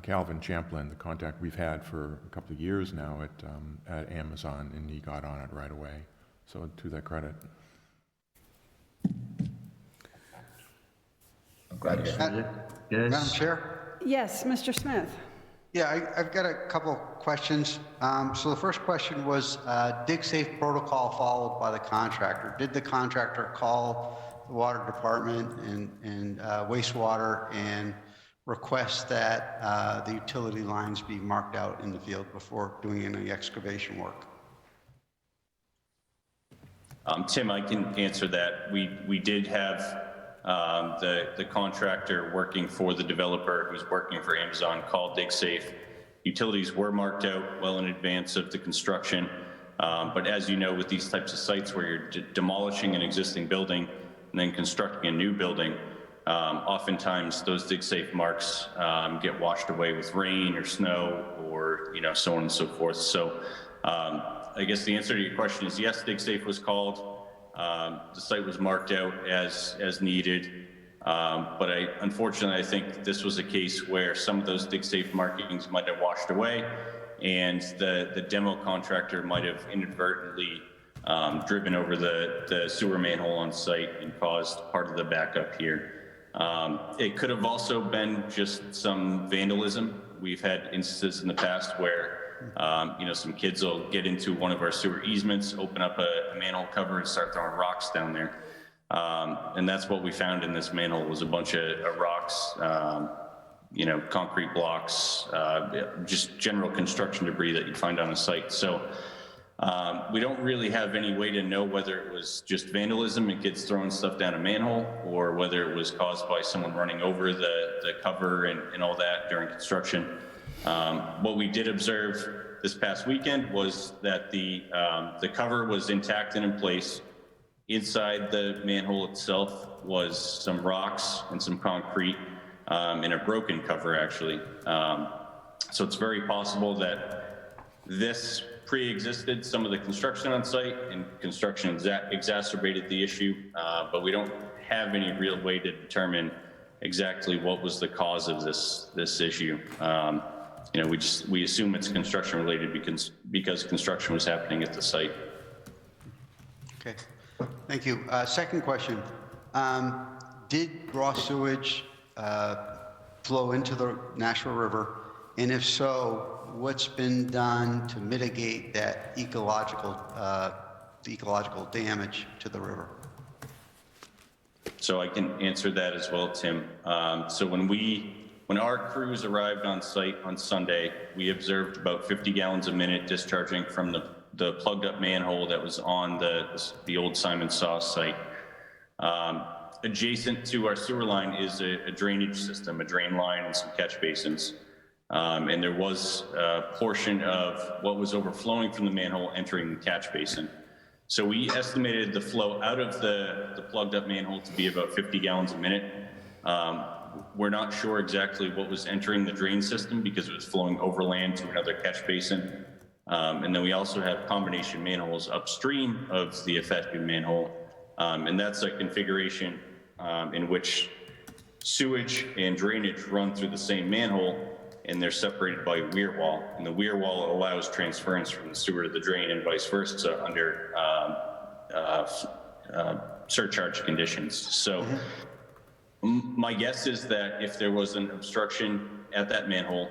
Calvin Champlin, the contact we've had for a couple of years now at Amazon, and he got on it right away. So to their credit. I'm glad to hear it. Madam Chair? Yes, Mr. Smith. Yeah, I've got a couple questions. So the first question was, dig safe protocol followed by the contractor. Did the contractor call the water department and wastewater and request that the utility lines be marked out in the field before doing any excavation work? Tim, I can answer that. We did have the contractor working for the developer who's working for Amazon call DigSafe. Utilities were marked out well in advance of the construction. But as you know, with these types of sites where you're demolishing an existing building and then constructing a new building, oftentimes those DigSafe marks get washed away with rain or snow or, so on and so forth. So I guess the answer to your question is yes, DigSafe was called. The site was marked out as needed. But unfortunately, I think this was a case where some of those DigSafe markings might have washed away, and the demo contractor might have inadvertently driven over the sewer manhole on site and caused part of the backup here. It could have also been just some vandalism. We've had instances in the past where some kids will get into one of our sewer easements, open up a manhole cover and start throwing rocks down there. And that's what we found in this manhole was a bunch of rocks, concrete blocks, just general construction debris that you'd find on a site. So we don't really have any way to know whether it was just vandalism and kids throwing stuff down a manhole or whether it was caused by someone running over the cover and all that during construction. What we did observe this past weekend was that the cover was intact and in place. Inside the manhole itself was some rocks and some concrete and a broken cover, actually. So it's very possible that this pre-existed some of the construction on site and construction exacerbated the issue, but we don't have any real way to determine exactly what was the cause of this issue. We assume it's construction related because construction was happening at the site. Okay, thank you. Second question, did raw sewage flow into the Nashua River? And if so, what's been done to mitigate that ecological damage to the river? So I can answer that as well, Tim. So when our crews arrived on site on Sunday, we observed about 50 gallons a minute discharging from the plugged up manhole that was on the old Simon Saw site. Adjacent to our sewer line is a drainage system, a drain line and some catch basins. And there was a portion of what was overflowing from the manhole entering the catch basin. So we estimated the flow out of the plugged up manhole to be about 50 gallons a minute. We're not sure exactly what was entering the drain system because it was flowing overland to another catch basin. And then we also have combination manholes upstream of the affected manhole. And that's a configuration in which sewage and drainage run through the same manhole, and they're separated by a weir wall. And the weir wall allows transference from the sewer to the drain and vice versa under surcharge conditions. So my guess is that if there was an obstruction at that manhole,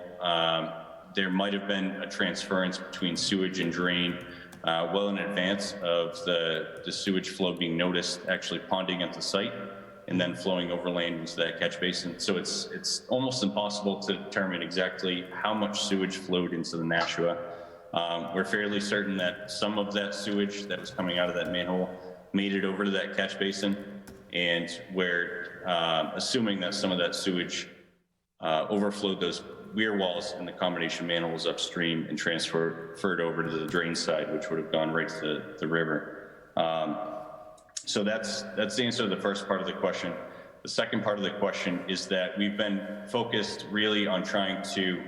there might have been a transference between sewage and drain well in advance of the sewage flow being noticed actually ponding at the site and then flowing overland into that catch basin. So it's almost impossible to determine exactly how much sewage flowed into the Nashua. We're fairly certain that some of that sewage that was coming out of that manhole made it over to that catch basin, and we're assuming that some of that sewage overflowed those weir walls and the combination manholes upstream and transferred over to the drain side, which would have gone right to the river. So that's the answer to the first part of the question. The second part of the question is that we've been focused really on trying to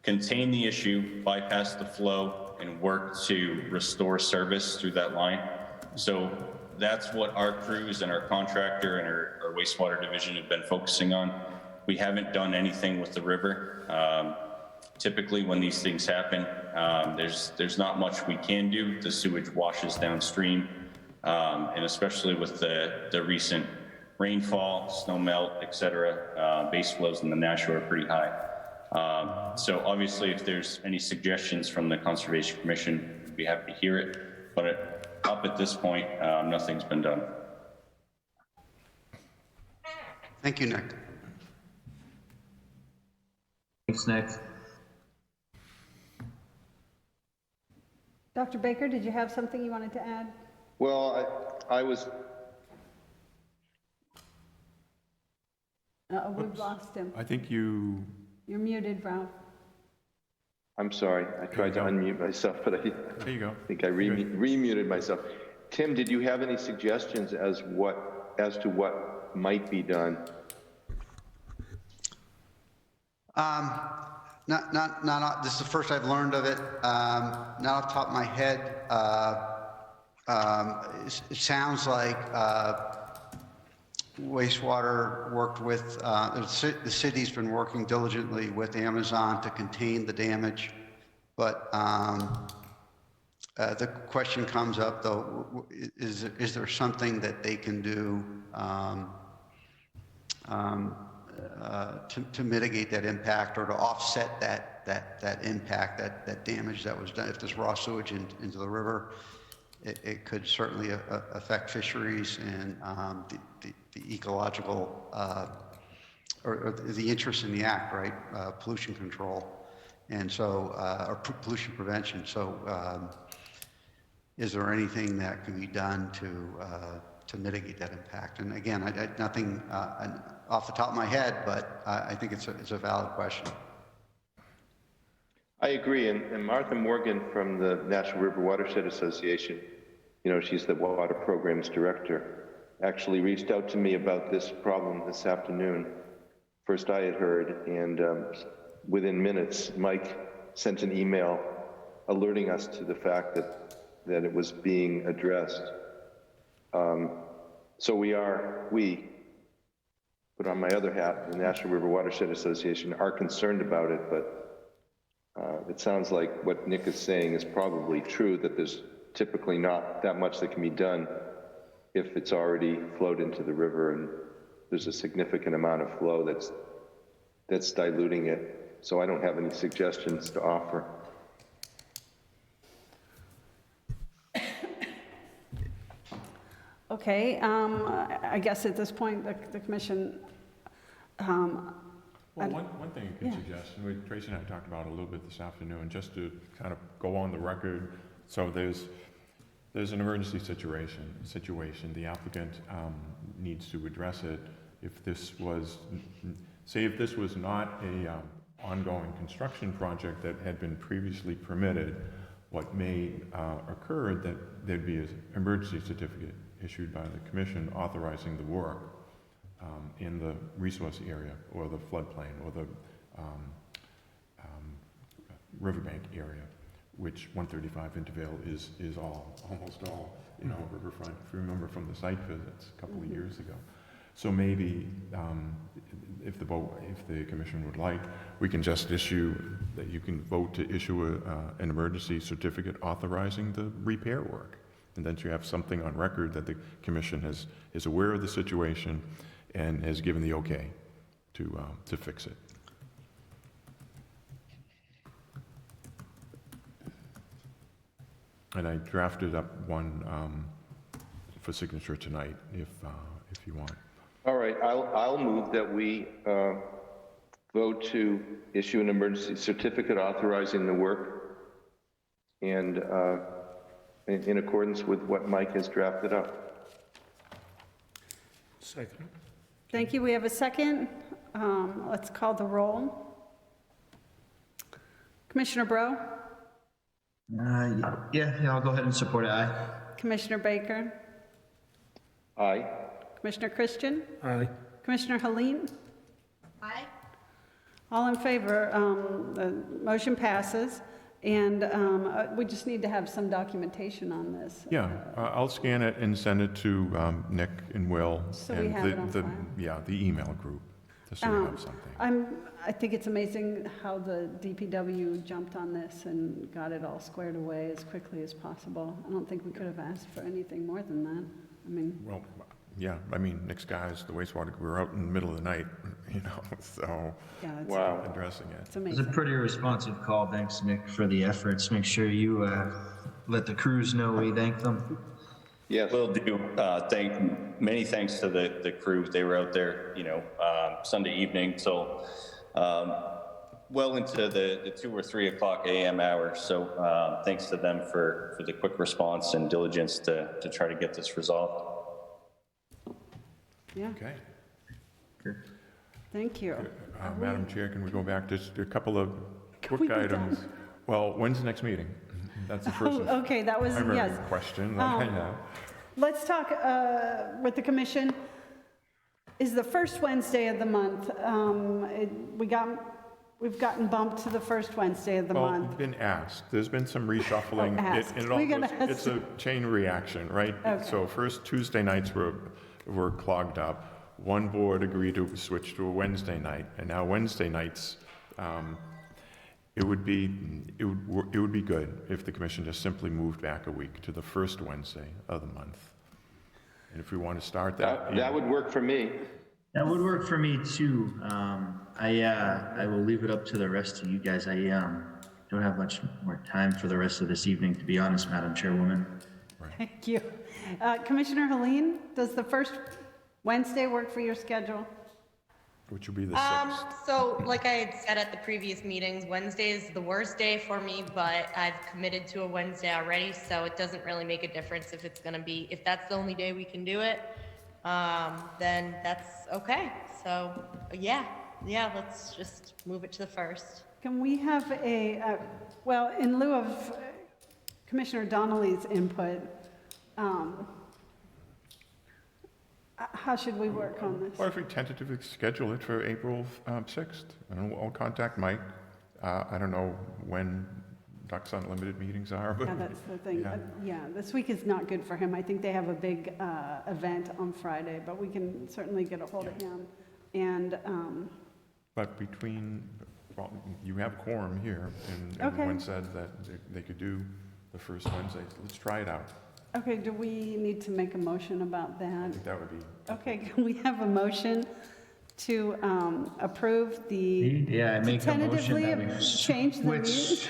contain the issue, bypass the flow, and work to restore service through that line. So that's what our crews and our contractor and our wastewater division have been focusing on. We haven't done anything with the river. Typically when these things happen, there's not much we can do. The sewage washes downstream. And especially with the recent rainfall, snow melt, et cetera, base flows in the Nashua are pretty high. So obviously if there's any suggestions from the Conservation Commission, we'd be happy to hear it. But up at this point, nothing's been done. Thank you, Nick. Thanks, Nick. Dr. Baker, did you have something you wanted to add? Well, I was, We've lost him. I think you, You're muted, Ralph. I'm sorry, I tried to unmute myself, but there you go. I think I remuted myself. Tim, did you have any suggestions as to what might be done? This is the first I've learned of it. Not off the top of my head. It sounds like wastewater worked with, the city's been working diligently with Amazon to contain the damage. But the question comes up though, is there something that they can do to mitigate that impact or to offset that impact, that damage that was done? If there's raw sewage into the river, it could certainly affect fisheries and the ecological or the interest in the act, right? Pollution control, and so or pollution prevention. So, is there anything that can be done to mitigate that impact? And again, nothing off the top of my head, but I think it's a valid question. I agree, and Martha Morgan from the National River Watershed Association, you know, she's the water programs director, actually reached out to me about this problem this afternoon. First I had heard, and within minutes, Mike sent an email alerting us to the fact that it was being addressed. So we, but on my other hat, the National River Watershed Association are concerned about it, but it sounds like what Nick is saying is probably true, that there's typically not that much that can be done if it's already flowed into the river and there's a significant amount of flow that's diluting it. So I don't have any suggestions to offer. Okay, I guess at this point, the commission, Well, one thing you can suggest, and Tracy and I talked about it a little bit this afternoon, just to kind of go on the record. So there's an emergency situation. The applicant needs to address it. If this was, say, if this was not a ongoing construction project that had been previously permitted, what may occur that there'd be an emergency certificate issued by the commission authorizing the work in the resource area or the floodplain or the riverbank area, which 135 Intervale is almost all, you know, riverfront, if you remember from the site visits a couple of years ago. So maybe if the commission would like, we can just issue, that you can vote to issue an emergency certificate authorizing the repair work. And then you have something on record that the commission is aware of the situation and has given the okay to fix it. And I drafted up one for signature tonight, if you want. All right, I'll move that we vote to issue an emergency certificate authorizing the work and in accordance with what Mike has drafted up. Second. thank you. We have a second. Let's call the roll. Commissioner Bro? Yeah, I'll go ahead and support it. Aye. Commissioner Baker? Aye. Commissioner Christian? Aye. Commissioner Helene? Aye. All in favor, the motion passes, and we just need to have some documentation on this. Yeah, I'll scan it and send it to Nick and Will. So and we have it on file. Yeah, the email group, just so we have something. I think it's amazing how the DPW jumped on this and got it all squared away as quickly as possible. I don't think we could have asked for anything more than that. I mean, Well, yeah, I mean, Nick's guys, the wastewater, we were out in the middle of the night, you know, so yeah, it's, addressing it. it's It was amazing. a pretty responsive call. Thanks, Nick, for the efforts. Make sure you let the crews know we thank them. Yes. Will do. Many thanks to the crew. They were out there, you know, Sunday evening. So well into the 2 or 3 o'clock a.m. hour. So thanks to them for the quick response and diligence to try to get this resolved. Yeah, Okay. thank you. Madam Chair, can we go back just a couple of we quick be items? Well, when's the next meeting? That's the first Oh, okay, that was, primary yes. question that I have. Let's talk with the commission. Is the first Wednesday of the month. We've gotten bumped to the first Wednesday of the Well, month. you've been asked. There's been some reshuffling. Oh, asked. and it all We got goes- asked. It's a chain reaction, right? Okay. So first Tuesday nights were clogged up. One board agreed to switch to a Wednesday night, and now Wednesday nights, it would be good if the commission just simply moved back a week to the first Wednesday of the month. And if we want to start that. That would work for me. That would work for me too. I will leave it up to the rest of you guys. I don't have much more time for the rest of this evening, to be honest, Madam Chairwoman. Thank you. Commissioner Helene, does the first Wednesday work for your schedule? Which would be the 6th. So like I had said at the previous meetings, Wednesday is the worst day for me, but I've committed to a Wednesday already, so it doesn't really make a difference if it's gonna be, if that's the only day we can do it, then that's okay. So, yeah, let's just move it to the first. Can we have well, in lieu of Commissioner Donnelly's input, how should we work on this? Or if we tentatively schedule it for April 6th, and I'll contact Mike. I don't know when Ducks Unlimited meetings are, but. Yeah, that's the thing. Yeah. Yeah, this week is not good for him. I think they have a big event on Friday, but we can certainly get a hold of him. And, But well, you have quorum here, and Okay. everyone said that they could do the first Wednesday. Let's try it out. okay, do we need to make a motion about I that? think that would be. Okay, can we have a motion to approve the, Yeah, I make a motion tentatively that we change the meeting? switch.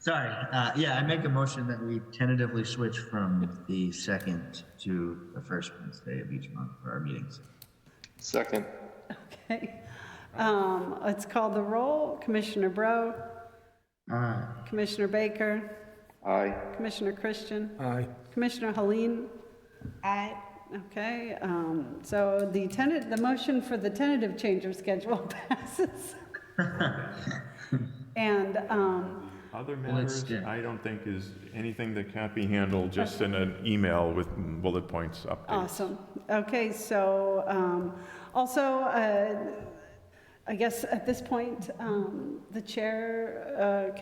Sorry, I make a motion that we tentatively switch from the 2nd to the first Wednesday of each month for our meetings. Second. Okay. Let's call the roll. Commissioner Bro, Aye. Commissioner Baker, Aye. Commissioner Christian, Aye. Commissioner Helene. Aye. Okay, so the motion for the tentative change of schedule passes. And, Other Well, matters, it's- yeah. I don't think is anything that can't be handled just in an email with bullet points updates. awesome. Okay, so, also, I guess at this point, the chair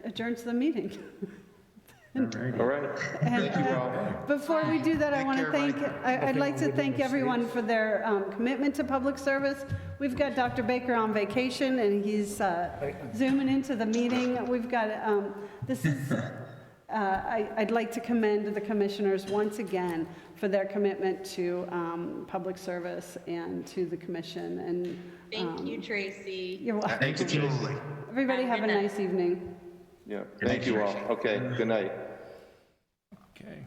adjourns the meeting. All right. Thank you all. Before we do that, I want to care, thank, Mike. I'd like to thank everyone for their commitment to public service. We've got Dr. Baker on vacation, and he's zooming into the meeting. We've got, I'd like to commend the commissioners once again for their commitment to public service and to the commission. And Thank you, Tracy. you're welcome. Thanks, Tracy. Everybody have a nice evening. Yeah, thank you all. Okay, good night. Okay.